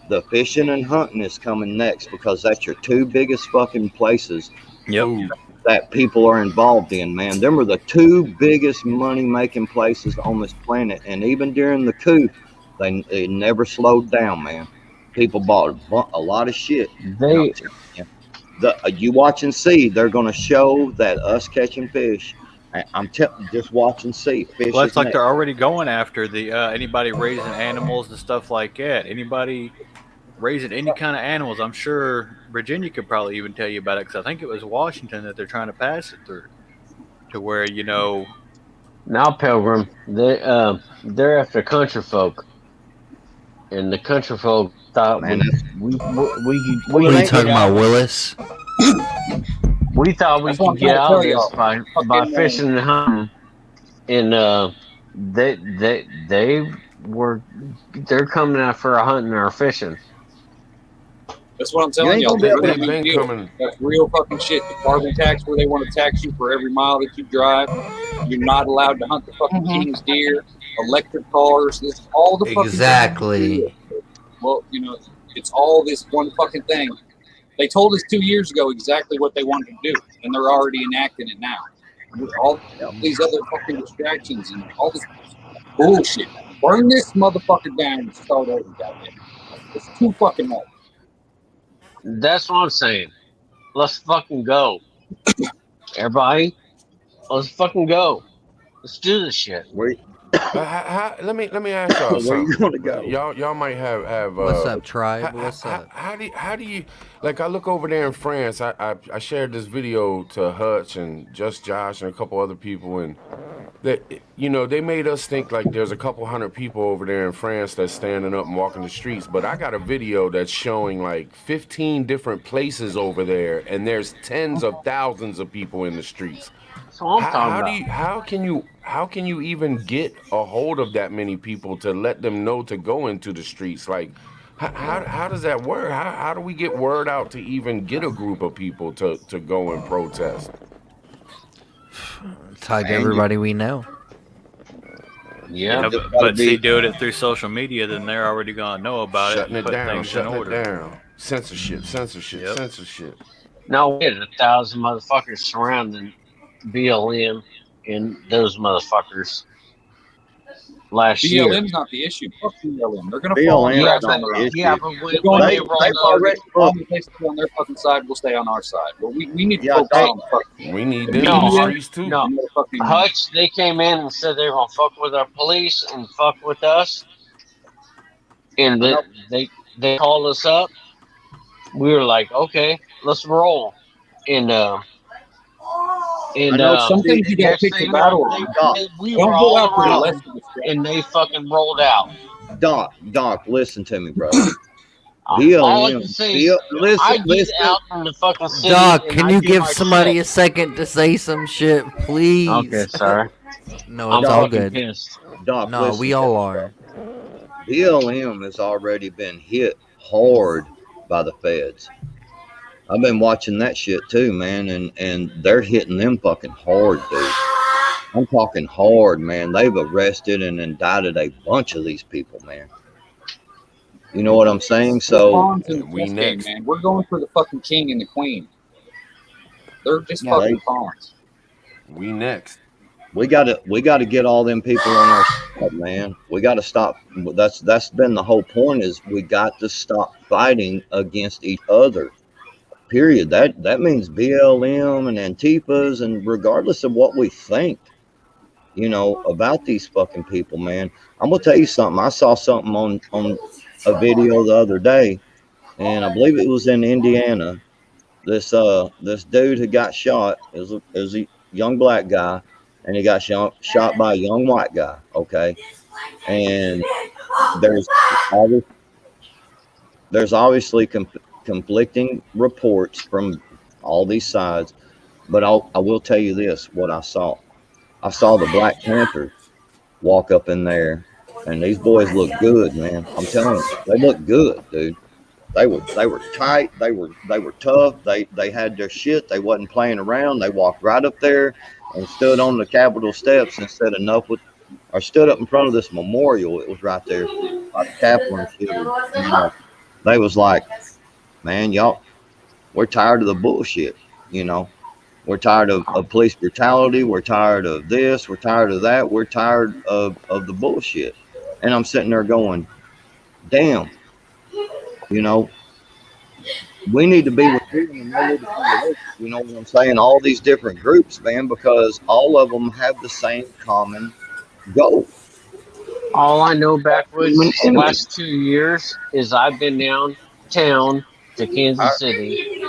The fishing and hunting is coming next because that's your two biggest fucking places. Yep. That people are involved in, man. Them are the two biggest money-making places on this planet. And even during the coup, they never slowed down, man. People bought a lot of shit. You watch and see. They're going to show that us catching fish. I'm just watch and see. Fish Well, it's like next. they're already going after the anybody raising animals and stuff like that. Anybody raising any kind of animals. I'm sure Virginia could probably even tell you about it because I think it was Washington that they're trying to pass it through, to where Now, Pilgrim, they're after country folk, and the country folk thought What are you could talking get about, out. Willis? We thought we That's what could I'm get trying to out of tell this by fishing and hunting, and they're coming out for a hunting or fishing. That's what I'm telling ain't y'all. gonna be That's able to- They've been coming. That's real fucking shit. The carbon tax where they want to tax you for every mile that you drive. You're not allowed to hunt the fucking king's deer. Electric cars. This is all the fucking Exactly. Well, it's all this one fucking thing. They told us 2 years ago exactly what they wanted to do, and they're already enacting it now. With all these other fucking distractions and all this bullshit. Burn this motherfucker down and start over, goddamn. It's too fucking much. That's what I'm saying. Let's fucking go, everybody. Let's fucking go. Let's do this shit. Let me ask y'all Where something. you gonna go? Y'all might have. What's up, tribe? What's up? How do you like? I look over there in France. I shared this video to Hutch and Just Josh and a couple other people, and that they made us think like there's a couple hundred people over there in France that's standing up and walking the streets. But I got a video that's showing like 15 different places over there, and there's tens of thousands of people in the streets. That's what I'm talking about. How can you even get a hold of that many people to let them know to go into the streets? Like, how does that work? How do we get word out to even get a group of people to go and protest? Tag everybody we know. Yeah, but see, doing it through social media, then they're already gonna know about Shutting it. it Put down, things in shutting it order. down. Censorship. Censorship. now we had 1,000 motherfuckers surrounding BLM and those motherfuckers last year. BLM's not the issue. Fuck BLM. They're gonna BLM fall on is their not side. the issue. Yeah, but We're when going they to rolled they've up, already- all the places on their fucking side will stay on our side. But we need to Yeah, focus they- on fucking We need them in No, the streets too. no. motherfucking Hutch, they came in and said they were gonna fuck with our police and fuck with us, and they called us up. We were like, okay, let's roll, and I know sometimes you gotta next pick thing the battle. we Don't were go all out there around, less of a and they fucking rolled out. Doc, listen to me, bro. All I BLM, can say is, I get out in the fucking city. Doc, and can I you do give my somebody a shit. second to say some shit, please? Okay, sorry. No, I'm it's all fucking good. pissed. Doc, No, listen we to all me, are. BLM has already been hit hard by the feds. I've been watching that shit too, man, and they're hitting them fucking hard, dude. I'm talking hard, man. They've arrested and indicted a bunch of these people, man. You know what I'm saying? So pawns in the we chess game, next. man. We're going for the fucking king and the queen. They're just Yeah. fucking pawns. We next. we gotta get all them people on our side, man. We gotta stop. That's been the whole point, is we got to stop fighting against each other. Period. That means BLM and Antifas, and regardless of what we think, about these fucking people, man. I'm gonna tell you something. I saw something on a video the other day, and I believe it was in Indiana. This dude who got shot is a young black guy, and he got shot by a young white guy. Okay, and there's obviously conflicting reports from all these sides, but I will tell you this: what I saw the Black Panthers walk up in there, and these boys look good, man. I'm telling you, they look good, dude. They were tight. They were tough. They had their shit. They wasn't playing around. They walked right up there and stood on the Capitol steps and said enough with, or stood up in front of this memorial. It was right there by the Capitol and shit. And, they was like, man, y'all, we're tired of the bullshit. You know, we're tired of police brutality. We're tired of this. We're tired of that. We're tired of the bullshit. And I'm sitting there going, damn. You know, we need to be with freedom and they need to be with us. You know what I'm saying? All these different groups, man, because all of them have the same common goal. All I know backwards the last 2 years is I've been downtown to Kansas City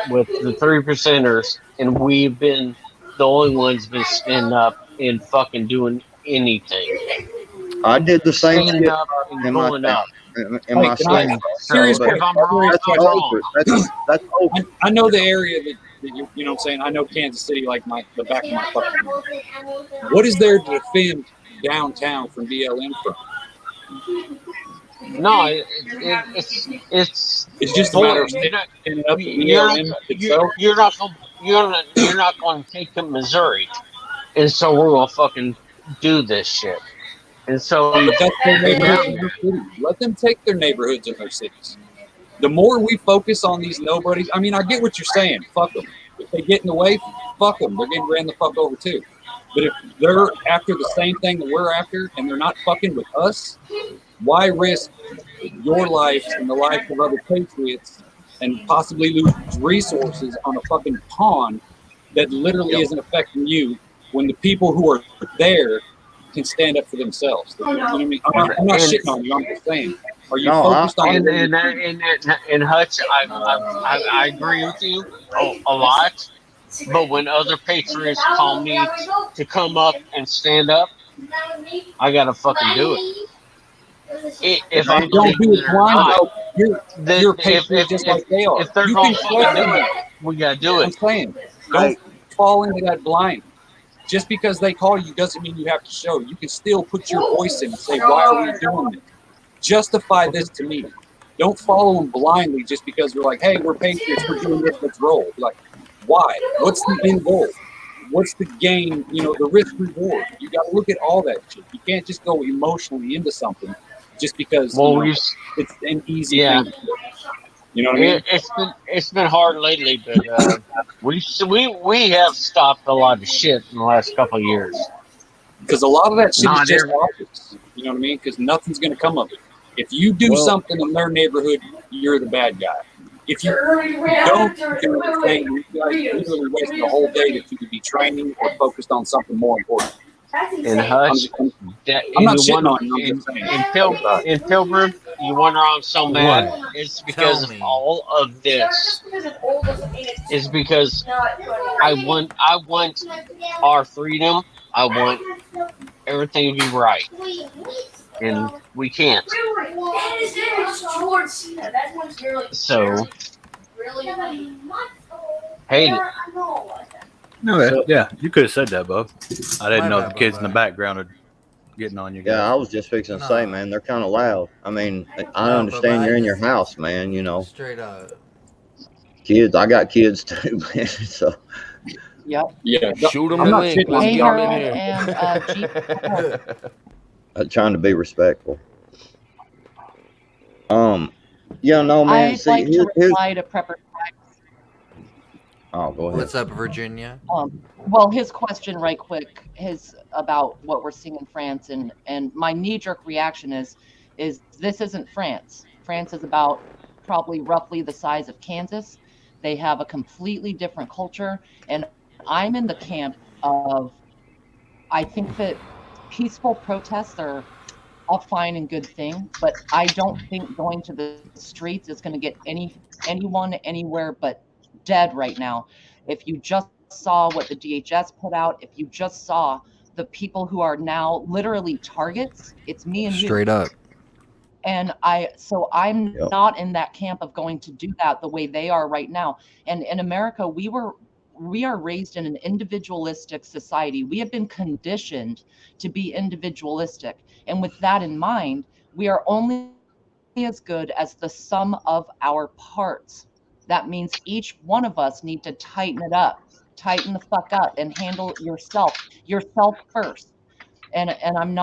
with the 3%ers, and we've been the only ones been standing up and fucking doing anything. I did the same standing shit up and in my going town. up. In my state. Serious So, question. If I'm wrong, that's I'm over. wrong. That's over. I know the area that you know what I'm saying. I know Kansas City like the back of my fucking hand. What is there to defend downtown from BLM from? No, it's just a matter of standing up to BLM itself. You're not going to take them Missouri, and so we're gonna fucking do this shit. And so that's their neighborhoods in their cities. Let them take their neighborhoods in their cities. The more we focus on these nobodies, I mean, I get what you're saying. Fuck them. If they get in the way, fuck them. They're getting ran the fuck over too. But if they're after the same thing that we're after and they're not fucking with us, why risk your life and the life of other patriots and possibly lose resources on a fucking pawn that literally isn't affecting you when the people who are there can stand up for themselves? You know what I mean? I'm not shitting on you. I'm just saying. Are you focused on? And Hutch, I agree with you a lot. But when other patriots call me to come up and stand up, I gotta fucking do it. If I don't do it blind, you're a patriot just like they are. If they're You gonna can fucking do it, we gotta do it. I'm saying, don't fall into that blind. Just because they call you doesn't mean you have to show. You can still put your voice in and say, why are we doing this? Justify this to me. Don't follow them blindly just because we're like, hey, we're patriots, we're doing this, let's roll. Like, why? What's the end goal? What's the gain? You know, the risk reward. You got to look at all that shit. You can't just go emotionally into something just because it's an easy thing to do. You know what I mean? It's been hard lately, but we have stopped a lot of shit in the last couple of years. Because a lot of that shit is just optics. You know what I mean? Because nothing's going to come of it. If you do something in their neighborhood, you're the bad guy. If you don't do anything, you guys literally wasted the whole day that you could be training or focused on something more important. And Hush, I'm not shitting on you. I'm just saying. In Pilgrim, you wonder why I'm so mad? It's because of all of this. It's because I want our freedom. I want everything to be right, and we can't. So, hate it. No, yeah, you could have said that, Bo. I didn't know the kids in the background are getting on you guys. Yeah, I was just fixing to say, man, they're kind of loud. I mean, I understand you're in your house, man, you know. Straight up. Kids, I got kids too, man, so. Yep. Yeah. Shoot them the link. Let's Hey, get them Harold in here. and I'm trying to be respectful. Yeah, no, man. I'd like to reply to Prepper. Oh, go ahead. What's up, Virginia? Well, his question right quick, about what we're seeing in France, and my knee-jerk reaction is this isn't France. France is about probably roughly the size of Kansas. They have a completely different culture, and I'm in the camp of, I think that peaceful protests are a fine and good thing, but I don't think going to the streets is going to get anyone anywhere but dead right now. If you just saw what the DHS put out, if you just saw the people who are now literally targets, it's me and you. Straight up. And I'm not in that camp of going to do that the way they are right now. And in America, we are raised in an individualistic society. We have been conditioned to be individualistic. And with that in mind, we are only as good as the sum of our parts. That means each one of us need to tighten it up, tighten the fuck up, and handle yourself first. And I'm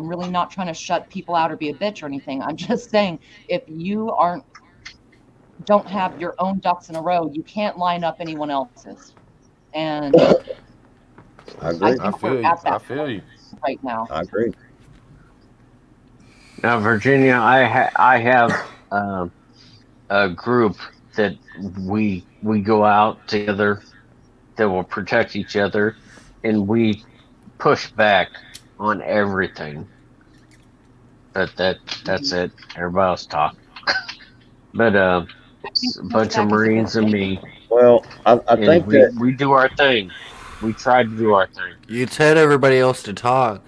really not trying to shut people out or be a bitch or anything. I'm just saying, if you don't have your own ducks in a row, you can't line up anyone else's. And I agree. I feel you right now. I agree. Now, Virginia, I have a group that we go out together that will protect each other, and we push back on everything. But that's it. Everybody else talk. But a bunch of Marines and me. Well, I think that we do our thing. We try to do our thing. You tell everybody else to talk.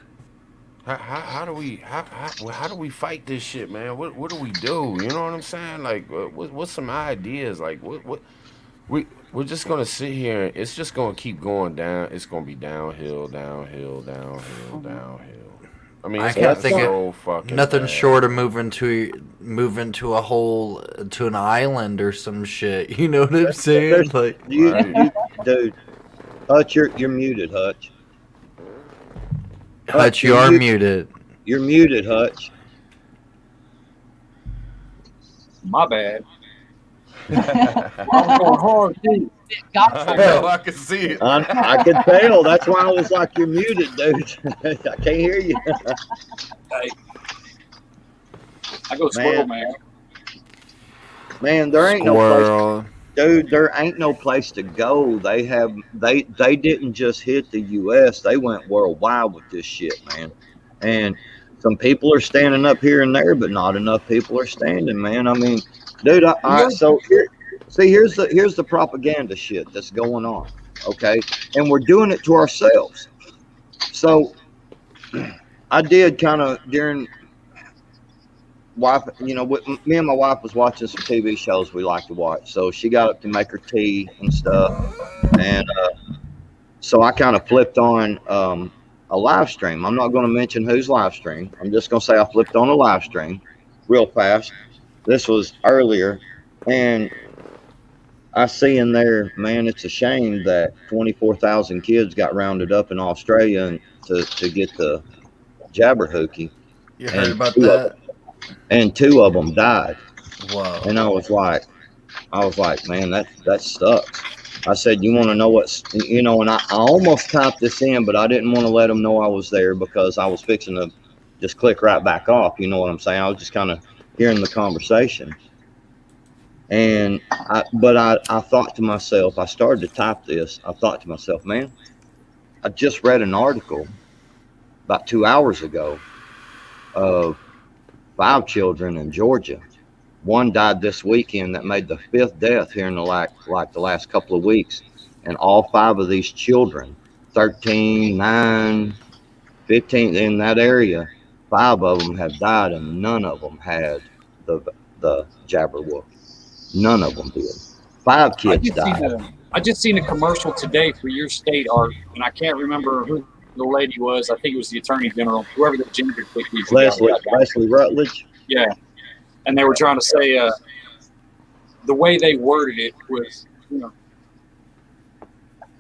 How do we fight this shit, man? What do we do? You know what I'm saying? Like, what's some ideas? Like, we're just gonna sit here. It's just gonna keep going down. It's gonna be downhill. I mean, I can't think so fucking nothing bad. short of moving to a whole to an island or some shit. You know what I'm saying? Like, dude, Hutch, you're muted, Hutch. Hutch, you are muted. You're muted, Hutch. My bad. I'm going hard, dude. I can see it. I can tell. That's why I was like, you're muted, dude. I can't hear you. Hey. I go squirrel, man. Man, there ain't no place. Dude, there ain't no place to go. They didn't just hit the U.S. They went worldwide with this shit, man. And some people are standing up here and there, but not enough people are standing, man. I mean, dude, so here's the propaganda shit that's going on, okay? And we're doing it to ourselves. So I did kind of during me and my wife was watching some TV shows we like to watch. So she got up to make her tea and stuff. And so I kind of flipped on a live stream. I'm not going to mention whose live stream. I'm just going to say I flipped on a live stream real fast. This was earlier. And I see in there, man, it's a shame that 24,000 kids got rounded up in Australia to get the Jabberhookie. You heard about that? And 2 of them died. Wow. And I was like, man, that sucks. I said, you want to know what's, and I almost typed this in, but I didn't want to let them know I was there because I was fixing to just click right back off. You know what I'm saying? I was just kind of hearing the conversation. And I thought to myself, I started to type this. I thought to myself, man, I just read an article about 2 hours ago of 5 children in Georgia. 1 died this weekend that made the 5th death here in the last couple of weeks. And all 5 of these children, 13, 9, 15, in that area, 5 of them have died and none of them had the Jabberwock. None of them did. 5 kids died. I just seen a commercial today for your state, Art, and I can't remember who the lady was. I think it was the Attorney General, whoever the ginger quick was. Leslie Rutledge. Yeah, and they were trying to say the way they worded it was,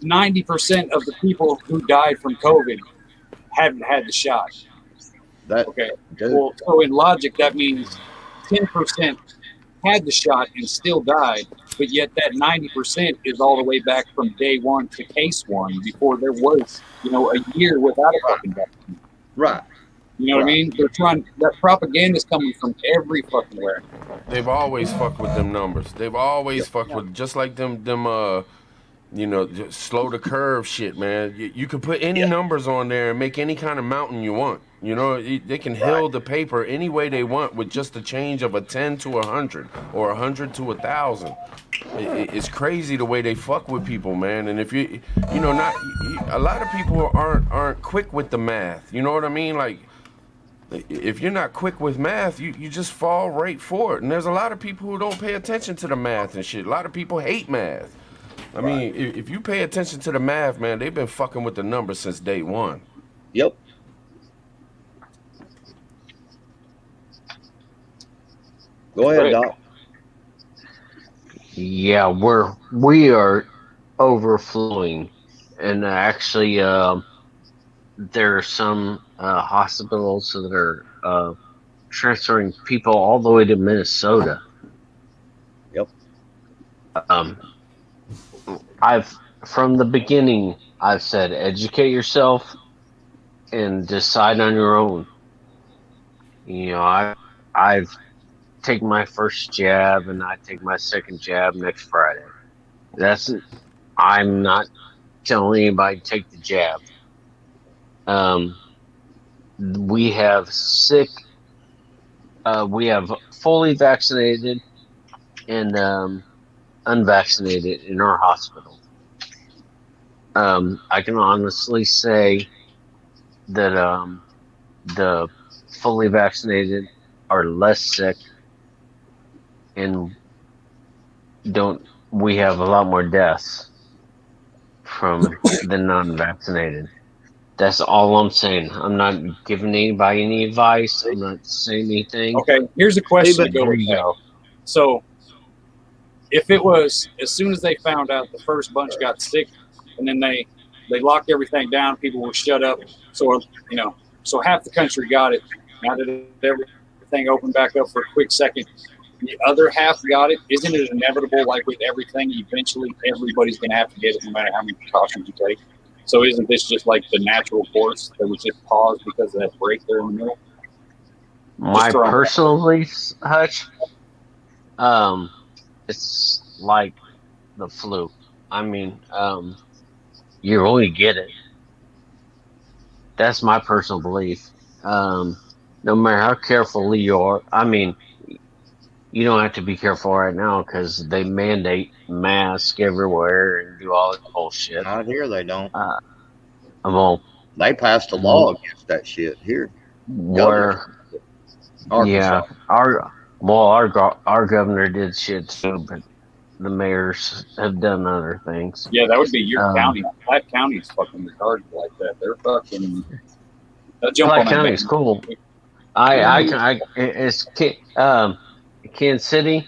90% of the people who died from COVID hadn't had the shot. Okay. Well, so in logic, that means 10% had the shot and still died, but yet that 90% is all the way back from day 1 to case 1 before there was, a year without a fucking vaccine. Right. You know what I mean? They're trying, that propaganda's coming from every fucking where. They've always fucked with them numbers. They've always fucked with, just like them just slow the curve shit, man. You can put any numbers on there and make any kind of mountain you want. They can heal the paper any way they want with just a change of a 10 to 100 or 100 to 1,000. It's crazy the way they fuck with people, man. And if not a lot of people aren't quick with the math. You know what I mean? Like, if you're not quick with math, you just fall right for it. And there's a lot of people who don't pay attention to the math and shit. A lot of people hate math. I mean, if you pay attention to the math, man, they've been fucking with the numbers since day one. Yep. Go ahead, Doc. Yeah, we are overflowing, and actually, there are some hospitals that are transferring people all the way to Minnesota. Yep. From the beginning, I've said, educate yourself and decide on your own. I've taken my first jab and I take my second jab next Friday. I'm not telling anybody to take the jab. We have we have fully vaccinated and unvaccinated in our hospital. I can honestly say that the fully vaccinated are less sick and we have a lot more deaths from the non-vaccinated. That's all I'm saying. I'm not giving anybody any advice. I'm not saying anything. Okay, here's a question to go There with you that. go. So, if it was as soon as they found out the first bunch got sick, and then they locked everything down, people were shut up. So so half the country got it. Now that everything opened back up for a quick second, the other half got it. Isn't it inevitable? Like with everything, eventually everybody's going to have to get it, no matter how many precautions you take. So isn't this just like the natural course that was just paused because of that break there in the middle? My personal beliefs, Hutch, it's like the flu. I mean, you only get it. That's my personal belief. No matter how careful you are, I mean, you don't have to be careful right now because they mandate masks everywhere and do all that bullshit. Not here, they don't. Well, they passed a law against that shit here. Where? Yeah, our governor did shit too, but the mayors have done other things. Yeah, that would be your county. Platte County's fucking retarded like that. They're fucking. Platte County's cool. It's Kansas City,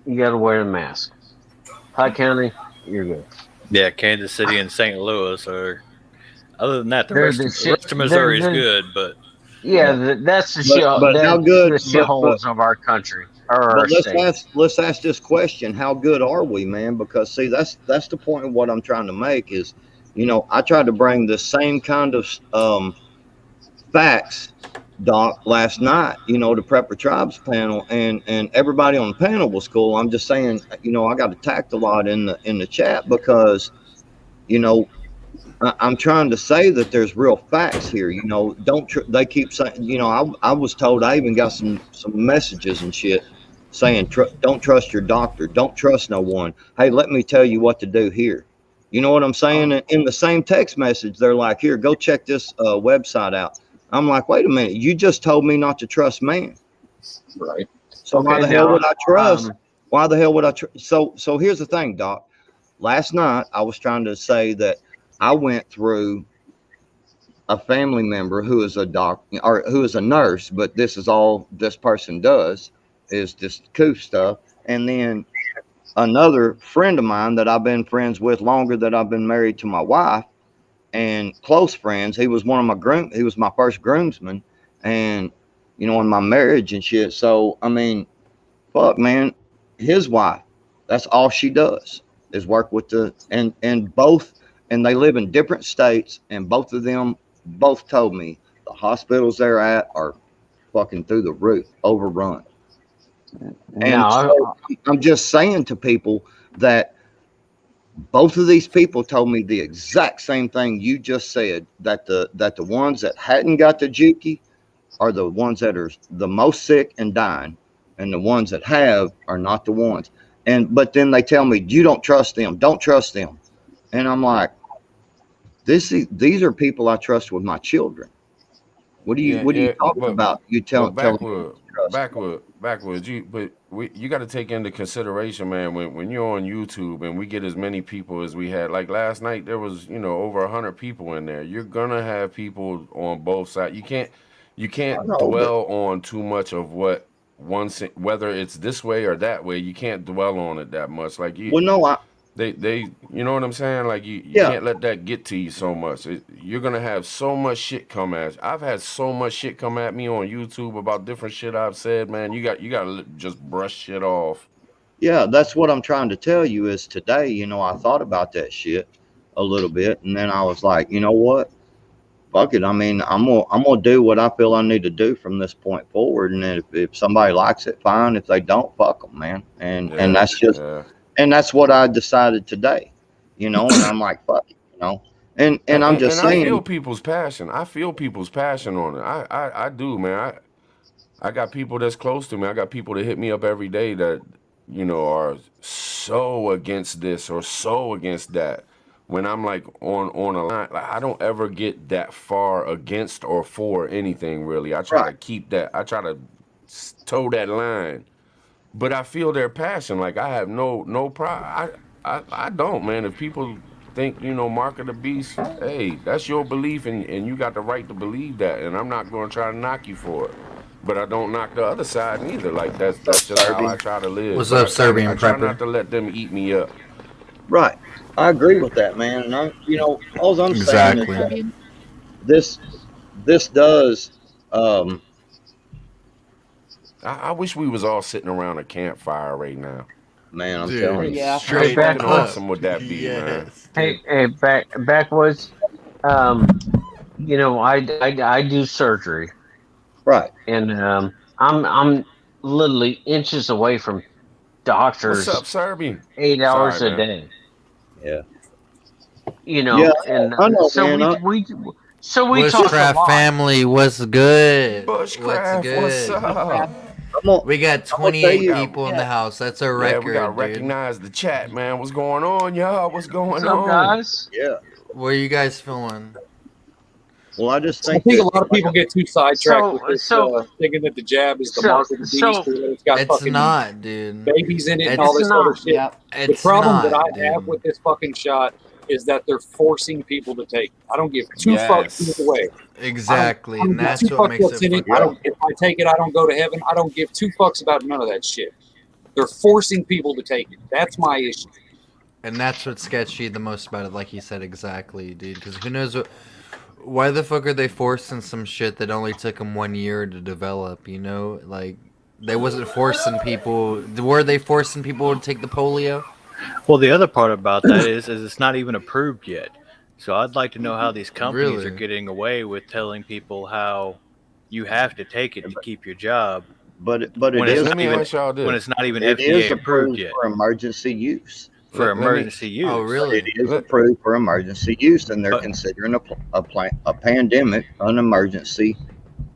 you got to wear a mask. Platte County, you're good. Yeah, Kansas City and St. Louis are. Other than that, the rest of Missouri is good, but yeah, that's the shit. But how good? The shitholes of our country. Let's ask this question: how good are we, man? Because see, that's the point of what I'm trying to make is, I tried to bring the same kind of facts, Doc, last night. The Prepper Tribes panel, and everybody on the panel was cool. I'm just saying, I got attacked a lot in the chat because, I'm trying to say that there's real facts here. They keep saying, I was told, I even got some messages and shit saying, don't trust your doctor. Don't trust no one. Hey, let me tell you what to do here. You know what I'm saying? In the same text message, they're like, here, go check this website out. I'm like, wait a minute. You just told me not to trust man. Right. So why the hell would I trust? Why the hell would I trust? So here's the thing, Doc. Last night, I was trying to say that I went through a family member who is a doctor or who is a nurse, but this is all this person does is this coof stuff. And then another friend of mine that I've been friends with longer than I've been married to my wife and close friends. He was he was my first groomsman and, in my marriage and shit. So, I mean, fuck, man, his wife, that's all she does is work with and they live in different states, and both of them told me the hospitals they're at are fucking through the roof, overrun. And so I'm just saying to people that Both of these people told me the exact same thing you just said, that the ones that hadn't got the Juki are the ones that are the most sick and dying, and the ones that have are not the ones. But then they tell me, you don't trust them, don't trust them. And I'm like, these are people I trust with my children. What are you talking about? You tell backwards. You got to take into consideration, man, when you're on YouTube and we get as many people as we had. Like last night, there was over 100 people in there. You're gonna have people on both sides. You can't dwell on too much of what whether it's this way or that way. You can't dwell on it that much. Like you. Well, no, They you know what I'm saying? Like you can't let that get to you so much. You're gonna have so much shit come at you. I've had so much shit come at me on YouTube about different shit I've said, man. You gotta just brush shit off. Yeah, that's what I'm trying to tell you is today, I thought about that shit a little bit, and then I was like, you know what? Fuck it. I mean, I'm gonna do what I feel I need to do from this point forward, and then if somebody likes it, fine. If they don't, fuck them, man. And that's just. Yeah. And that's what I decided today, and I'm like, fuck it, and I'm just saying. I feel people's passion. I feel people's passion on it. I do, man. I got people that's close to me. I got people that hit me up every day that, are so against this or so against that. When I'm like on a line, like I don't ever get that far against or for anything really. I try to keep that. I try to toe that line. But I feel their passion. Like I have no pride. I don't, man. If people think, mark of the beast, hey, that's your belief and you got the right to believe that. And I'm not going to try to knock you for it. But I don't knock the other side either. Like that's just how I try to live. What's up, Serbian Prepper? I try not to let them eat me up. Right. I agree with that, man. And all I'm saying is that this does. I wish we was all sitting around a campfire right now. Man, I'm telling you. Yeah. Straight back awesome would that be, man? Hey, backwoods. I do surgery. Right. And I'm literally inches away from doctors. What's up, Serbian? 8 hours a day. Yeah. And I know, so man. we talk a lot. Family, what's good? Bushcraft, what's up? We got 28 people in the house. That's a record. We gotta recognize the chat, man. What's going on, y'all? What's going on, guys? Yeah. What are you guys feeling? Well, I think a lot of people get too sidetracked with this, thinking that the jab is the mark of the beast. It's got fucking not, dude. Babies in it and all this other shit. Yeah. The problem that I have with this fucking shot is that they're forcing people to take. I don't give two fucks either way. Exactly, and that's what makes it. If I take it, I don't go to heaven. I don't give two fucks about none of that shit. They're forcing people to take it. That's my issue. And that's what's sketchy the most about it, like you said, exactly, dude. Because who knows what? Why the fuck are they forcing some shit that only took them 1 year to develop? Like they wasn't forcing people. Were they forcing people to take the polio? Well, the other part about that is it's not even approved yet. So I'd like to know how these companies are getting away with telling people how you have to take it to keep your job. But it is. Let me ask y'all this. When it's not even It FDA is approved yet. for emergency use. For emergency use. Oh, really? It is approved for emergency use, and they're considering a pandemic an emergency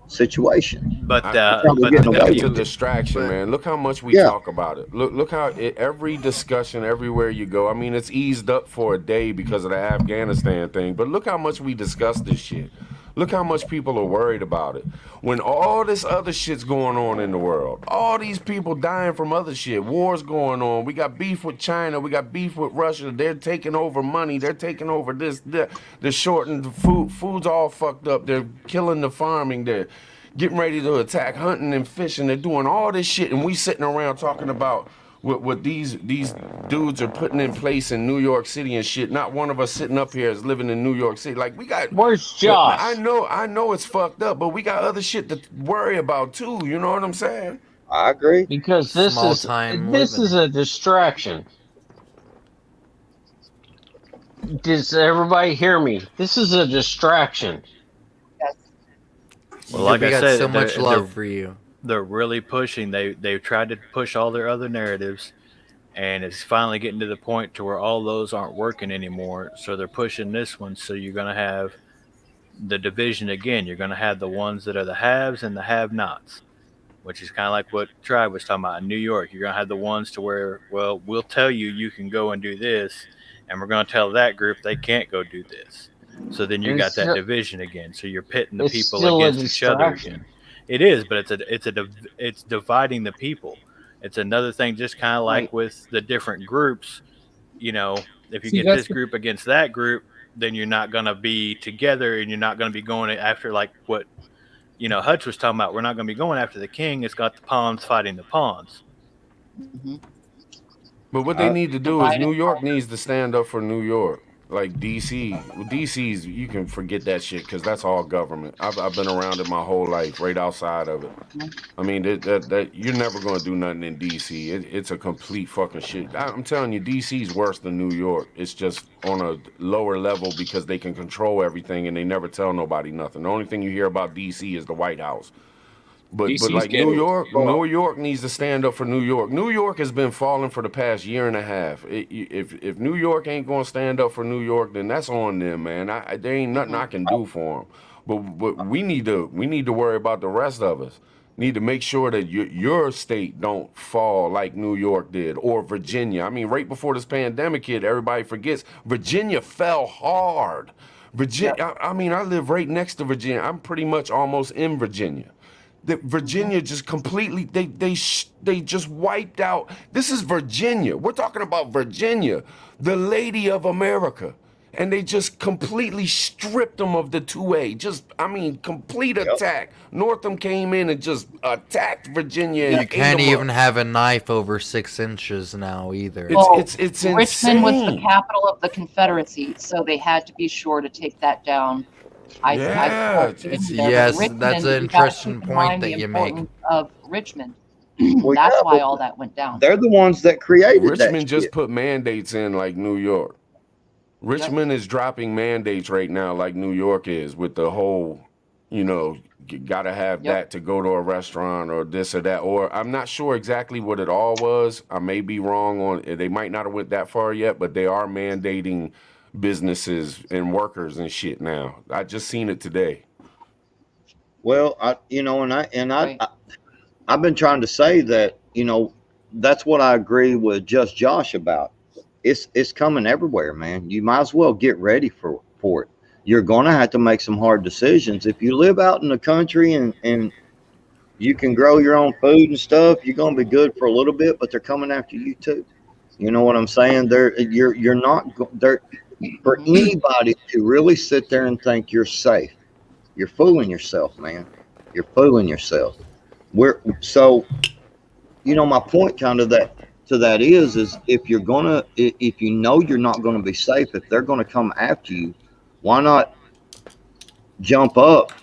situation. But it's a distraction, man. Look how much we talk about it. Look how every discussion, everywhere you go. I mean, it's eased up for a day because of the Afghanistan thing, but look how much we discuss this shit. Look how much people are worried about it. When all this other shit's going on in the world, all these people dying from other shit, wars going on. We got beef with China. We got beef with Russia. They're taking over money. They're taking over this. They're shorting the food. Food's all fucked up. They're killing the farming. They're getting ready to attack hunting and fishing. They're doing all this shit, and we sitting around talking about what these dudes are putting in place in New York City and shit. Not one of us sitting up here is living in New York City. Like we got. Where's Josh? I know it's fucked up, but we got other shit to worry about too. You know what I'm saying? I agree. Because this is a distraction. Does everybody hear me? This is a distraction. Yes. Well, like I said, so much love for you. They're really pushing. They've tried to push all their other narratives, and it's finally getting to the point to where all those aren't working anymore. So they're pushing this one. So you're going to have the division again. You're going to have the ones that are the haves and the have-nots, which is kind of like what Tribe was talking about in New York. You're going to have the ones to where, well, we'll tell you you can go and do this, and we're going to tell that group they can't go do this. So then you got that division again. So you're pitting the people against each other again. It is, but it's dividing the people. It's another thing, just kind of like with the different groups. You know, if you get this group against that group, then you're not going to be together, and you're not going to be going after like what, you know, Hutch was talking about. We're not going to be going after the king. It's got the pawns fighting the pawns. Mm-hmm. But what they need to do is New York needs to stand up for New York. Like DC, DC's, you can forget that shit because that's all government. I've been around it my whole life, right outside of it. I mean, that you're never gonna do nothing in DC. It's a complete fucking shit. I'm telling you, DC's worse than New York. It's just on a lower level because they can control everything and they never tell nobody nothing. The only thing you hear about DC is the White House. But like New York needs to stand up for New York. New York has been falling for the past year and a half. If New York ain't gonna stand up for New York, then that's on them, man. There ain't nothing I can do for them. But we need to worry about the rest of us. Need to make sure that your state don't fall like New York did or Virginia. I mean, right before this pandemic hit, everybody forgets Virginia fell hard. Virginia. I mean, I live right next to Virginia. I'm pretty much almost in Virginia. Virginia just completely, they just wiped out. This is Virginia. We're talking about Virginia, the lady of America. And they just completely stripped them of the 2A. Just, I mean, complete attack. Northam came in and just attacked Virginia. You can't even have a knife over 6 inches now either. It's insane. Richmond was the capital of the Confederacy, so they had to be sure to take that down. Yes, that's an interesting point that you make. Of Richmond, that's why all that went down. They're the ones that created Richmond just put mandates in like New York. Richmond is dropping mandates right now like New York is with the whole, you know, you gotta have that to go to a restaurant or this or that. Or I'm not sure exactly what it all was. I may be wrong on. They might not have went that far yet, but they are mandating businesses and workers and shit now. I just seen it today. Well, I've been trying to say that, you know, that's what I agree with Just Josh about. It's coming everywhere, man. You might as well get ready for it. You're gonna have to make some hard decisions. If you live out in the country and you can grow your own food and stuff, you're gonna be good for a little bit, but they're coming after you too. You know what I'm saying? You're not for anybody to really sit there and think you're safe. You're fooling yourself, man. You're fooling yourself. So, you know, my point kind of to that is if you know you're not going to be safe, if they're going to come after you, why not jump up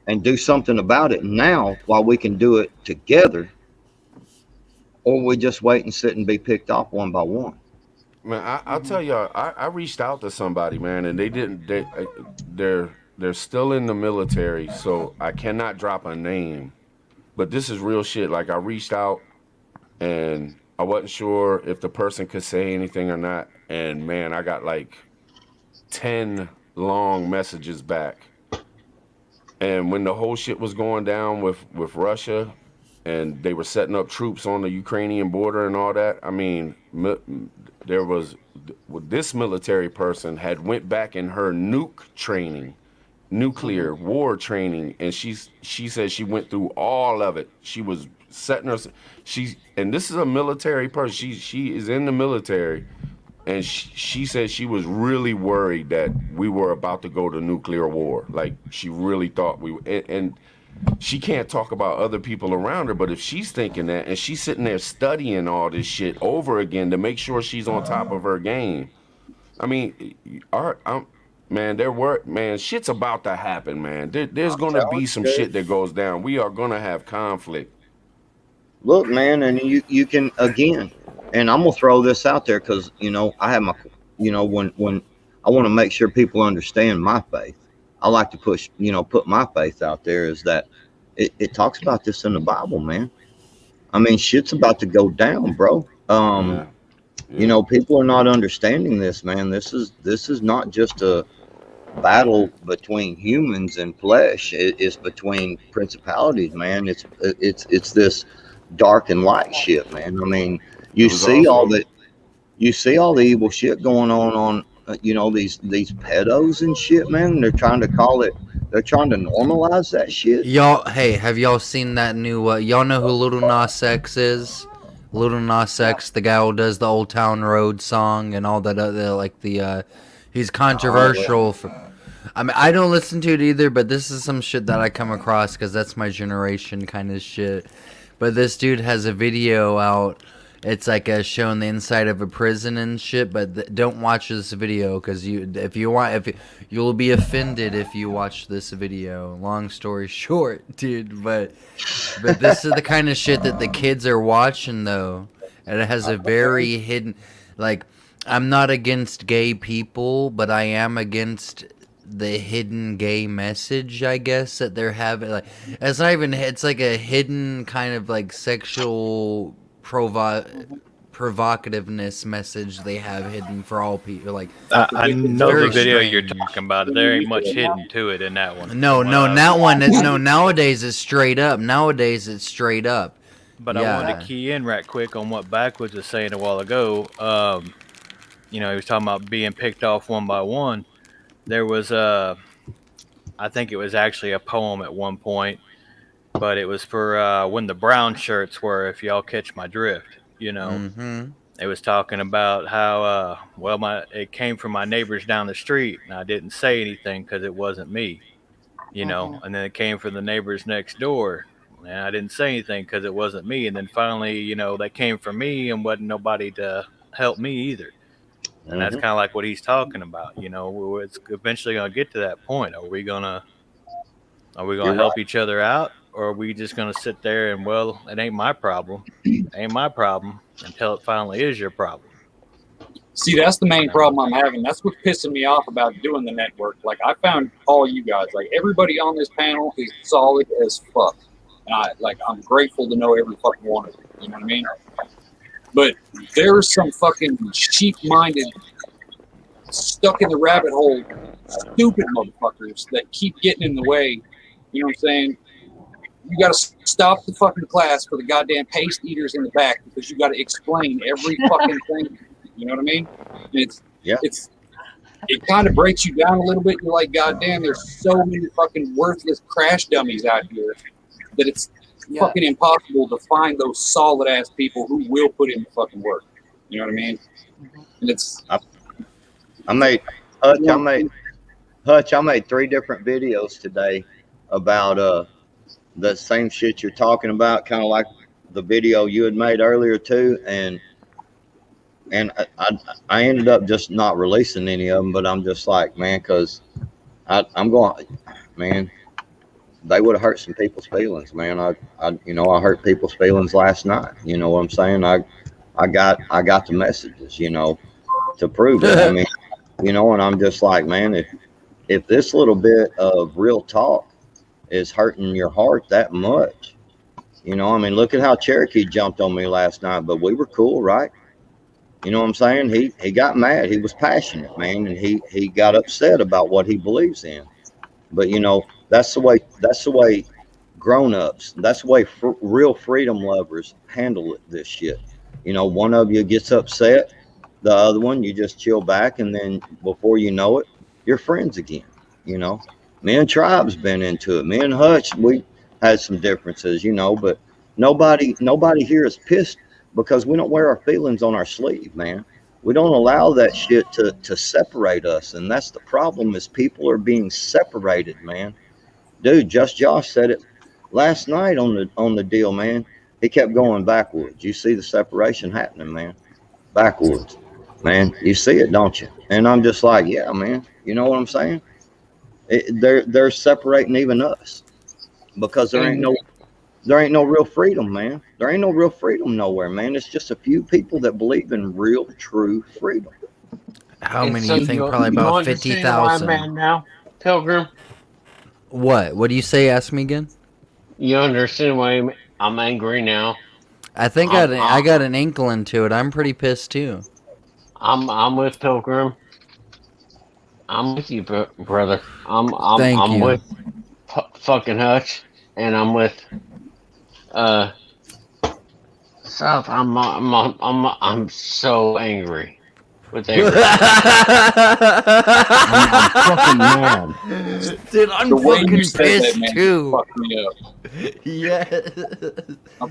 and do something about it now while we can do it together, or we just wait and sit and be picked off one by one? Man, I'll tell y'all, I reached out to somebody, man, and they're still in the military, so I cannot drop a name. But this is real shit. Like, I reached out, and I wasn't sure if the person could say anything or not. And, man, I got, like, 10 long messages back. And when the whole shit was going down with Russia, and they were setting up troops on the Ukrainian border and all that, I mean, this military person had went back in her nuclear war training, and she said she went through all of it. She was setting her, and this is a military person. She is in the military, and she said she was really worried that we were about to go to nuclear war. Like, she really thought we were, and she can't talk about other people around her, but if she's thinking that and she's sitting there studying all this shit over again to make sure she's on top of her game, I mean, shit's about to happen, man. There's going to be some shit that goes down. We are going to have conflict. Look, man, and you can, again, and I'm going to throw this out there because, you know, I have my, you know, when I want to make sure people understand my faith, I like to put my faith out there, is that it talks about this in the Bible, man. I mean, shit's about to go down, bro. You know, people are not understanding this, man. This is not just a battle between humans and flesh. It's between principalities, man. It's this dark and light shit, man. I mean, It was also you see all the evil shit going on you know, these pedos and shit, man. They're trying to normalize that shit. Y'all, hey, have y'all seen that new? Y'all know who Little Nas X is? Little Nas X, the guy who does the Old Town Road song and all that other, like he's controversial for. I mean, I don't listen to it either, but this is some shit that I come across because that's my generation kind of shit. But this dude has a video out. It's like showing the inside of a prison and shit. But don't watch this video because you'll be offended if you watch this video. Long story short, dude. But this is the kind of shit that the kids are watching though, and it has a very hidden. Like, I'm not against gay people, but I am against the hidden gay message, I guess, that they're having. Like, it's not even, it's like a hidden kind of like sexual provocativeness message they have hidden for all people. Like, I know very the video strange. you're talking about. There ain't much hidden to it in that one. No, that one is nowadays it's straight up. But Yeah. I wanted to key in right quick on what Backwoods was saying a while ago. He was talking about being picked off one by one. There was I think it was actually a poem at one point, but it was for when the brown shirts were, if y'all catch my drift, Mm-hmm. It was talking about how, it came from my neighbors down the street, and I didn't say anything because it wasn't me, and then it came from the neighbors next door, and I didn't say anything because it wasn't me, and then finally, they came from me and wasn't nobody to help me either. And that's kind of like what he's talking about. It's eventually going to get to that point. Are we going to help each other out, or are we just going to sit there and, well, it ain't my problem. It ain't my problem until it finally is your problem. See, that's the main problem I'm having. That's what's pissing me off about doing the network. Like, I found all you guys, like, everybody on this panel is solid as fuck. And I'm grateful to know every fucking one of you. You know what I mean? But there's some fucking sheep-minded, stuck in the rabbit hole, stupid motherfuckers that keep getting in the way. You know what I'm saying? You got to stop the fucking class for the goddamn paste eaters in the back because you got to explain every fucking thing. You know what I mean? And it kind of breaks you down a little bit. You're like, goddamn, there's so many fucking worthless crash dummies out here that it's fucking impossible to find those solid ass people who will put in the fucking work. You know what I mean? And it's I made 3 different videos today about the same shit you're talking about, kind of like the video you had made earlier too, and I ended up just not releasing any of them, but I'm just like, man, because I'm going, man, they would have hurt some people's feelings, man. I hurt people's feelings last night. You know what I'm saying? I got the messages, to prove it. I mean, and I'm just like, man, if this little bit of real talk is hurting your heart that much, I mean, look at how Cherokee jumped on me last night, but we were cool, right? You know what I'm saying? He got mad. He was passionate, man, and he got upset about what he believes in. But that's the way grown-ups, that's the way real freedom lovers handle this shit. One of you gets upset, the other one, you just chill back, and then before you know it, you're friends again. Me and Tribe's been into it. Me and Hutch, we had some differences, but nobody here is pissed because we don't wear our feelings on our sleeve, man. We don't allow that shit to separate us, and that's the problem. Is people are being separated, man. Dude, Just Josh said it last night on the deal, man. He kept going backwards. You see the separation happening, man. Backwards, man. You see it, don't you? And I'm just like, yeah, man. You know what I'm saying? They're separating even us because there ain't no real freedom, man. There ain't no real freedom nowhere, man. It's just a few people that believe in real, true freedom. How many you think? Probably about 50,000. I'm mad now, Pilgrim. What do you say? Ask me again. You understand why I'm angry now? I think I got an inkling to it. I'm pretty pissed too. I'm with Pilgrim. I'm with you, brother. Thank I'm you. with fucking Hutch, and I'm with South. I'm so angry with everything. I'm fucking mad. Dude, I'm The way fucking you said that, pissed man, too. fucked me up. Yeah. I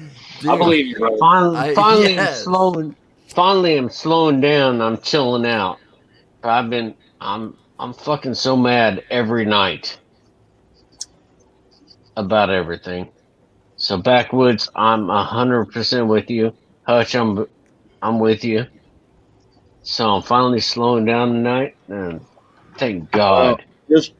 believe you, bro. Finally, yes. I'm slowing down. I'm chilling out. I'm fucking so mad every night about everything. So backwoods, I'm 100% with you. Hutch, I'm with you. So I'm finally slowing down tonight, and thank God.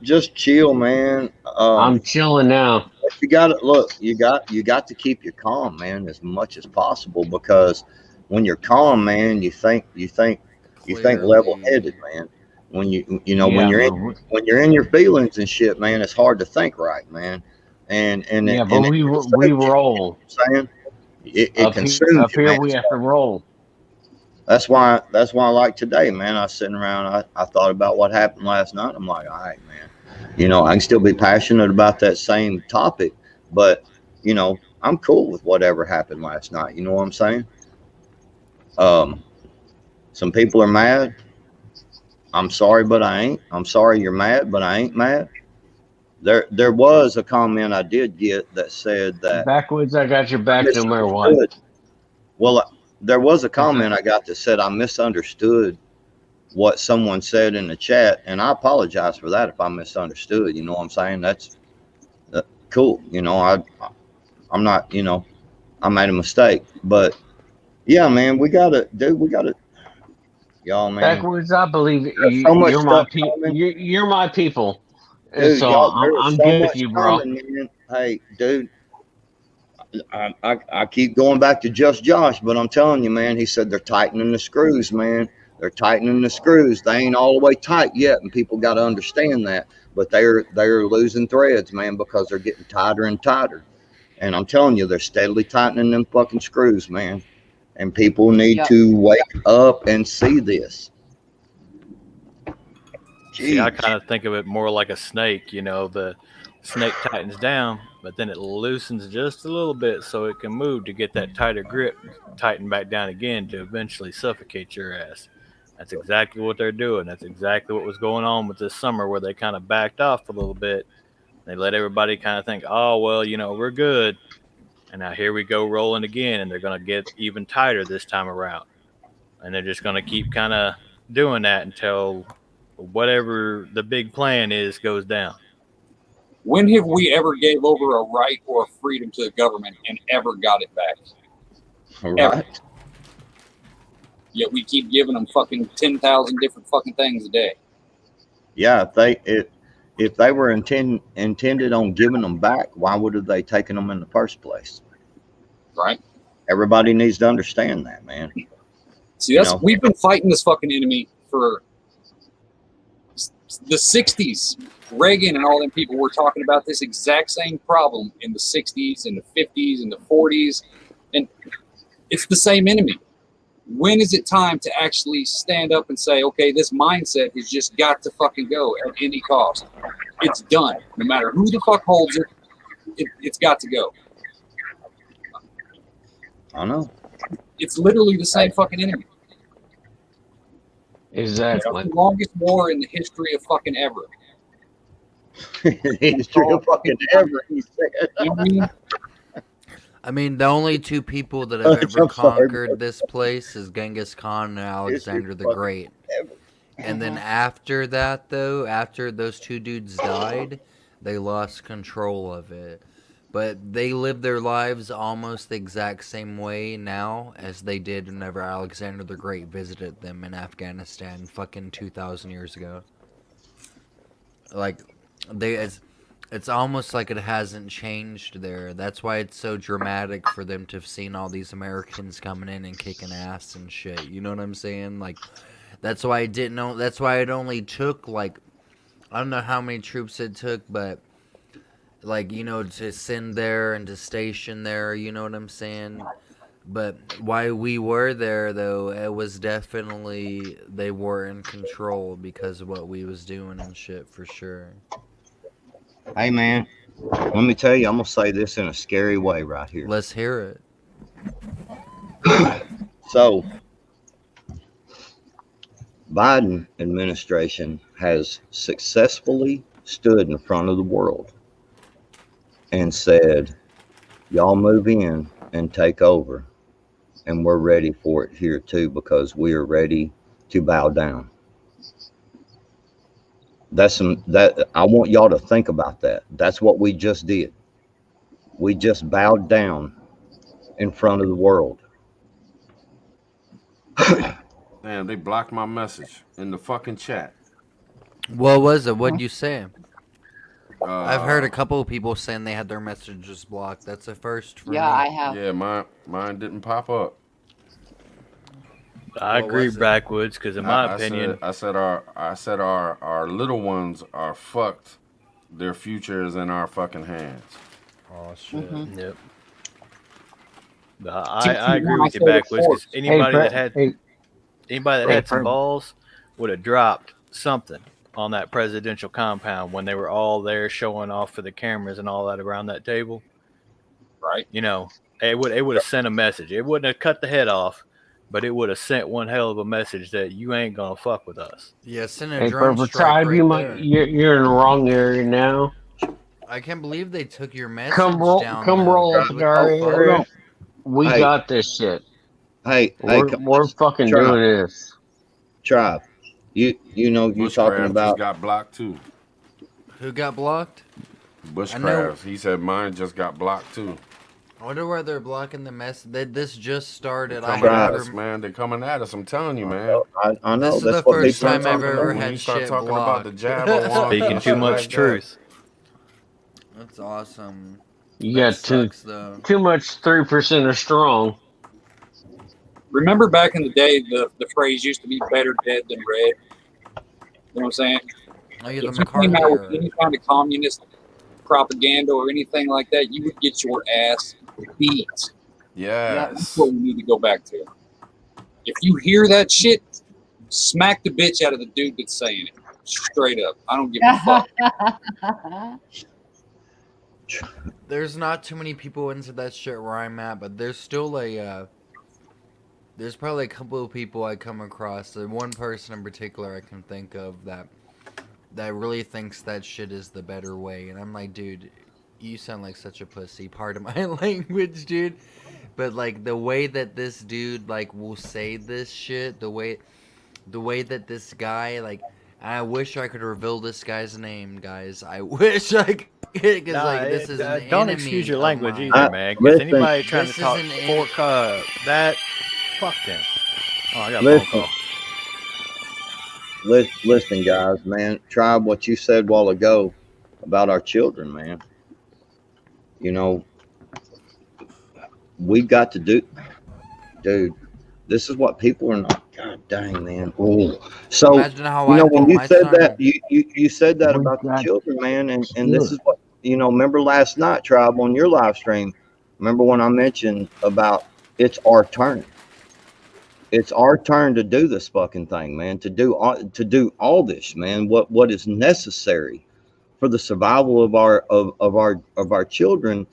Just chill, man. I'm chilling now. You got to look. You got to keep your calm, man, as much as possible, because when you're calm, man, you think level-headed, man. When Yeah, when you're in your feelings and shit, man, it's hard to think right, man. And yeah, but we roll. Saying it consumes Up you, here man. we have to roll. That's why like today, man. I was sitting around. I thought about what happened last night. I'm like, all right, man. I can still be passionate about that same topic, but I'm cool with whatever happened last night. You know what I'm saying? Some people are mad. I'm sorry, but I ain't. I'm sorry you're mad, but I ain't mad. There was a comment I did get that said that Backwoods, I got your back no matter what. Well, there was a comment I got that said I misunderstood what someone said in the chat, and I apologize for that if I misunderstood. You know what I'm saying? That's cool. I'm not. I made a mistake, but yeah, man, we gotta, y'all, man. Backwoods, I believe you're my people. You're my people. Dude, so I'm good with you, bro. Man. Hey, dude. I keep going back to Just Josh, but I'm telling you, man, he said they're tightening the screws, man. They're tightening the screws. They ain't all the way tight yet, and people got to understand that. But they're losing threads, man, because they're getting tighter and tighter. And I'm telling you, they're steadily tightening them fucking screws, man. And people need to wake up and see this. See, I kind of think of it more like a snake. The snake tightens down, but then it loosens just a little bit so it can move to get that tighter grip, tighten back down again to eventually suffocate your ass. That's exactly what they're doing. That's exactly what was going on with this summer, where they kind of backed off a little bit. They let everybody kind of think, oh, well, we're good. And now here we go rolling again, and they're going to get even tighter this time around. And they're just going to keep kind of doing that until whatever the big plan is goes down. When have we ever gave over a right or a freedom to the government and ever got it back? Right. Ever. Yet we keep giving them fucking 10,000 different fucking things a day. Yeah, if they were intended on giving them back, why would have they taken them in the first place? Right. Everybody needs to understand that, man. See, we've been fighting this fucking enemy for the 60s. Reagan and all them people were talking about this exact same problem in the 60s and the 50s and the 40s. And it's the same enemy. When is it time to actually stand up and say, okay, this mindset has just got to fucking go at any cost? It's done. No matter who the fuck holds it, it's got to go. I know. It's literally the same fucking enemy. Exactly. It's the longest war in the history of fucking ever. History of fucking ever, he said. You know what I mean? I mean, the only two people that have ever conquered this place is Genghis Khan and Alexander the Great. And then after that, though, after those two dudes died, they lost control of it. But they live their lives almost the exact same way now as they did whenever Alexander the Great visited them in Afghanistan fucking 2,000 years ago. Like, it's almost like it hasn't changed there. That's why it's so dramatic for them to have seen all these Americans coming in and kicking ass and shit. You know what I'm saying? Like, that's why I didn't know. That's why it only took, like, I don't know how many troops it took, but, like, to send there and to station there, you know what I'm saying? But while we were there, though, it was definitely they were in control because of what we was doing and shit, for sure. Hey, man, let me tell you, I'm going to say this in a scary way right here. Let's hear it. So, Biden administration has successfully stood in front of the world and said, y'all move in and take over. And we're ready for it here too, because we are ready to bow down. That I want y'all to think about that. That's what we just did. We just bowed down in front of the world. Damn, they blocked my message in the fucking chat. What was it? What'd you say? I've heard a couple of people saying they had their messages blocked. That's a first for me. I have. Yeah, mine didn't pop up. I agree, Backwoods, because in my opinion, I said our little ones are fucked. Their future is in our fucking hands. Oh shit. Mm-hmm. Yep. I agree with you, Backwoods, because anybody that had some balls would have dropped something on that presidential compound when they were all there showing off for the cameras and all that around that table. Right. You know, it would have sent a message. It wouldn't have cut the head off, but it would have sent one hell of a message that you ain't gonna fuck with us. Yeah, send a Hey, drone Purple strike Tribe, right there. you're in the wrong area now. I can't believe they took your message Come roll up to our area. We got this shit. We're fucking doing this. Tribe, you know you talking about got blocked too. Who got blocked? Bushcrafts. He said mine just got blocked too. I wonder why they're blocking the mess. This just started. They're coming at us, man. They're coming at us. I'm telling you, man. I know. This is the first time I've ever had shit talking blocked. about the jab, speaking too much truth. That's awesome. You got too much 3% strong. Remember back in the day, the phrase used to be better dead than red. You know what I'm saying? Oh, yeah, If you came out with any kind of communist propaganda or anything like that, you would get your ass beat. Yes. That's what we need to go back to. If you hear that shit, smack the bitch out of the dude that's saying it. Straight up. I don't give a fuck. There's not too many people into that shit where I'm at, but there's still there's probably a couple of people I come across. There's one person in particular I can think of that really thinks that shit is the better way. And I'm like, dude, you sound like such a pussy. Pardon my language, dude. But like the way that this dude like will say this shit, the way that this guy like, I wish I could reveal this guy's name, guys. I wish I could, because like this is an don't enemy excuse your of language mine. either, man. Because Listen, anybody trying to this talk is an fork that, fuck them. Oh, I got a Listen. phone call. Listen, guys, man. Tribe, what you said a while ago about our children, man. You know, we got to do, dude. This is what people are not. God dang, man. Ooh. So Imagine how you know I when told you my said son. that, you said that about the children, man, and this is what remember last night, Tribe, on your live stream. Remember when I mentioned about it's our turn. It's our turn to do this fucking thing, man. To do all this, man. What is necessary for the survival of our children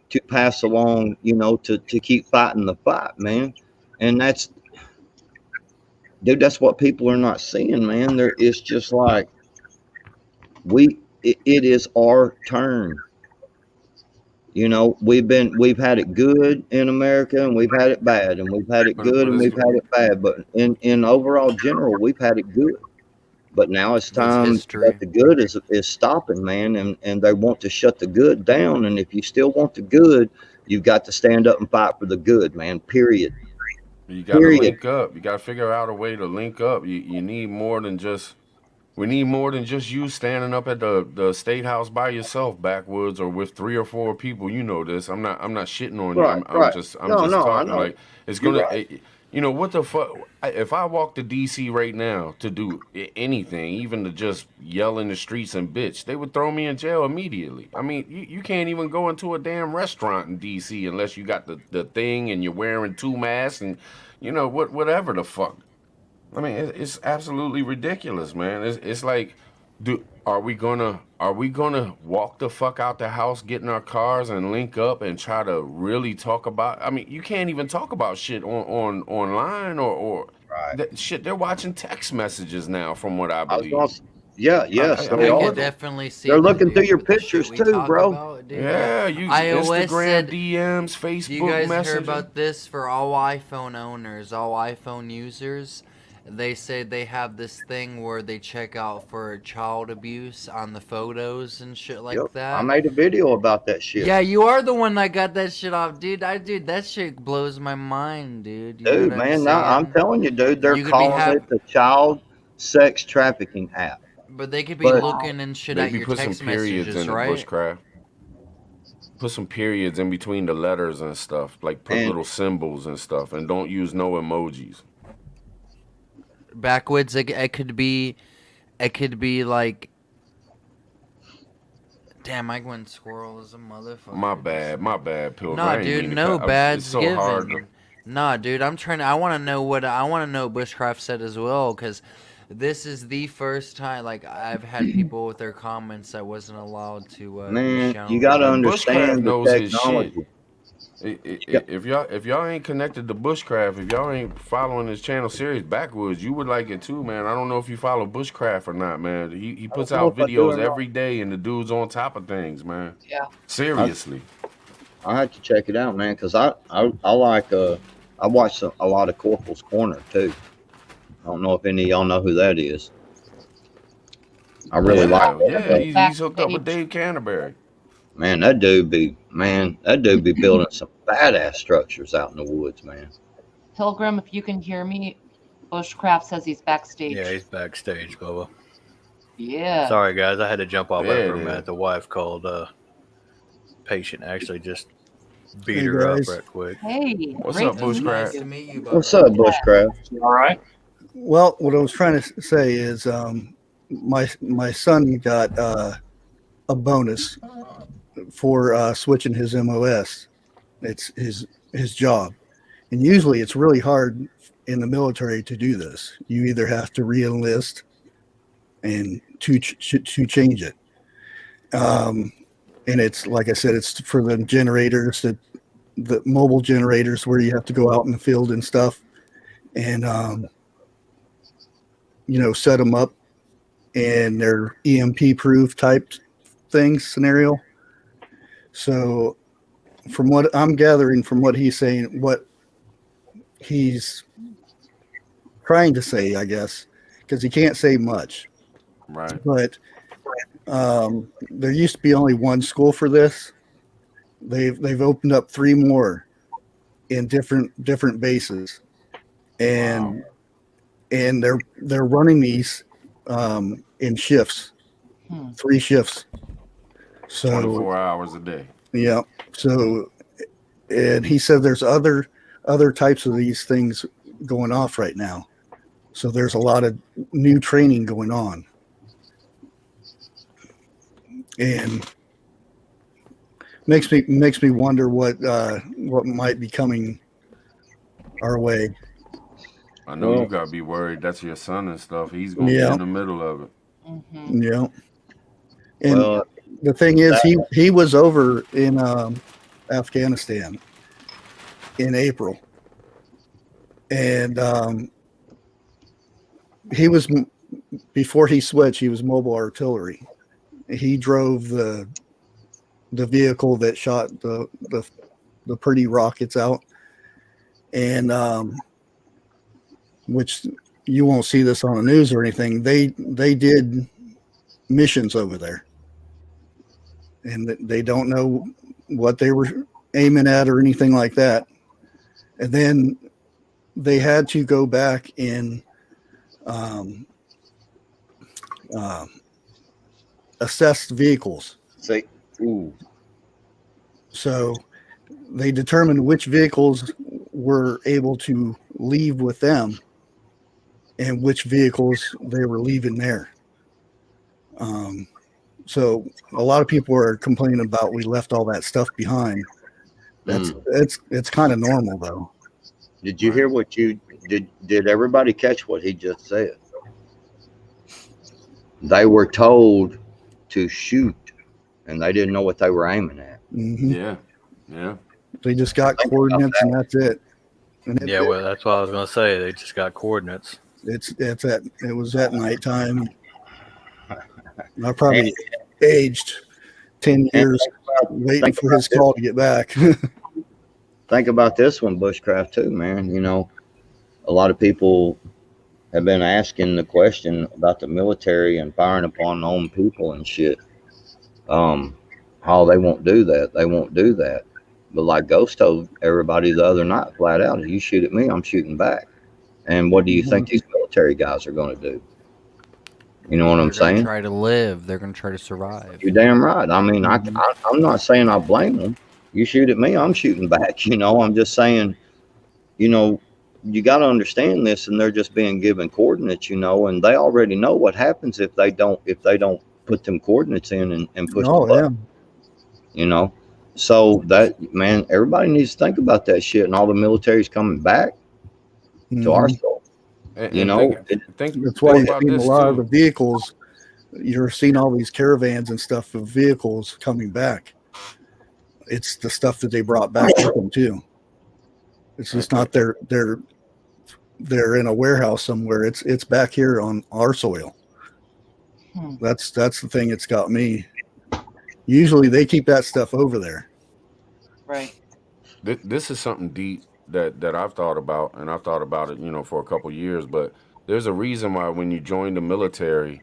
to pass along, to keep fighting the fight, man. And that's what people are not seeing, man. It's just like it is our turn. We've had it good in America and we've had it bad, and we've had it good and we've had it bad. But in overall general, we've had it good. But now it's time that the good is stopping, man, and they want to shut the good down. And if you still want the good, you've got to stand up and fight for the good, man. Period. You got to link up. You got to figure out a way to link up. You need more than just. We need more than just you standing up at the state house by yourself, backwoods, or with 3 or 4 people. You know this. I'm not shitting on you. I'm just talking. Like it's gonna. You know what the fuck? If I walk to DC right now to do anything, even to just yell in the streets and bitch, they would throw me in jail immediately. I mean, you can't even go into a damn restaurant in DC unless you got the thing and you're wearing 2 masks and whatever the fuck. I mean, it's absolutely ridiculous, man. It's like, are we gonna walk the fuck out the house, get in our cars, and link up and try to really talk about? I mean, you can't even talk about shit online or Right. shit. They're watching text messages now, from what I I was believe. gonna. Yes, I they mean, I are. could definitely see They're that, looking through dude, your with the shit pictures we too, talk bro. about, dude. Yeah, you iOS Instagram said, DMs, do you Facebook guys hear Messenger. about this for all iPhone owners, all iPhone users? They say they have this thing where they check out for child abuse on the photos and shit like Yep. I that. made a video about that shit. Yeah, you are the one that got that shit off, dude. Dude, that shit blows my mind, dude. You know Dude, what I'm man, now I'm saying? telling you, dude, they're You could be calling it the child sex trafficking app. but they could be But looking and shit at Maybe your put some text periods messages, in the right? bushcraft. Put some periods in between the letters and stuff. Like put and little symbols and stuff, and don't use no emojis. Backwards, it could be like, damn, I went squirrel as a motherfucker. My bad, Pilgrim. I Nah, ain't dude, mean to no cut. It's bad's so hard. given. Nah, dude, I want to know what Bushcraft said as well, because this is the first time, like, I've had people with their comments that wasn't allowed to be man, shown. you got to And Bushcraft understand the knows his shit. technology. Yeah. If y'all ain't connected to Bushcraft, if y'all ain't following his channel series Backwoods, you would like it too, man. I don't know if you follow Bushcraft or not, man. He puts I don't know out if I do videos or not. every day, and the dude's on top of things, man. Yeah. Seriously. I have to check it out, man, because I like I watch a lot of Corporal's Corner too. I don't know if any of y'all know who that is. I really like that. Yeah, he's hooked up with Dave Canterbury. Man, that dude be building some badass structures out in the woods, man. Pilgrim, if you can hear me, Bushcraft says he's backstage. Yeah, he's backstage, Bubba. Yeah. Sorry, guys. I had to jump off Yeah, for a yeah. minute. The wife called patient actually just beat Hey, her guys. up right quick. Hey, What's great up, to meet Bushcraft? you. To meet you, What's Bubba. up, Bushcraft? All right. Well, what I was trying to say is my son got a bonus for switching his MOS. It's his job, and usually it's really hard in the military to do this. You either have to re-enlist and to change it. And it's like I said, it's for the generators, the mobile generators where you have to go out in the field and stuff, and set them up, and they're EMP proof type things scenario. So from what I'm gathering from what he's saying, what he's trying to say, I guess, because he can't say much, Right. but there used to be only one school for this. They've opened up 3 more in different bases, and Wow. and they're running these in shifts, 3 shifts. So 24 hours a day. yeah. So, and he said there's other types of these things going off right now. So there's a lot of new training going on, and makes me wonder what might be coming our way. I know you gotta be worried. That's your son and stuff. He's gonna be Yeah. in the middle of it. Mm-hmm. Yeah. And Well, the thing is, he was over in Afghanistan in April, and he was, before he switched, he was mobile artillery. He drove the vehicle that shot the pretty rockets out, and which you won't see this on the news or anything. They did missions over there, and they don't know what they were aiming at or anything like that. And then they had to go back and assess vehicles. See, So they determined which vehicles were able to leave with them and which vehicles they were leaving there. So a lot of people are complaining about we left all that stuff behind. It's kind of normal though. Did you hear what you did? Did everybody catch what he just said? They were told to shoot, and they didn't know what they were aiming at. Yeah. They just got coordinates, and that's it. And Well, that's what I was gonna say. They just got coordinates. It was at nighttime. I probably aged 10 years waiting for his call to get back. Think about this one, bushcraft too, man. You know, a lot of people have been asking the question about the military and firing upon their own people and shit. How they won't do that. They won't do that. But like Ghost told everybody the other night, flat out, if you shoot at me, I'm shooting back. And what do you think these military guys are going to do? You know what I'm saying? They're going to try to live. They're going to try to survive. You're damn right. I mean, I'm not saying I blame them. You shoot at me, I'm shooting back. You know, I'm just saying, you know, you got to understand this, and they're just being given coordinates, you know, and they already know what happens if they don't put them coordinates in and push the button. You know, so that, man, everybody needs to think about that shit, and all the military's coming back to our soul. You know, that's why you've seen a lot of the vehicles. You're seeing all these caravans and stuff of vehicles coming back. It's the stuff that they brought back with them too. It's just not they're in a warehouse somewhere. It's back here on our soil. That's the thing that's got me. Usually they keep that stuff over there. Right. This is something deep that I've thought about, and I've thought about it, you know, for a couple years. But there's a reason why when you join the military,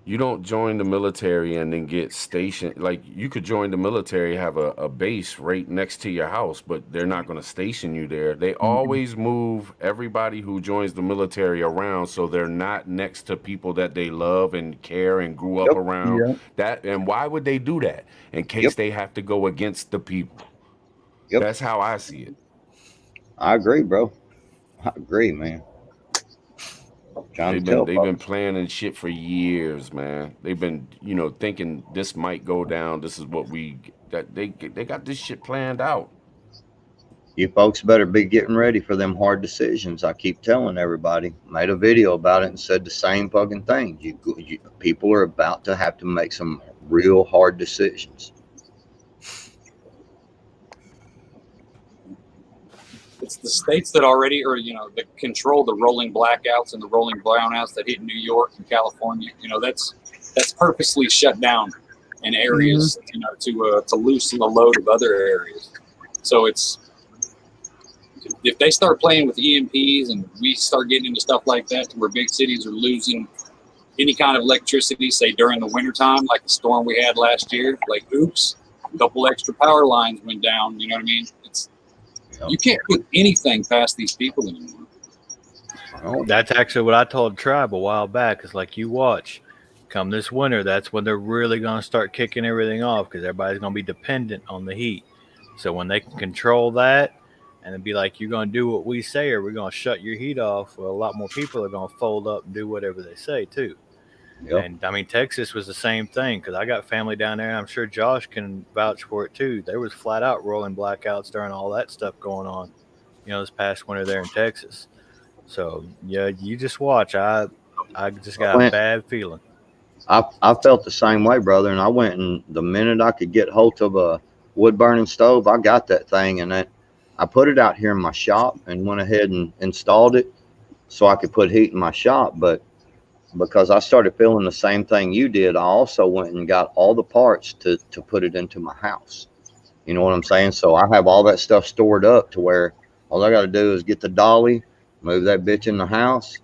you don't join the military and then get stationed. Like, you could join the military, have a base right next to your house, but they're not going to station you there. They always move everybody who joins the military around, so they're not next to people that they love and care and grew up around. That, and why would they do that? In case they have to go against the people. That's how I see it. I agree, bro. I agree, man. They've been planning shit for years, man. They've been, you know, thinking this might go down. This is what they got this shit planned out. You folks better be getting ready for them hard decisions. I keep telling everybody. Made a video about it and said the same fucking thing. People are about to have to make some real hard decisions. It's the states that already are, you know, that control the rolling blackouts and the rolling brownouts that hit New York and California. You know, that's purposely shut down in areas, you know, to loosen the load of other areas. So it's, if they start playing with EMPs and we start getting into stuff like that, to where big cities are losing any kind of electricity, say during the wintertime, like the storm we had last year, like, oops, a couple extra power lines went down. You know what I mean? You can't put anything past these people anymore. That's actually what I told Tribe a while back. It's like, you watch, come this winter, that's when they're really going to start kicking everything off, because everybody's going to be dependent on the heat. So when they can control that and it'd be like, you're going to do what we say or we're going to shut your heat off, well, a lot more people are going to fold up and do whatever they say too. And I mean, Texas was the same thing, because I got family down there, and I'm sure Josh can vouch for it too. There was flat out rolling blackouts during all that stuff going on, you know, this past winter there in Texas. So yeah, you just watch. I just got a bad feeling. I felt the same way, brother. And I went, and the minute I could get hold of a wood burning stove, I got that thing, and I put it out here in my shop and went ahead and installed it so I could put heat in my shop. But because I started feeling the same thing you did, I also went and got all the parts to put it into my house. You know what I'm saying? So I have all that stuff stored up to where all I got to do is get the dolly, move that bitch in the house.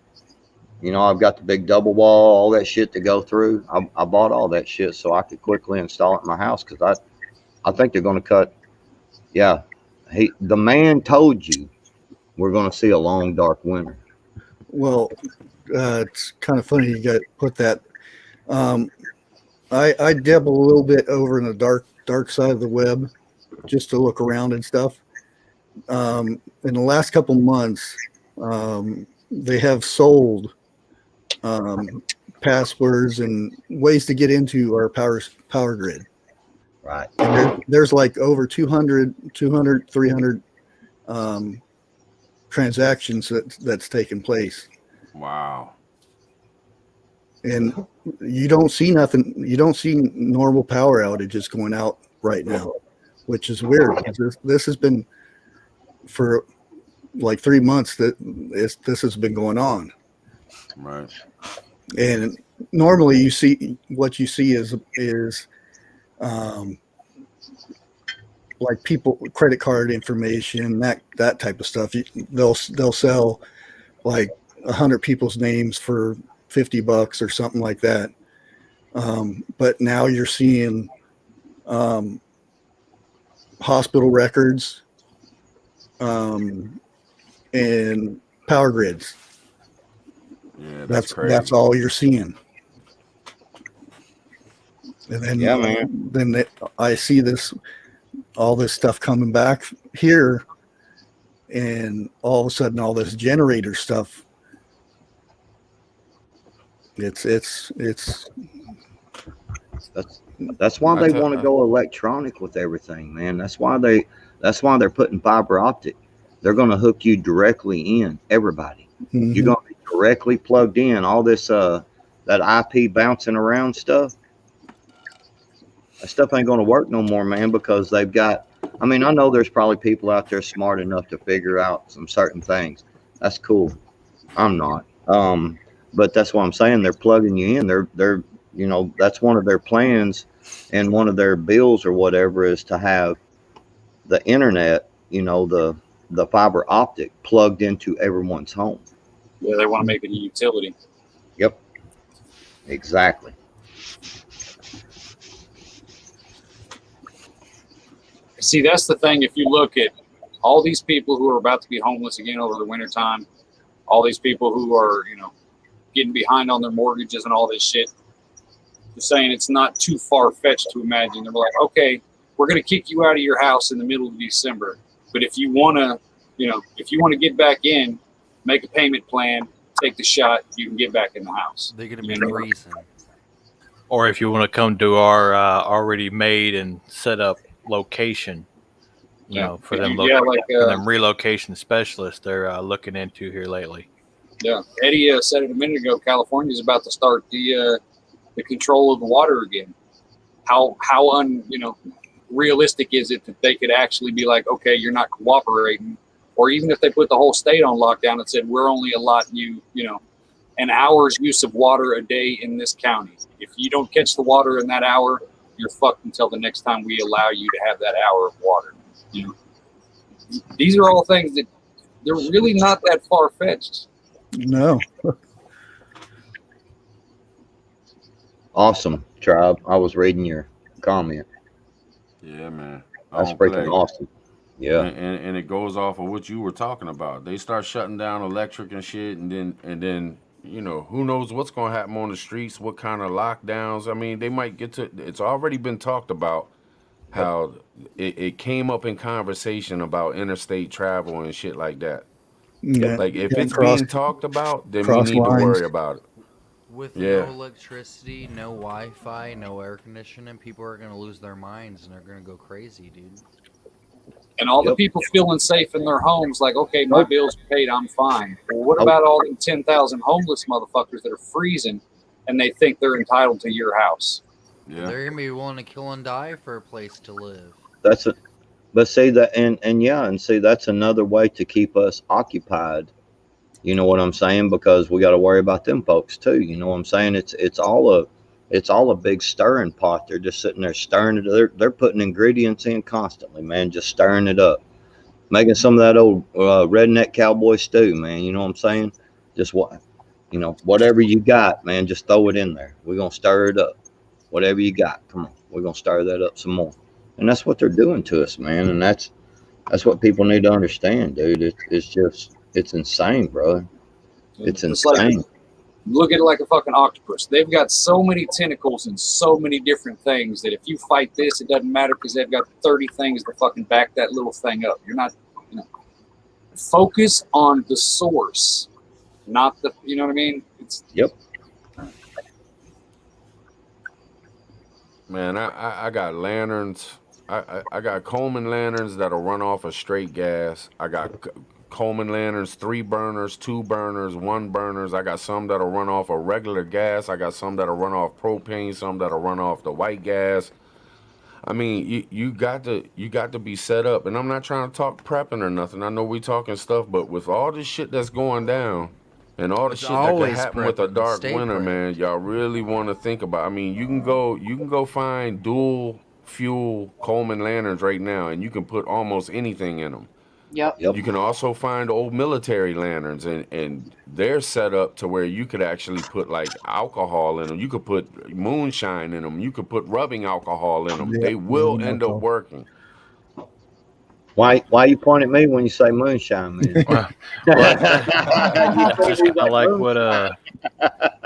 You know, I've got the big double wall, all that shit to go through. I bought all that shit so I could quickly install it in my house, because I think they're going to cut. Yeah, the man told you we're going to see a long, dark winter. Well, it's kind of funny you got put that. I dabble a little bit over in the dark side of the web just to look around and stuff. In the last couple months, They have sold passwords and ways to get into our power grid. Right. And there's like over 200, 300 transactions that's taken place. Wow. And you don't see nothing. You don't see normal power outages going out right now, which is weird. This has been for like 3 months that this has been going on. Right. And normally you see what you see is like people credit card information, that type of stuff. They'll sell like 100 people's names for $50 or something like that. But now you're seeing hospital records and power grids. Yeah, that's all you're seeing. And then, yeah, man. Then I see all this stuff coming back here, and all of a sudden, all this generator stuff. It's that's why they want to go electronic with everything, man. That's why they're putting fiber optic. They're going to hook you directly in, everybody. Mm-hmm. You're going to be directly plugged in. All this that IP bouncing around stuff. That stuff ain't going to work no more, man, because they've got. I mean, I know there's probably people out there smart enough to figure out some certain things. That's cool. I'm not. But that's what I'm saying. They're plugging you in. They're that's one of their plans, and one of their bills or whatever is to have the internet, the fiber optic plugged into everyone's home. Yeah, they want to make it a utility. Yep. Exactly. See, that's the thing. If you look at all these people who are about to be homeless again over the wintertime, all these people who are, getting behind on their mortgages and all this shit, they're saying it's not too far-fetched to imagine. They're like, okay, we're going to kick you out of your house in the middle of December. But if you want to get back in, make a payment plan, take the shot, you can get back in the house. They're going to be reason. Or if you want to come to our already made and set up location, for them, for them relocation specialists they're looking into here lately. Yeah, Eddie said it a minute ago. California is about to start the control of the water again. How realistic is it that they could actually be like, okay, you're not cooperating, or even if they put the whole state on lockdown and said we're only allotting you, an hour's use of water a day in this county. If you don't catch the water in that hour, you're fucked until the next time we allow you to have that hour of water. These are all things that they're really not that far fetched. No. Awesome, Tribe. I was reading your comment. Yeah, man. That's freaking awesome. Yeah. And it goes off of what you were talking about. They start shutting down electric and shit, and then who knows what's going to happen on the streets, what kind of lockdowns. I mean, they might get to, it's already been talked about how it came up in conversation about interstate travel and shit like that. Yeah. Like if it's being talked about, then we need to worry about it. With no electricity, no Wi-Fi, no air conditioning, people are going to lose their minds and they're going to go crazy, dude. And all the people feeling safe in their homes, like, okay, my bill's paid, I'm fine. Well, what about all the 10,000 homeless motherfuckers that are freezing and they think they're entitled to your house? Yeah. They're going to be willing to kill and die for a place to live. But see that, and see, that's another way to keep us occupied. You know what I'm saying? Because we got to worry about them folks too. You know what I'm saying? It's all a big stirring pot. They're just sitting there stirring it. They're putting ingredients in constantly, man, just stirring it up, making some of that old redneck cowboy stew, man. You know what I'm saying? Just whatever you got, man, just throw it in there. We're gonna stir it up. Whatever you got, come on, we're gonna stir that up some more. And that's what they're doing to us, man. And that's what people need to understand, dude. It's insane, brother. It's insane. Look at it like a fucking octopus. They've got so many tentacles and so many different things that if you fight this, it doesn't matter because they've got 30 things to fucking back that little thing up. You're not, focus on the source, not the, you know what I mean? It's Yep. Man, I got lanterns. I got Coleman lanterns that'll run off of straight gas. I got Coleman lanterns, 3 burners, 2 burners, 1 burners. I got some that'll run off of regular gas. I got some that'll run off propane, some that'll run off the white gas. I mean, you got to be set up. And I'm not trying to talk prepping or nothing. I know we talking stuff, but with all this shit that's going down and all the It's shit that could always happen with a prepping. dark Stay winter, prepped. man, y'all really want to think about. I mean, you can go find dual fuel Coleman lanterns right now, and you can put almost anything in them. Yep. Yep. You can also find old military lanterns, and they're set up to where you could actually put like alcohol in them. You could put moonshine in them. You could put rubbing alcohol in them. Yeah, They will rubbing end up alcohol. working. Why you point at me when you say moonshine, man? Well, that's just kind of like what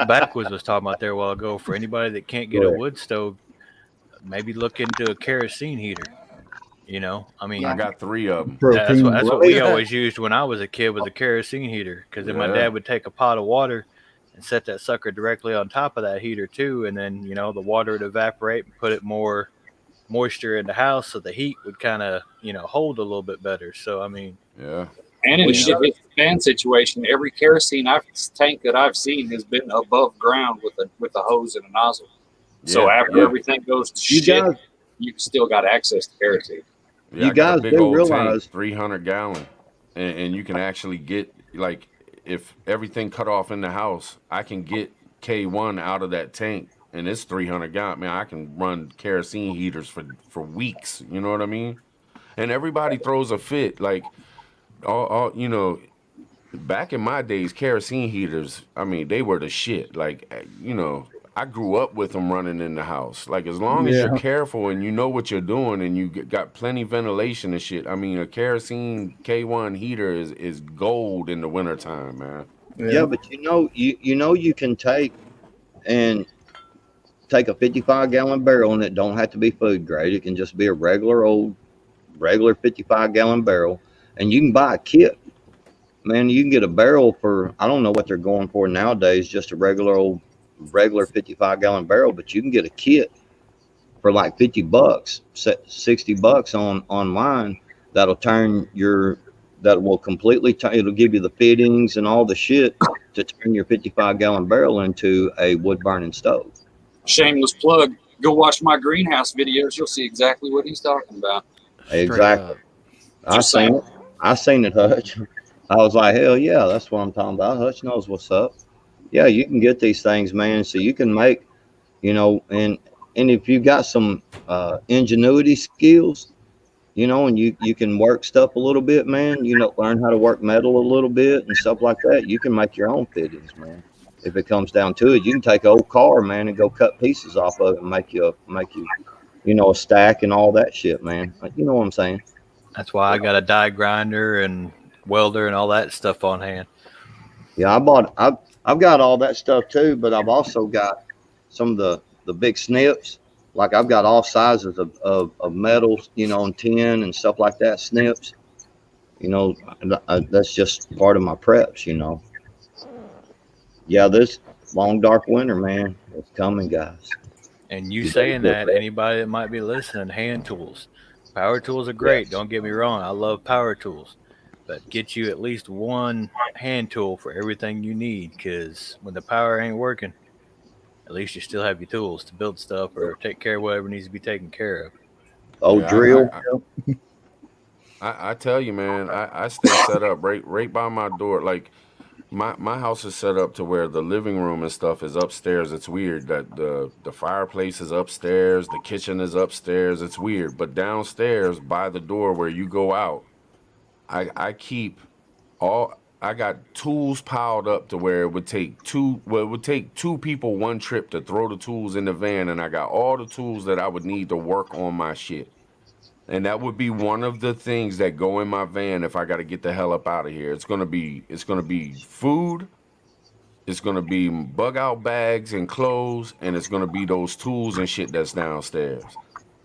Backwards was talking about there a while ago. For anybody that can't get Go a ahead. wood stove, maybe look into a kerosene heater. You know, I mean, I got 3 of them. that's Propane. what we always used when I was a kid, was a kerosene heater. Because then my Yeah. dad would take a pot of water and set that sucker directly on top of that heater too, and then the water would evaporate and put it more moisture in the house, so the heat would kind of hold a little bit better. So I mean, Yeah. and in a shit fan situation, every kerosene tank that I've seen has been above ground with a hose and a nozzle. So Yeah, after yeah. everything goes to You shit, guys, you still got access to kerosene. Yeah, You I got guys a big do old realize- tank, 300 gallon, and you can actually get, like, if everything cut off in the house, I can get K1 out of that tank, and it's 300 gallon. Man, I can run kerosene heaters for weeks. You know what I mean? And everybody throws a fit, like, all back in my days, kerosene heaters, I mean, they were the shit. Like, I grew up with them running in the house. Like, as long as you're Yeah. careful and you know what you're doing and you got plenty ventilation and shit, I mean, a kerosene K1 heater is gold in the wintertime, man. yeah, but you can take a 55-gallon barrel, and it don't have to be food grade. It can just be a regular 55-gallon barrel, and you can buy a kit. Man, you can get a barrel for, I don't know what they're going for nowadays, just a regular 55-gallon barrel, but you can get a kit for like $50, $60 online. That'll completely it'll give you the fittings and all the shit to turn your 55-gallon barrel into a wood burning stove. Shameless plug. Go watch my greenhouse videos. You'll see exactly what he's talking about. Exactly. I seen it, Hutch. I was like, hell yeah, that's what I'm talking about. Hutch knows what's up. Yeah, you can get these things, man. So you can make, and if you got some ingenuity skills, and you can work stuff a little bit, man, learn how to work metal a little bit and stuff like that, you can make your own fittings, man. If it comes down to it, you can take an old car, man, and go cut pieces off of it and make you a stack and all that shit, man. Like, you know what I'm saying? that's why I got a die grinder and welder and all that stuff on hand. Yeah, I've got all that stuff too, but I've also got some of the big snips. Like, I've got all sizes of metals, and tin and stuff like that, snips. That's just part of my preps, Yeah, this long, dark winter, man, it's coming, guys. And you saying that, anybody that might be listening, hand tools. Power tools are great. Yes. Don't get me wrong. I love power tools. But get you at least one hand tool for everything you need, because when the power ain't working, at least you still have your tools to build stuff or take care of whatever needs to be taken care of. Oh, Yeah, drill. I tell you, man, I stay set up right by my door. Like, my house is set up to where the living room and stuff is upstairs. It's weird that the fireplace is upstairs, the kitchen is upstairs. It's weird. But downstairs by the door where you go out, I got tools piled up to where it would take two people one trip to throw the tools in the van, and I got all the tools that I would need to work on my shit. And that would be one of the things that go in my van if I got to get the hell up out of here. It's gonna be food, it's gonna be bug out bags and clothes, and it's gonna be those tools and shit that's downstairs.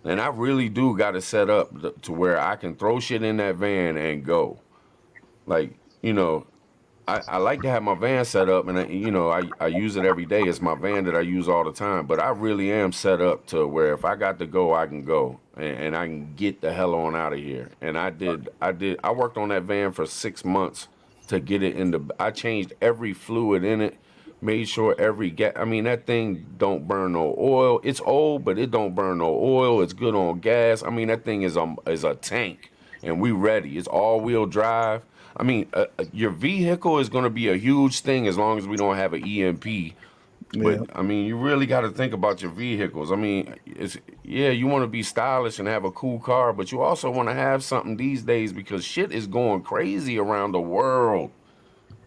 And I really do got to set up to where I can throw shit in that van and go. Like, you know, I like to have my van set up, and I use it every day. It's my van that I use all the time. But I really am set up to where if I got to go, I can go, and I can get the hell on out of here. And I worked on that van for 6 months to get it in the. I changed every fluid in it, made sure every gas. I mean, that thing don't burn no oil. It's old, but it don't burn no oil. It's good on gas. I mean, that thing is a tank, and we ready. It's all-wheel drive. I mean, your vehicle is going to be a huge thing as long as we don't have an EMP. But, Yeah. I mean, you really got to think about your vehicles. I mean, you want to be stylish and have a cool car, but you also want to have something these days because shit is going crazy around the world.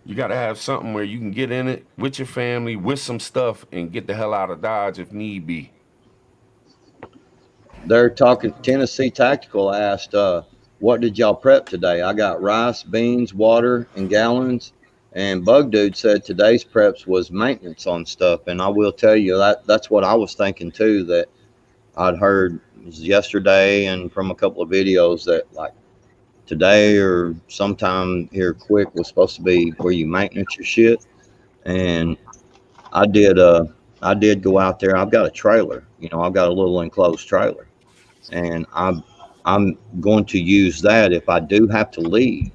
You got to have something where you can get in it with your family, with some stuff, and get the hell out of Dodge if need be. They're talking. Tennessee Tactical asked, what did y'all prep today? I got rice, beans, water in gallons. And Bug Dude said today's preps was maintenance on stuff. And I will tell you that's what I was thinking too, that I'd heard yesterday and from a couple of videos that like today or sometime here quick was supposed to be where you maintenance your shit. And I did go out there. I've got a trailer, I've got a little enclosed trailer, and I'm going to use that if I do have to leave.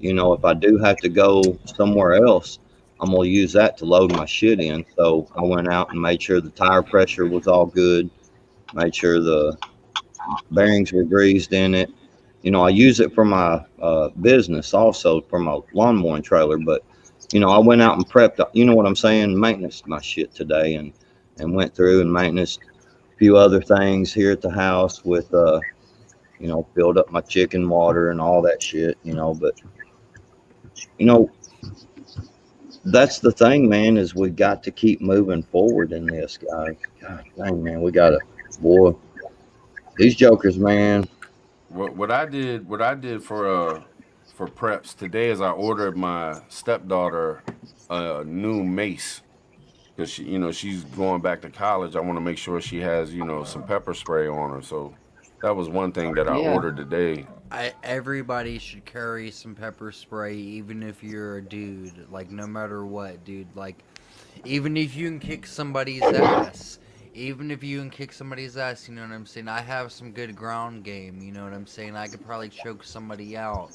If I do have to go somewhere else, I'm going to use that to load my shit in. So I went out and made sure the tire pressure was all good, made sure the bearings were greased in it. I use it for my business also, for my lawn mowing trailer. But, I went out and prepped, what I'm saying, maintenance my shit today and went through and maintenance a few other things here at the house with, filled up my chicken water and all that shit, but, that's the thing, man, is we got to keep moving forward in this, guys. God dang, man, we got to, boy, these jokers, man. What I did for preps today is I ordered my stepdaughter a new mace because she's going back to college. I want to make sure she has some pepper spray on her. So that was one thing that I ordered today. Everybody should carry some pepper spray, even if you're a dude. Like, no matter what, dude. Like, even if you can kick somebody's ass. Even if you can kick somebody's ass, you know what I'm saying? I have some good ground game, you know what I'm saying? I could probably choke somebody out.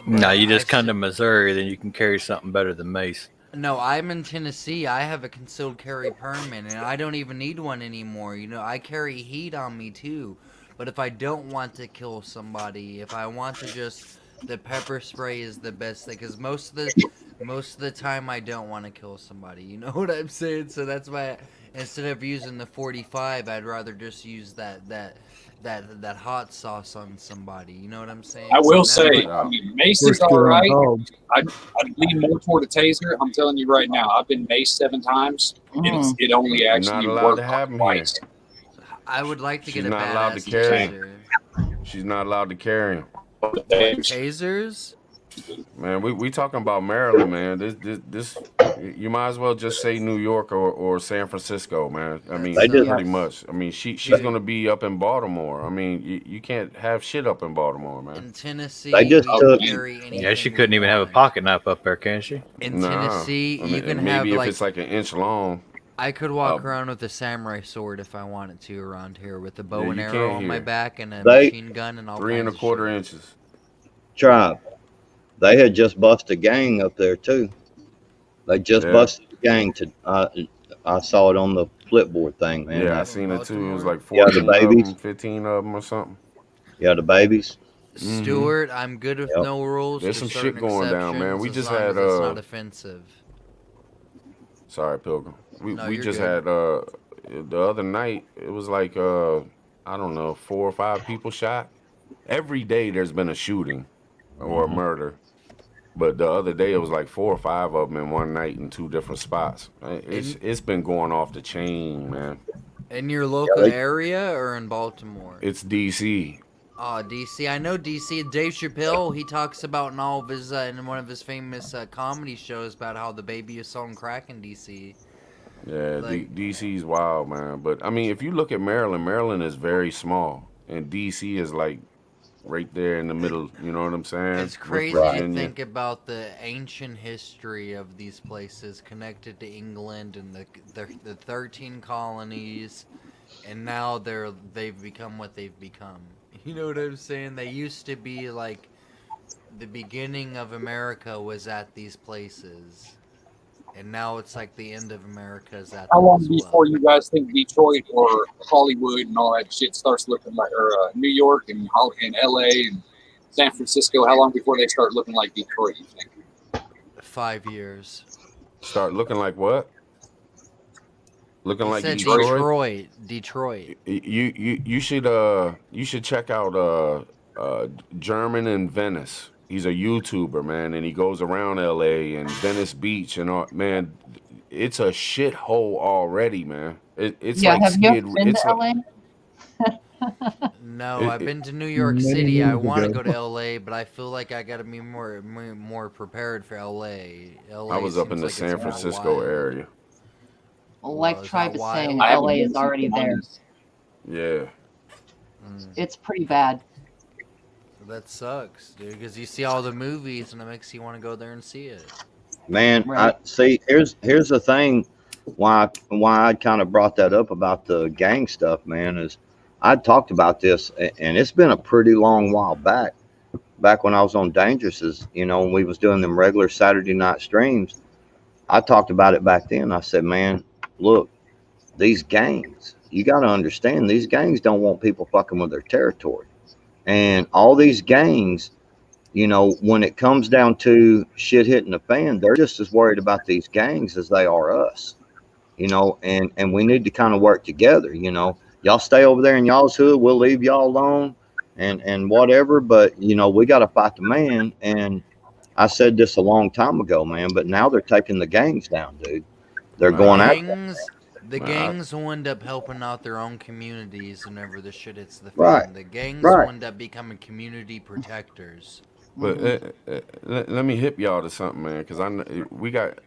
No, you just come to Missouri, then you can carry something better than mace. No, I'm in Tennessee. I have a concealed carry permit, and I don't even need one anymore. I carry heat on me, too. But if I don't want to kill somebody, if I want to just... The pepper spray is the best thing, because most of the time I don't want to kill somebody. You know what I'm saying? So that's why... Instead of using the 45, I'd rather just use that hot sauce on somebody. You know what I'm saying? I will say, mace is all right. I'd lean more toward a taser. I'm telling you right now, I've been maced 7 times, and it only actually worked twice. I would like to get a not allowed to carry taser. She's not allowed to carry them. Tasers? Man, we talking about Maryland, man. This you might as well just say New York or San Francisco, man. I mean, pretty much. I mean, she's gonna be up in Baltimore. I mean, you can't have shit up in Baltimore, man. In Tennessee, yeah, she couldn't even have a pocket knife up there, can she? In Tennessee, you can maybe have if like it's like an inch long. I could walk around with a samurai sword if I wanted to around here with a bow and arrow on my back and a machine gun and all. 3 1/4 inches. Tribe. They had just busted a gang up there too. They just busted a gang to. I saw it on the flipboard thing, man. Yeah, I seen it too. It was like 14 the babies. of them, 15 of them or something. Yeah, the babies. Stuart, I'm good with no rules. There's some shit going down, man. We just had it's not offensive. Sorry, Pilgrim. We just had the other night. It was like I don't know, 4 or 5 people shot. Every day there's been a shooting or a murder. But the other day, it was like 4 or 5 of them in one night in 2 different spots. It's been going off the chain, man. In your local area or in Baltimore? It's D.C. Oh, D.C. I know D.C. Dave Chappelle, he talks about in all of his in one of his famous comedy shows about how the baby is selling crack in D.C. Yeah, D.C.'s wild, man. But, I mean, if you look at Maryland, Maryland is very small. And D.C. is like right there in the middle. You know what I'm saying? It's With crazy to Virginia. think about the ancient history of these places connected to England and the 13 colonies, and now they've become what they've become. You know what I'm saying? They used to be like the beginning of America was at these places, and now it's like the end of America is at How them long as well. before you guys think Detroit or Hollywood and all that shit starts looking like, or New York and LA and San Francisco? How long before they start looking like Detroit, you think? 5 years. Start looking like what? Looking He like said Detroit. Detroit. You should check out German in Venice. He's a YouTuber, man, and he goes around LA and Venice Beach and all. Man, it's a shithole already, man. It's Yeah, like have you ever Skid. been It's to like LA? No, I've been to New York Many City. I moons want to ago. go to LA, but I feel like I gotta be more prepared for LA. LA I was up in seems the like San it's more Francisco wild. area. Like Is Tribe that is wild? saying, I haven't LA been is to already there. Miami. Yeah. It's pretty bad. That sucks, dude. Because you see all the movies, and it makes you want to go there and see it. Man, Right. I see. Here's the thing. Why I kind of brought that up about the gang stuff, man, is I talked about this, and it's been a pretty long while back. Back when I was on Dangerous, when we was doing them regular Saturday night streams, I talked about it back then. I said, man, look, these gangs, you got to understand, these gangs don't want people fucking with their territory, and all these gangs. When it comes down to shit hitting the fan, they're just as worried about these gangs as they are us. And we need to kind of work together. Y'all stay over there in y'all's hood, we'll leave y'all alone and whatever. But we got to fight the man. And I said this a long time ago, man. But now they're taking the gangs down, dude. They're going out. The gangs will end up helping out their own communities whenever the shit hits the fan. Right. The gangs Right. will end up becoming community protectors. But let me hip y'all to something, man, because we got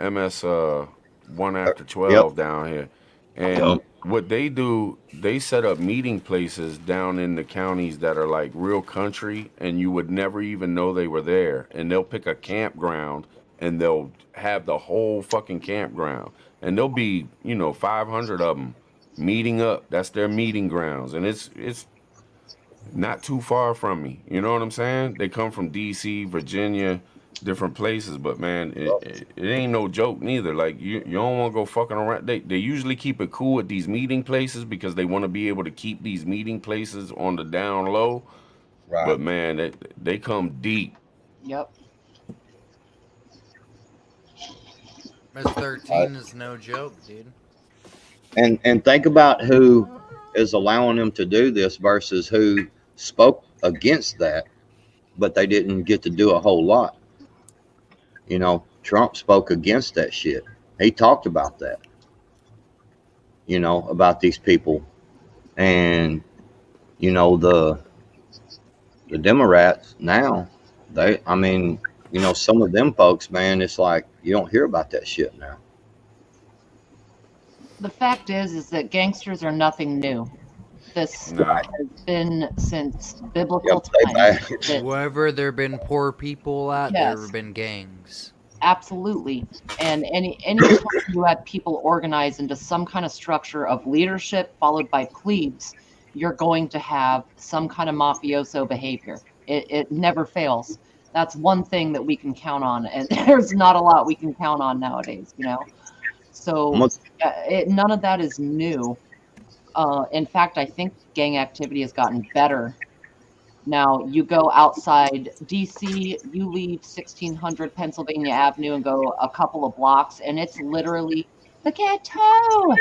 MS 1 after 12 down here, and what they do, they set up meeting places down in the counties that are like real country, and you would never even know they were there. And they'll pick a campground, and they'll have the whole fucking campground, and there'll be 500 of them meeting up. That's their meeting grounds, and it's not too far from me. You know what I'm saying? They come from DC, Virginia, different places, but man, it ain't no joke neither. Like you don't want to go fucking around. They usually keep it cool at these meeting places because they want to be able to keep these meeting places on the down low. Right. But man, they come deep. Yep. Miss 13 is no joke, dude. And think about who is allowing them to do this versus who spoke against that, but they didn't get to do a whole lot. Trump spoke against that shit. He talked about that, about these people. And, the Democrats now, some of them folks, man, it's like you don't hear about that shit now. The fact is that gangsters are nothing new. This has been since biblical times. Wherever there been poor people at, Yes. there have been gangs. Absolutely. And any time you have people organized into some kind of structure of leadership followed by plebes, you're going to have some kind of mafioso behavior. It never fails. That's one thing that we can count on, and there's not a lot we can count on nowadays, So none of that is new. In fact, I think gang activity has gotten better. Now, you go outside DC, you leave 1600 Pennsylvania Avenue and go a couple of blocks, and it's literally the ghetto.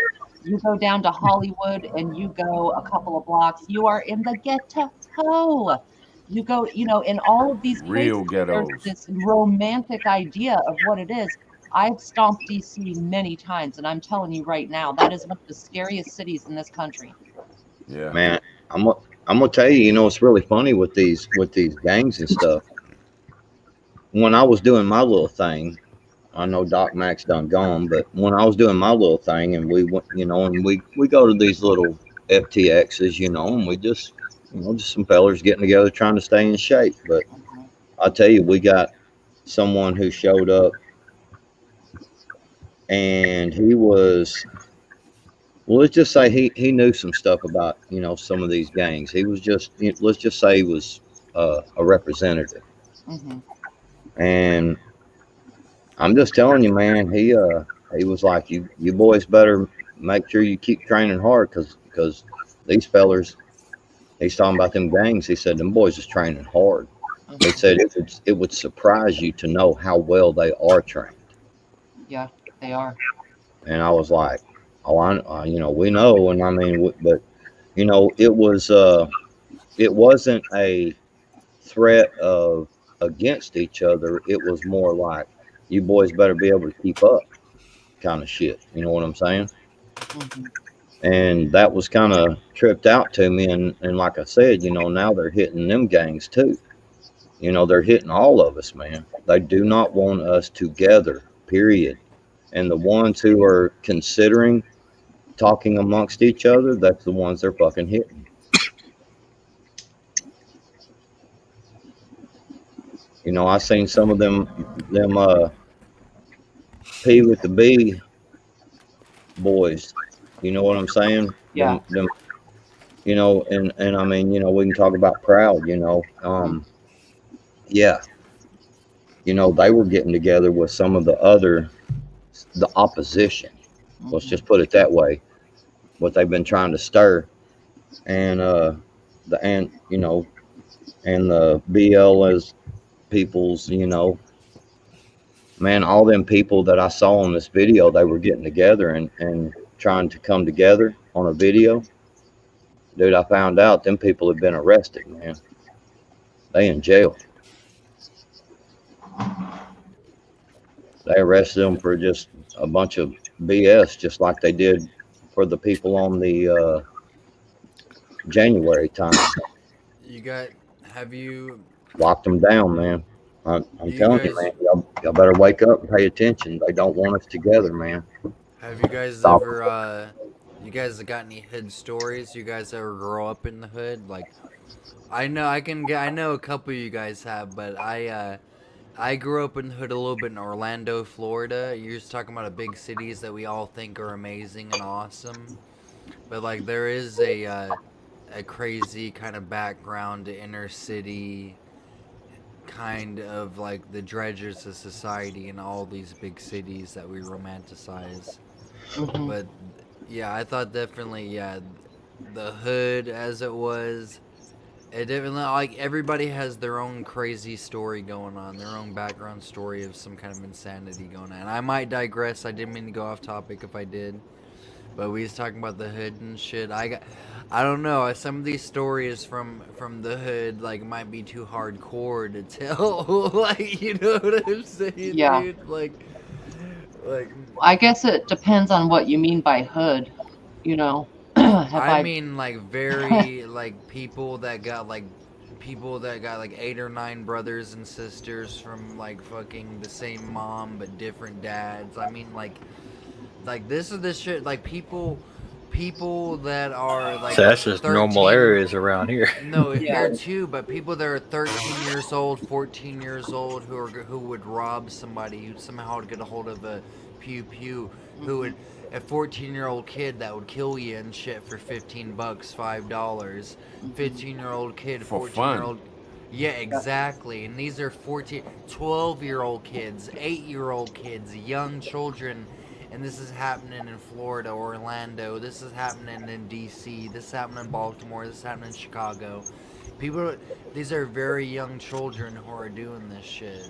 You go down to Hollywood and you go a couple of blocks, you are in the ghetto. You go, in all of these Real places, ghettos. there's this romantic idea of what it is. I've stomped DC many times, and I'm telling you right now, that is one of the scariest cities in this country. Yeah, Man, I'm gonna tell you, it's really funny with these gangs and stuff. When I was doing my little thing, I know Doc Mac's done gone, but when I was doing my little thing, and we went, and we go to these little FTXs, and we just You know, just some fellers getting together trying to stay in shape. But I'll tell you, we got someone who showed up, and he was, well, let's just say he knew some stuff about, you know, some of these gangs. He was just, let's just say he was a representative. Mm-hmm. And I'm just telling you, man, he was like, you boys better make sure you keep training hard, because these fellers, he's talking about them gangs. He said them boys is training hard. He said it would surprise you to know how well they are trained. Yeah, they are. And I was like, oh, I you know, we know. And I mean, but you know, it wasn't a threat of against each other. It was more like, you boys better be able to keep up kind of shit. You know what I'm saying? Mm-hmm. And that was kind of tripped out to me. And like I said, you know, now they're hitting them gangs too. You know, they're hitting all of us, man. They do not want us together, period. And the ones who are considering talking amongst each other, that's the ones they're fucking hitting. You know, I seen some of them P with the B boys. You know what I'm saying? Yeah. Them, you know, and I mean, you know, we can talk about proud, you know. Yeah. You know, they were getting together with some of the opposition. Let's just put it that way. What they've been trying to stir. And you know, and the BLS peoples, you know, man, all them people that I saw in this video, they were getting together and trying to come together on a video. Dude, I found out them people have been arrested, man. They in jail. They arrested them for just a bunch of BS, just like they did for the people on the January time. Have you locked them down, man? I'm telling you, man, y'all better wake up and pay attention. They don't want us together, man. Have you guys ever you guys got any hood stories? You guys ever grow up in the hood? Like, I know a couple of you guys have, but I grew up in the hood a little bit in Orlando, Florida. You're just talking about big cities that we all think are amazing and awesome, but like there is a crazy kind of background to inner city, kind of like the dredges of society in all these big cities that we romanticize. Mm-hmm. But yeah, I thought definitely, the hood as it was, it definitely, like, everybody has their own crazy story going on, their own background story of some kind of insanity going on. I might digress. I didn't mean to go off topic if I did, but we was talking about the hood and shit. I don't know. Some of these stories from the hood, like, might be too hardcore to tell. Like, you know what I'm saying, Yeah. dude? Like. I guess it depends on what you mean by hood. You know. I mean, like, very like people that got like 8 or 9 brothers and sisters from like fucking the same mom but different dads. I mean, like this is the shit. Like people that are like, So that's just 13, normal areas around here. No, here too. But people that are 13 years old, 14 years old, who would rob somebody, who somehow would get a hold of a pew pew, who would. A 14-year-old kid that would kill you and shit for $15, $5. 15-year-old kid, 14-year-old. Yeah, exactly. And these are 12-year-old kids, 8-year-old kids, young children. And this is happening in Florida, Orlando. This is happening in D.C. This is happening in Baltimore. This is happening in Chicago. These are very young children who are doing this shit.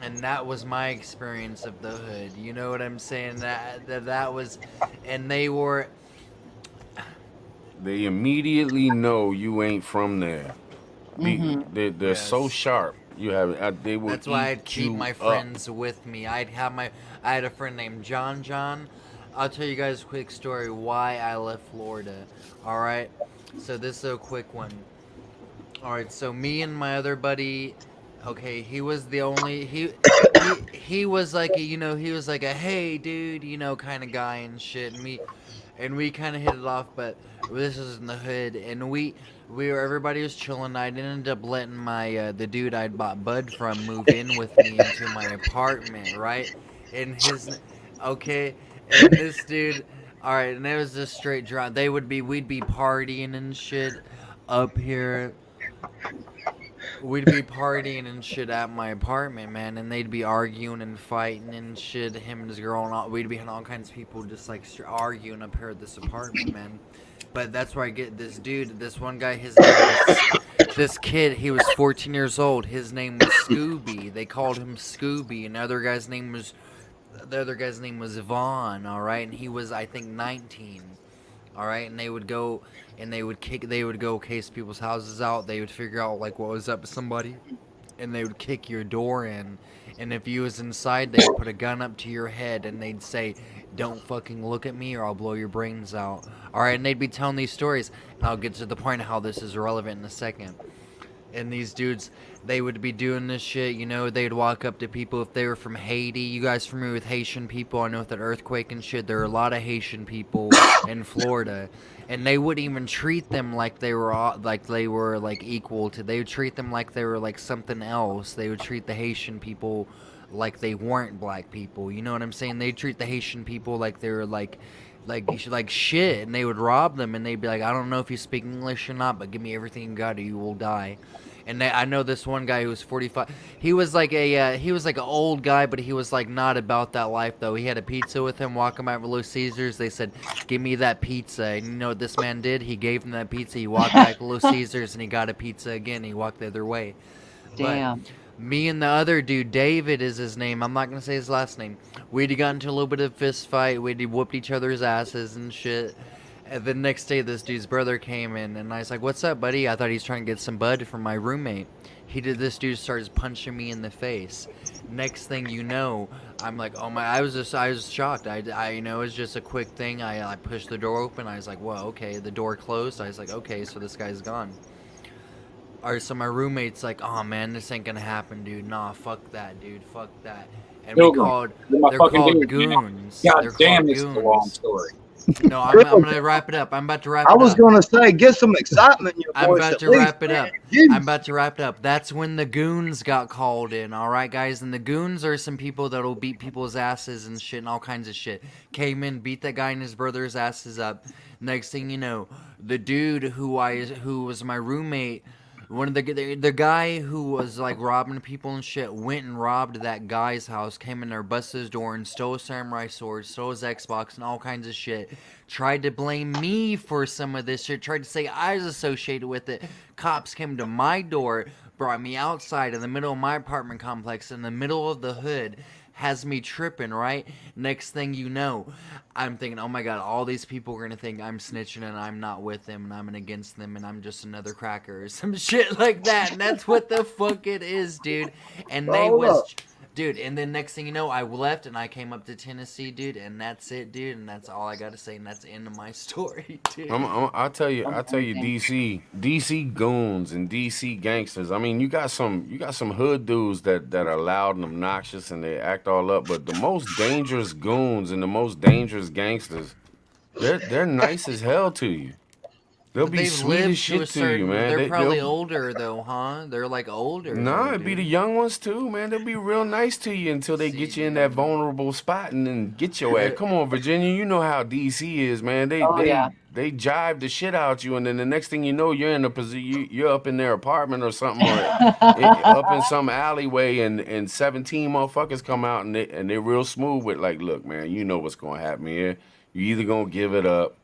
And that was my experience of the hood. You know what I'm saying? That was, and they were. They immediately know you ain't from there. They're so sharp. You have they will. That's why I'd keep my friends with me. I had a friend named John. I'll tell you guys a quick story why I left Florida. All right. So this is a quick one. All right. So me and my other buddy. Okay, he was the only he was like a, he was like a hey dude, kind of guy and shit. And and we kind of hit it off. But this is in the hood, and everybody was chilling. I ended up letting my the dude I'd bought bud from move in with me into my apartment, right? And okay, and this dude, all right, and it was just straight drunk. We'd be partying and shit up here. We'd be partying and shit at my apartment, man, and they'd be arguing and fighting and shit. Him and his girl, and we'd be having all kinds of people just like arguing up here at this apartment, man. But that's where I get this dude, this one guy. This kid, he was 14 years old. His name was Scooby. They called him Scooby, and the other guy's name was Vaughn. All right, and he was, I think, 19. All right, and they would go case people's houses out. They would figure out like what was up with somebody, and they would kick your door in. And if you was inside, they'd put a gun up to your head, and they'd say, "Don't fucking look at me, or I'll blow your brains out." All right, and they'd be telling these stories, and I'll get to the point of how this is relevant in a second. And these dudes, they would be doing this shit, you know, they'd walk up to people if they were from Haiti. You guys familiar with Haitian people? I know with that earthquake and shit, there are a lot of Haitian people in Florida. And they wouldn't even treat them like they were equal to. They would treat them like they were like something else. They would treat the Haitian people like they weren't black people. You know what I'm saying? They'd treat the Haitian people like they were like shit, and they would rob them, and they'd be like, "I don't know if you speak English or not, but give me everything you got or you will die." And I know this one guy who was 45. He was like an old guy, but he was like not about that life though. He had a pizza with him, walking by Little Caesars. They said, "Give me that pizza." And you know what this man did? He gave them that pizza. He walked back to Little Caesars, and he got a pizza again. He walked the other way. Damn. But me and the other dude, David is his name. I'm not gonna say his last name. We'd got into a little bit of fist fight. We'd whooped each other's asses and shit. And the next day, this dude's brother came in, and I was like, "What's up, buddy?" I thought he was trying to get some bud from my roommate. This dude starts punching me in the face. Next thing you know, I'm like, "Oh my!" I was shocked. I you know, it was just a quick thing. I pushed the door open. I was like, "Well, okay." The door closed. I was like, "Okay, so this guy's gone." Alright, so my roommate's like, "Oh man, this ain't gonna happen, dude. Nah, fuck that, dude. Fuck that." And Pilgrim, they're called goons. God They're damn, called this is a long story. No, I'm gonna wrap it up. I'm about to wrap it I up. was gonna say, get some excitement in your I'm voice. about at to least, wrap it man. up. Jeez. I'm about to wrap it up. That's when the goons got called in, alright, guys? And the goons are some people that'll beat people's asses and shit and all kinds of shit. Came in, beat that guy and his brother's asses up. Next thing you know, the dude who was my roommate, one of the guy who was like robbing people and shit, went and robbed that guy's house, came in there, busted his door, and stole a samurai sword, stole his Xbox, and all kinds of shit. Tried to blame me for some of this shit, tried to say I was associated with it. Cops came to my door, brought me outside in the middle of my apartment complex, in the middle of the hood, has me tripping, right? Next thing you know, I'm thinking, "Oh my god, all these people are gonna think I'm snitching and I'm not with them and I'm against them and I'm just another cracker or some shit like that." And that's what the fuck it is, dude. And they dude, and then next thing you know, I left and I came up to Tennessee, dude, and that's it, dude, and that's all I gotta say, and that's the end of my story, dude. I'll tell you, DC goons and DC gangsters. I mean, you got some hood dudes that are loud and obnoxious and they act all up, but the most dangerous goons and the most dangerous gangsters, they're nice as hell to you. They'll be They've sweet lived as shit to you, certain, man. they're probably they'll- older though, huh? They're like older. Nah, though, it'd be dude. the young ones too, man. They'll be real nice to you until they get you in that vulnerable spot and then get your ass. Come on, Virginia, you know how DC is, man. They jive the shit out you, and then the next thing you know, you're in a position. You're up in their apartment or something, or up in some alleyway, and 17 motherfuckers come out and they're real smooth with like, "Look, man, you know what's gonna happen here. You either gonna give it up,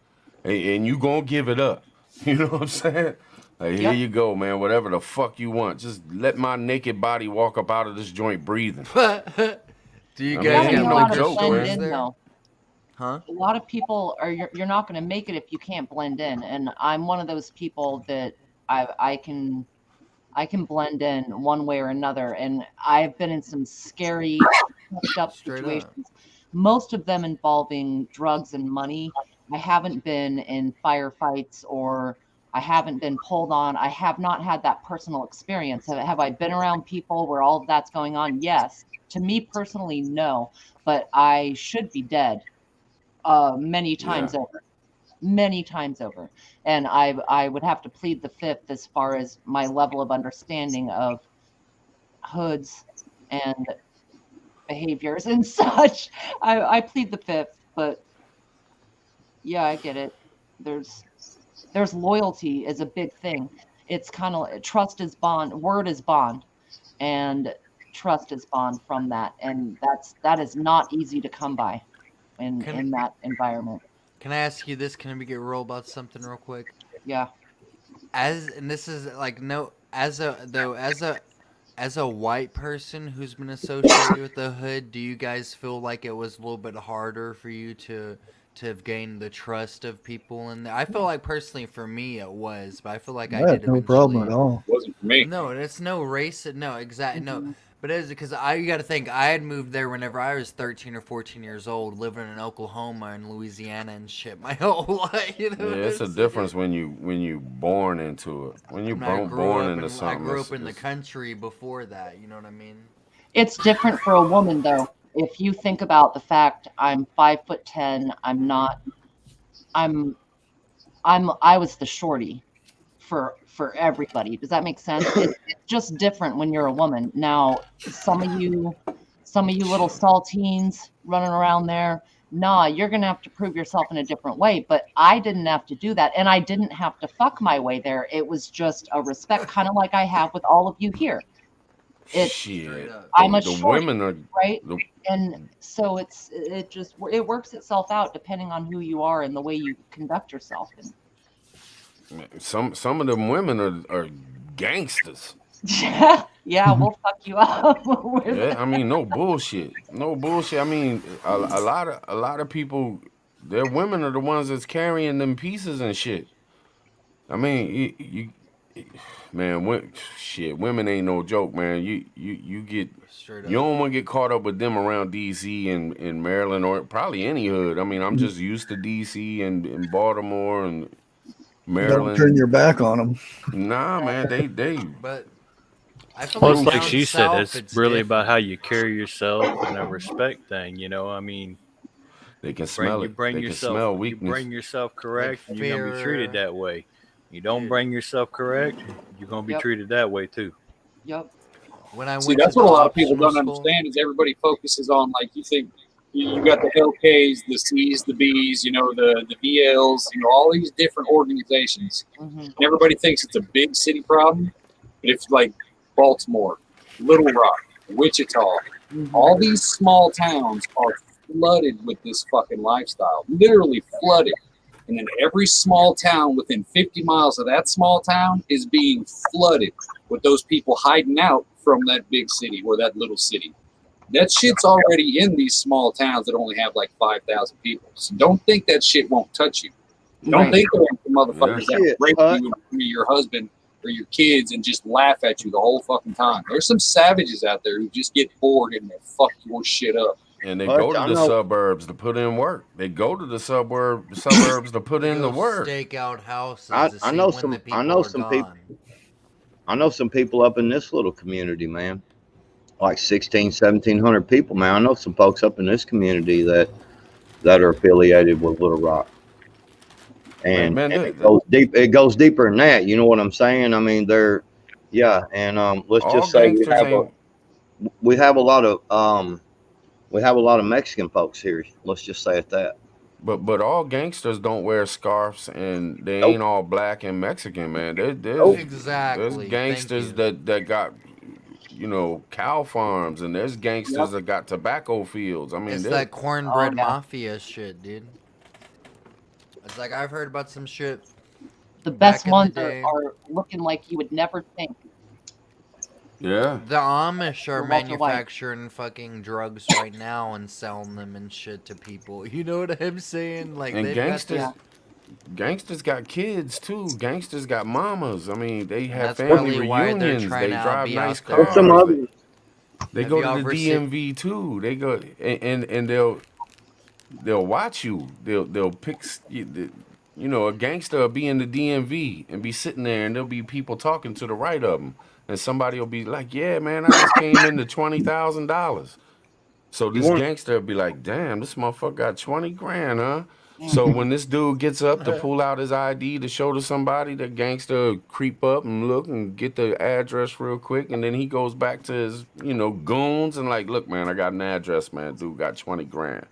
and you gonna give it up." You know what I'm saying? Like, here you go, man. Whatever the fuck you want. Just let my naked body walk up out of this joint breathing. Do you guys ain't have no like joke, stories man. there? Though. Huh? A lot of people are you're not going to make it if you can't blend in, and I'm one of those people that I can blend in one way or another, and I've been in some scary, fucked up situations. Most of them involving drugs and money. I haven't been in firefights or I haven't been pulled on. I have not had that personal experience. Have I been around people where all of that's going on? Yes. To me personally, no. But I should be dead many times over. many times over. And I would have to plead the fifth as far as my level of understanding of hoods and behaviors and such. I plead the fifth, but yeah, I get it. There's loyalty is a big thing. It's kind of trust is bond, word is bond, and trust is bond from that, and that is not easy to come by in that environment. Can I ask you this? Can we get real about something real quick? Yeah. And this is like as a white person who's been associated with the hood, do you guys feel like it was a little bit harder for you to have gained the trust of people? And I feel like personally for me it was, but I feel like I I did had no problem at all. It wasn't for me. No, it's no race. No, exactly. No, but it is because you got to think I had moved there whenever I was 13 or 14 years old, living in Oklahoma and Louisiana and shit my whole life. You know, Yeah, it's a difference when you born into it. When you born into something. I grew up in the country before that. You know what I mean? It's different for a woman, though. If you think about the fact I'm 5'10", I was the shorty for everybody. Does that make sense? It's just different when you're a woman. Now, some of you little saltines running around there, nah, you're gonna have to prove yourself in a different way. But I didn't have to do that, and I didn't have to fuck my way there. It was just a respect, kind of like I have with all of you here. Shit. I'm a the shorty, women are right? And so it works itself out depending on who you are and the way you conduct yourself. some of them women are gangsters. Yeah, we'll fuck you up. Yeah, I mean, no bullshit. I mean, a lot of people, their women are the ones that's carrying them pieces and shit. I mean, man, women ain't no joke, man. You get, you don't want to get caught up with them around DC and Maryland or probably any hood. I mean, I'm just used to DC and Baltimore and Maryland. Don't turn your back on them. Nah, man, they. But I feel Well, like it's like down she said, south, it's really about how you carry yourself and a respect thing. You know, I mean, they can smell it. They can smell weakness. You bring yourself correct, Like and you're gonna be fear. treated that way. You don't bring yourself correct, you're gonna be Yep. treated that way too. Yep. When I See, went that's to what the a lot of people optional don't school- understand is everybody focuses on, like, you think you got the LKs, the Cs, the Bs, you know, the VLs, you know, all these different organizations. Mm-hmm. And everybody thinks it's a big city problem, but if like Baltimore, Little Rock, Wichita, all these small towns are flooded with this fucking lifestyle, literally flooded. And then every small town within 50 miles of that small town is being flooded with those people hiding out from that big city or that little city. That shit's already in these small towns that only have like 5,000 people. So don't think that shit won't touch you. Don't think there ain't the motherfuckers that rape you or your husband or your kids and just laugh at you the whole fucking time. There's some savages out there who just get bored and they fuck your shit up. And they go to the suburbs to put in work. They go to the suburbs to put in the work. Stake out houses. I know some people up in this little community, man. Like 1,700 people, man. I know some folks up in this community that are affiliated with Little Rock. And, man, it goes deep. It goes deeper than that. You know what I'm saying? I mean, let's just say we have a lot of Mexican folks here. Let's just say it that. But all gangsters don't wear scarves, and they ain't all black and Mexican, man. There's gangsters that got, you know, cow farms, and there's gangsters that got tobacco fields. I mean, it's that cornbread mafia shit, dude. It's like I've heard about some shit. The best ones are looking like you would never think. Yeah. The Amish are They're Walter White. manufacturing fucking drugs right now and selling them and shit to people. You know what I'm saying? Like, and they've gangsters got kids too. Gangsters got mamas. I mean, they have That's family probably why they're reunions. trying They to drive be nice out there. cars. They Have go y'all to the ever seen- DMV too. They go and they'll watch you. They'll pick. You know, a gangster will be in the DMV and be sitting there, and there'll be people talking to the right of them, and somebody will be like, "Yeah, man, I just came into $20,000." So this gangster will be like, "Damn, this motherfucker got 20 grand, huh?" So when this dude gets up to pull out his ID to show to somebody, the gangster creep up and look and get the address real quick, and then he goes back to his, goons and like, look, man, I got an address, man. Dude got 20 grand.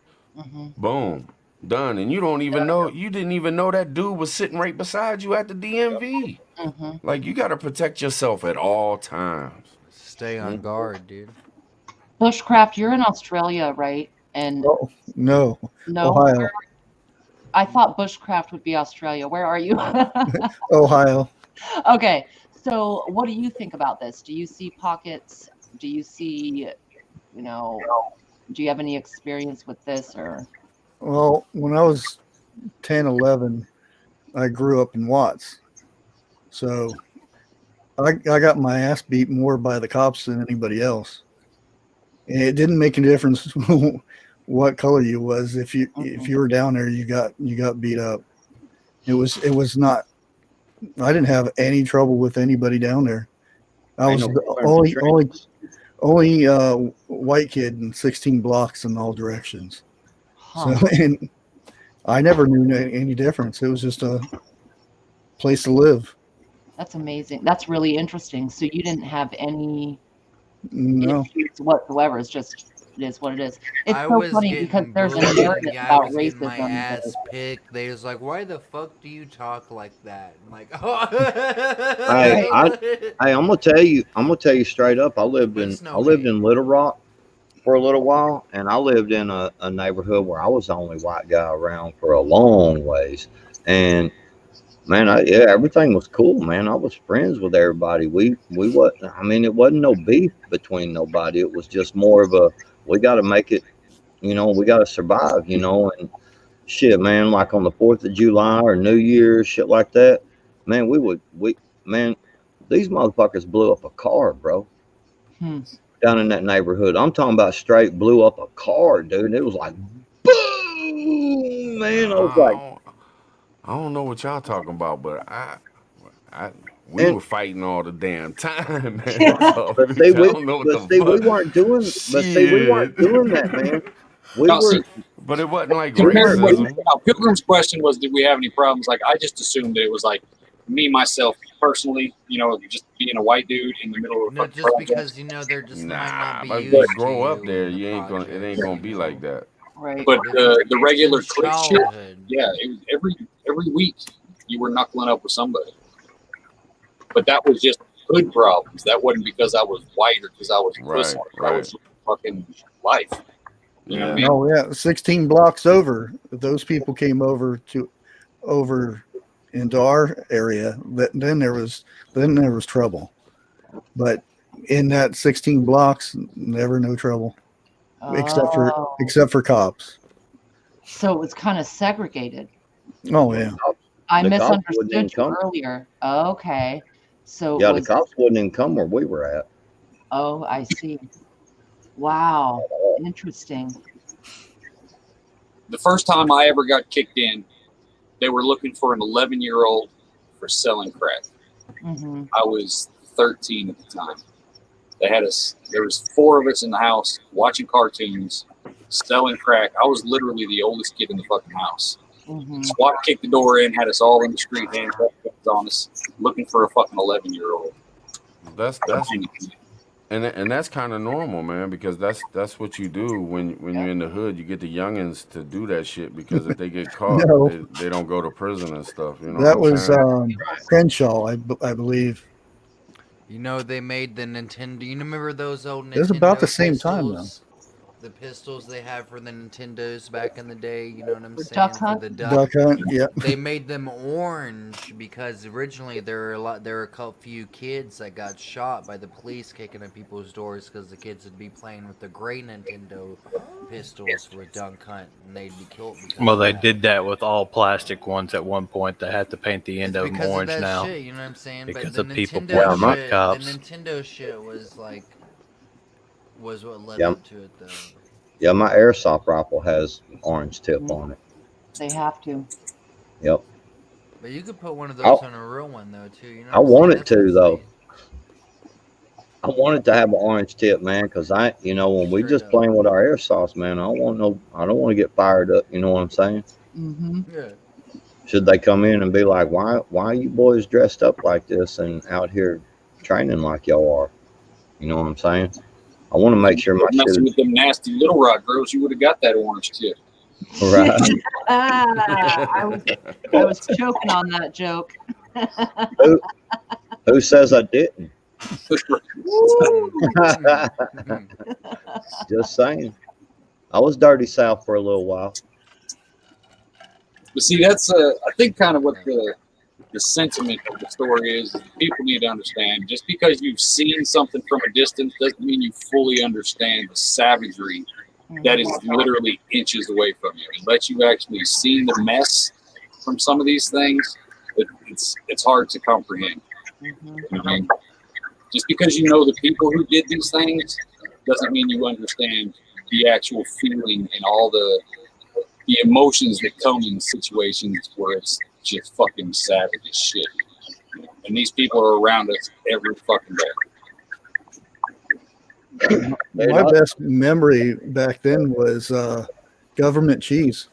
Boom. Done. And you didn't even know that dude was sitting right beside you at the DMV. Like, you got to protect yourself at all times. Stay on guard, dude. Bushcraft, you're in Australia, right? And No, no, Ohio. I thought Bushcraft would be Australia. Where are you? Ohio. Okay, so what do you think about this? Do you see pockets? Do you see, do you have any experience with this or? Well, when I was 10, 11, I grew up in Watts. So I got my ass beat more by the cops than anybody else. And it didn't make a difference what color you was. If you were down there, you got beat up. It was not. I didn't have any trouble with anybody down there. I was the only white kid in 16 blocks in all directions. So, and I never knew any difference. It was just a place to live. That's amazing. That's really interesting. So you didn't have any issues whatsoever. It's just, it is what it is. It's so funny because there's a narrative about racism. My ass picked. They was like, "Why the fuck do you talk like that?" I'm like, "Oh." Hey, I'm gonna tell you straight up. I lived in Little Rock for a little while, and I lived in a neighborhood where I was the only white guy around for a long ways. And man, everything was cool, man. I was friends with everybody. We wasn't. I mean, it wasn't no beef between nobody. It was just more of a, we got to make it, we got to survive, and shit, man. Like on the 4th of July or New Year's, shit like that, man. Man, these motherfuckers blew up a car, bro. Down in that neighborhood. I'm talking about straight blew up a car, dude. It was like, boom, man. I was like, I don't know what y'all talking about, but we were fighting all the damn time, man. So, but see, we weren't doing that, man. But it wasn't like racism. Pilgrim's question was, did we have any problems? Like, I just assumed it was like me, myself, personally, just being a white dude in the middle of just because they're just might not be but grow up there, it ain't gonna be like that. Right. But the regular clique shit, it was every week you were knuckling up with somebody. But that was just hood problems. That wasn't because I was white or because I was Muslim. That was fucking life. You know what I mean? Oh yeah, 16 blocks over. Those people came over into our area. Then there was trouble. But in that 16 blocks, never no trouble, except for cops. So it was kind of segregated. Oh yeah. I misunderstood you earlier. Okay. So the cops wouldn't even come where we were at. Oh, I see. Wow. Interesting. The first time I ever got kicked in, they were looking for an 11-year-old for selling crack. I was 13 at the time. They had us. There was 4 of us in the house watching cartoons, selling crack. I was literally the oldest kid in the fucking house. SWAT kicked the door in, had us all in the street, handcuffed on us, looking for a fucking 11-year-old. And that's kind of normal, man, because that's what you do when you're in the hood. You get the youngins to do that shit because if they get caught, they don't go to prison and stuff. That was Crenshaw, I believe. They made the Nintendo. You remember those old Nintendo? It was about the same time, though. The pistols they had for the Nintendos back in the day, you know what I'm saying? Duck Hunt? For the Duck Hunt, yeah. They made them orange because originally there were a few kids that got shot by the police kicking at people's doors because the kids would be playing with the gray Nintendo pistols for Duck Hunt and they'd be killed. Well, they did that with all plastic ones at one point. They had to paint the end of them orange of that now. Shit, you know what I'm saying? Because but of people Nintendo pointing shit, cops. The Nintendo shit was what led up to it, though. Yeah, my airsoft rifle has orange tip on it. They have to. Yep. But you could put one of those on a real one, though, too. I wanted to, though. I wanted to have an orange tip, man, because when we just playing with our airsofts, man, I don't want to get fired up. You know what I'm saying? Mm-hmm. Yeah. Should they come in and be like, why are you boys dressed up like this and out here training like y'all are? You know what I'm saying? I want to make sure my shit Messing is with them nasty Little Rock girls, you would have got that orange tip. right. I was choking on that joke. Who says I didn't? Just saying. I was dirty South for a little while. But see, that's I think kind of what the sentiment of the story is people need to understand. Just because you've seen something from a distance doesn't mean you fully understand the savagery that is literally inches away from you. Unless you've actually seen the mess from some of these things, it's hard to comprehend. You know what I mean? Just because you know the people who did these things doesn't mean you understand the actual feeling and all the emotions that come in situations where it's just fucking savage as shit. And these people are around us every fucking day. My best memory back then was government cheese.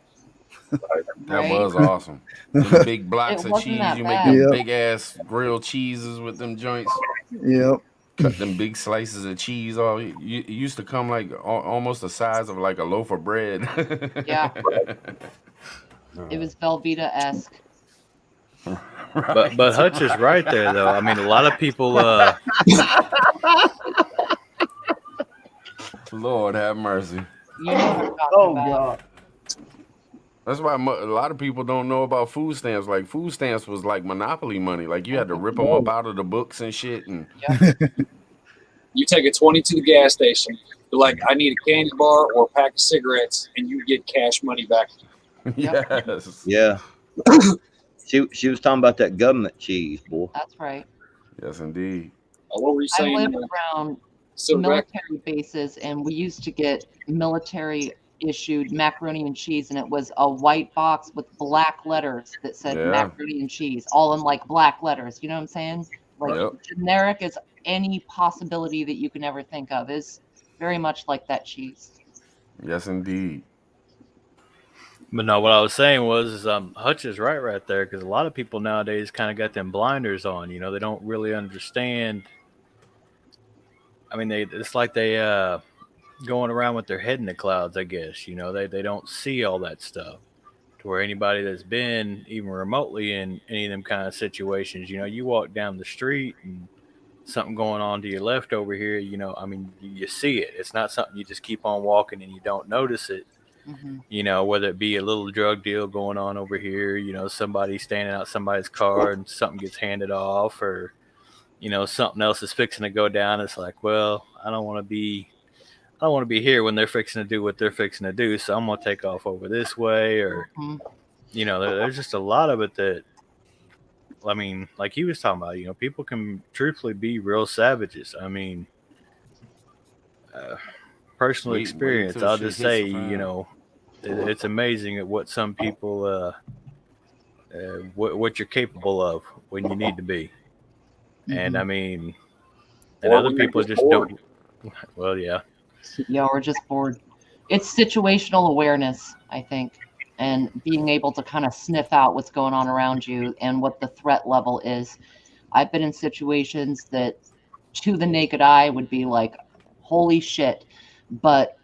That was awesome. Them big blocks It of wasn't cheese. that You make bad. them Yep. big ass grilled cheeses with them joints. Yep. Cut them big slices of cheese off. It used to come like almost the size of like a loaf of bread. Yeah. It was Velveeta-esque. But Hutch is right there, though. I mean, a lot of people. Lord have mercy. You know what I'm talking about. That's why a lot of people don't know about food stamps. Like food stamps was like monopoly money. Like you had to rip them up out of the books and shit. And You take a 20 to the gas station, you're like, I need a candy bar or a pack of cigarettes, and you get cash money back. yes, Yeah. She was talking about that government cheese, boy. That's right. yes, indeed. What were you I saying? lived around Silverback? military bases, and we used to get military issued macaroni and cheese, and it was a white box with black letters that said Yeah. macaroni and cheese, all in like black letters. You know what I'm saying? Like Yep. generic as any possibility that you can ever think of, is very much like that cheese. Yes, indeed. But no, what I was saying was Hutch is right there, because a lot of people nowadays kind of got them blinders on. You know, they don't really understand. I mean, it's like they going around with their head in the clouds, I guess. You know, they don't see all that stuff. To where anybody that's been even remotely in any of them kind of situations, you know, you walk down the street and something going on to your left over here, you know, I mean, you see it. It's not something you just keep on walking and you don't notice it. You know, whether it be a little drug deal going on over here, you know, somebody standing out somebody's car and something gets handed off, or, you know, something else is fixing to go down. It's like, well, I don't want to be here when they're fixing to do what they're fixing to do, so I'm going to take off over this way. Or, you know, there's just a lot of it that, I mean, like he was talking about, you know, people can truthfully be real savages. I mean, personal Wait experience, till I'll shit just hits say, the fan. you know, it's amazing at what some people, what you're capable of when you need to be. And I mean, and Or other when you're people just just bored. don't. Well, yeah. Yeah, we're just bored. It's situational awareness, I think, and being able to kind of sniff out what's going on around you and what the threat level is. I've been in situations that to the naked eye would be like, holy shit. But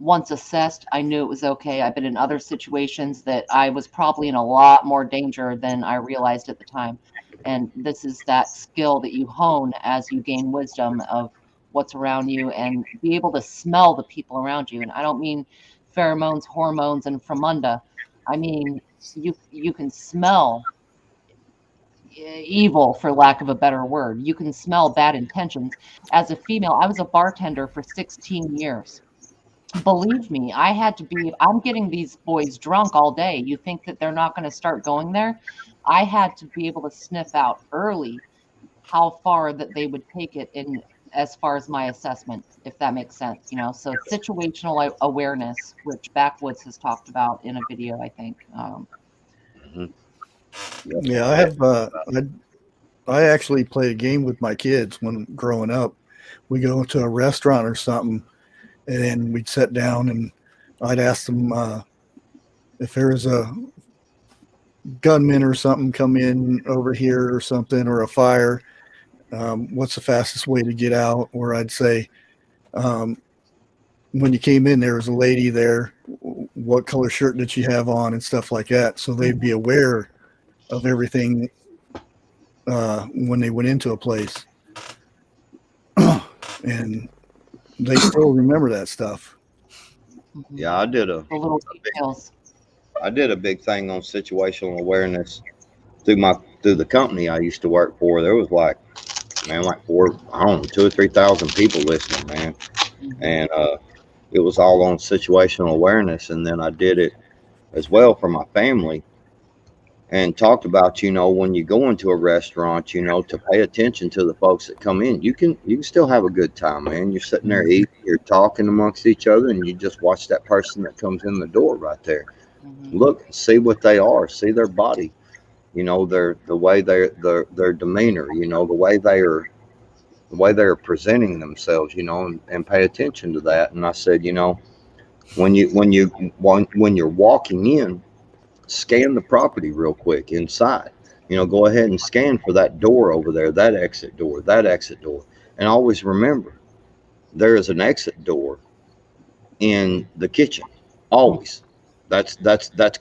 once assessed, I knew it was okay. I've been in other situations that I was probably in a lot more danger than I realized at the time. And this is that skill that you hone as you gain wisdom of what's around you and be able to smell the people around you. And I don't mean pheromones, hormones, and fromunda. I mean, you can smell evil, for lack of a better word. You can smell bad intentions. As a female, I was a bartender for 16 years. Believe me, I'm getting these boys drunk all day. You think that they're not going to start going there? I had to be able to sniff out early how far that they would take it in as far as my assessment, if that makes sense, you know. So situational awareness, which Backwoods has talked about in a video, I think. Yeah, I have. I actually played a game with my kids when growing up. We go to a restaurant or something, and then we'd sit down, and I'd ask them, if there's a gunman or something come in over here or something, or a fire, what's the fastest way to get out? Or I'd say, when you came in, there was a lady there. What color shirt did she have on and stuff like that? So they'd be aware of everything when they went into a place. And they still remember that stuff. Yeah, I did The little details. I did a big thing on situational awareness through the company I used to work for. There was like 2 or 3,000 people listening, man. And it was all on situational awareness. And then I did it as well for my family and talked about, when you go into a restaurant, to pay attention to the folks that come in. You can still have a good time, man. You're sitting there eating, you're talking amongst each other, and you just watch that person that comes in the door right there. Look, see what they are, see their body, the way their demeanor, the way they're presenting themselves, and pay attention to that. And I said, when you're walking in, scan the property real quick inside. Go ahead and scan for that door over there, that exit door, and always remember there is an exit door in the kitchen. Always. That's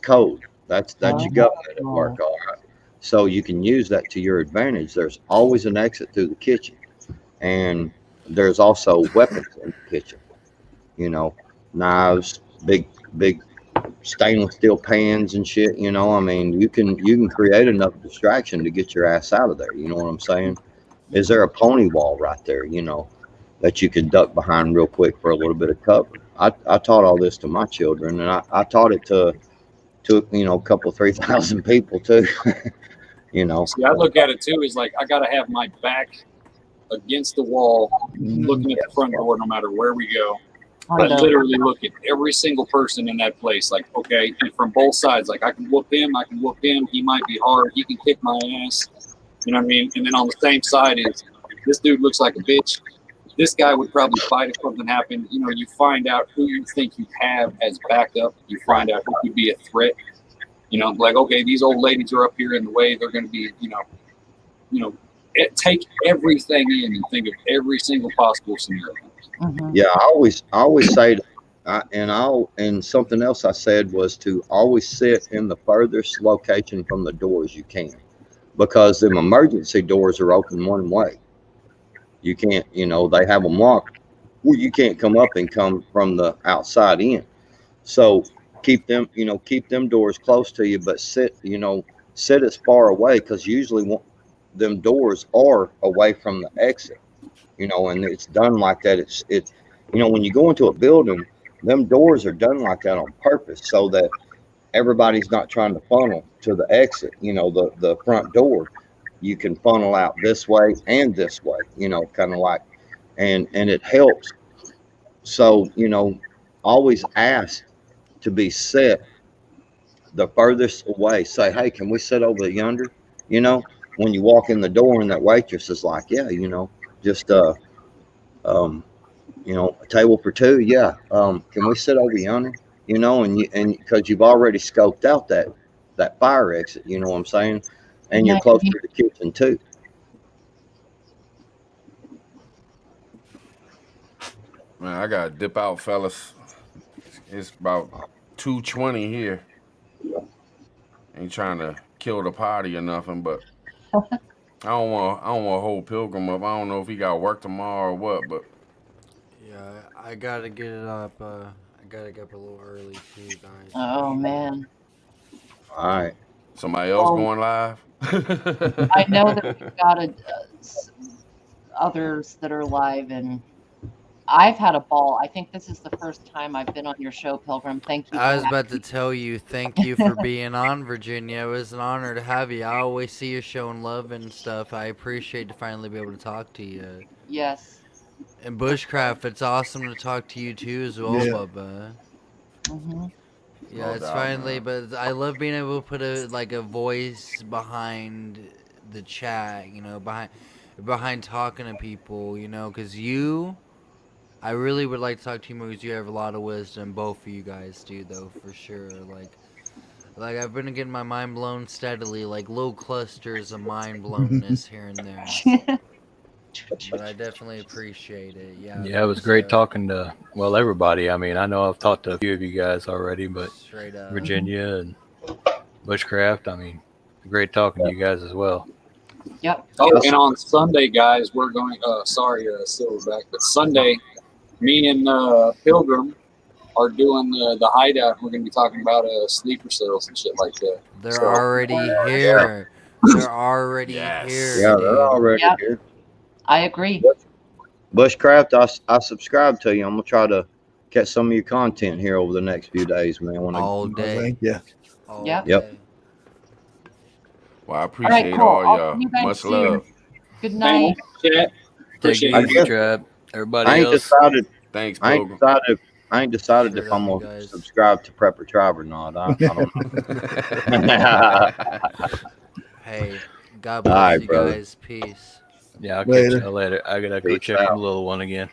code. That's your government at work. All right. So you can use that to your advantage. There's always an exit through the kitchen, and there's also weapons in the kitchen. Knives, big stainless steel pans and shit. You can create enough distraction to get your ass out of there. You know what I'm saying? Is there a pony wall right there? That you can duck behind real quick for a little bit of cover. I taught all this to my children, and I taught it to a couple 3,000 people too. See, I look at it too is like I gotta have my back against the wall, looking at the front door, no matter where we go. I literally look at every single person in that place, like, okay, and from both sides, like I can whoop him, he might be hard, he can kick my ass, you know what I mean? And then on the same side is, this dude looks like a bitch. This guy would probably fight if something happened. You find out who you think you have as backup. You find out who could be a threat. Like, okay, these old ladies are up here in the way. They're going to be, take everything in and think of every single possible scenario. Yeah, I always say, and something else I said was to always sit in the furthest location from the doors you can, because them emergency doors are open one way. You can't, they have them locked. Well, you can't come up and come from the outside in. So keep them doors close to you, but sit as far away, because usually them doors are away from the exit. And it's done like that. It's when you go into a building, them doors are done like that on purpose, so that everybody's not trying to funnel to the exit. The front door, you can funnel out this way and this way, kind of like, and it helps. So, always ask to be set the furthest away. Say, hey, can we sit over yonder? When you walk in the door and that waitress is like, yeah, just, a table for two. Yeah. Can we sit over yonder? And because you've already scoped out that fire exit, you know what I'm saying? And you're close to the kitchen too. Man, I gotta dip out, fellas. It's about 2:20 here. Ain't trying to kill the party or nothing, but I don't want to hold Pilgrim up. I don't know if he got work tomorrow or what, but yeah, I gotta get it up. I gotta get up a little early too, guys. Oh man. All right. Somebody else going live? I know that we've got others that are live, and I've had a ball. I think this is the first time I've been on your show, Pilgrim. Thank you. I was about to tell you, thank you for being on, Virginia. It was an honor to have you. I always see you showing love and stuff. I appreciate to finally be able to talk to you. Yes. And Bushcraft, it's awesome to talk to you too as well, Bubba. Mm-hmm. Yeah, No it's doubt, finally, man. but I love being able to put a voice behind the chat, behind talking to people, because I really would like to talk to you more because you have a lot of wisdom. Both of you guys do, though, for sure. Like I've been getting my mind blown steadily, like little clusters of mind blownness here and there. But I definitely appreciate it. Yeah. Yeah, it was great talking to everybody. I mean, I know I've talked to a few of you guys already, but Straight up. Virginia and Bushcraft. I mean, great talking to you guys as well. Yep. Oh, and on Sunday, guys, we're going. Sorry, Silver's back, but Sunday, me and Pilgrim are doing the hideout. We're going to be talking about sleeper cells and shit like that. They're already here. They're already here. Yeah, dude. they're already Yep. here. I agree. Bushcraft, I subscribe to you. I'm gonna try to catch some of your content here over the next few days, man. When All Oh, day. thank you. All Yep. Yep. day. Well, I appreciate cool. all I'll y'all. see you guys Much soon. love. Good night. Chat. Take Appreciate it I easy, guess- Tribe. Everybody I ain't else. decided. Thanks, I ain't Pilgrim. decided. I ain't decided Straight if I'm up, you gonna guys. subscribe to Prepper Tribe or not. I don't know. Hey, God All bless right, you brother. guys. Peace. Yeah, I'll catch Later. you later. I gotta go Peace check out. the little one again.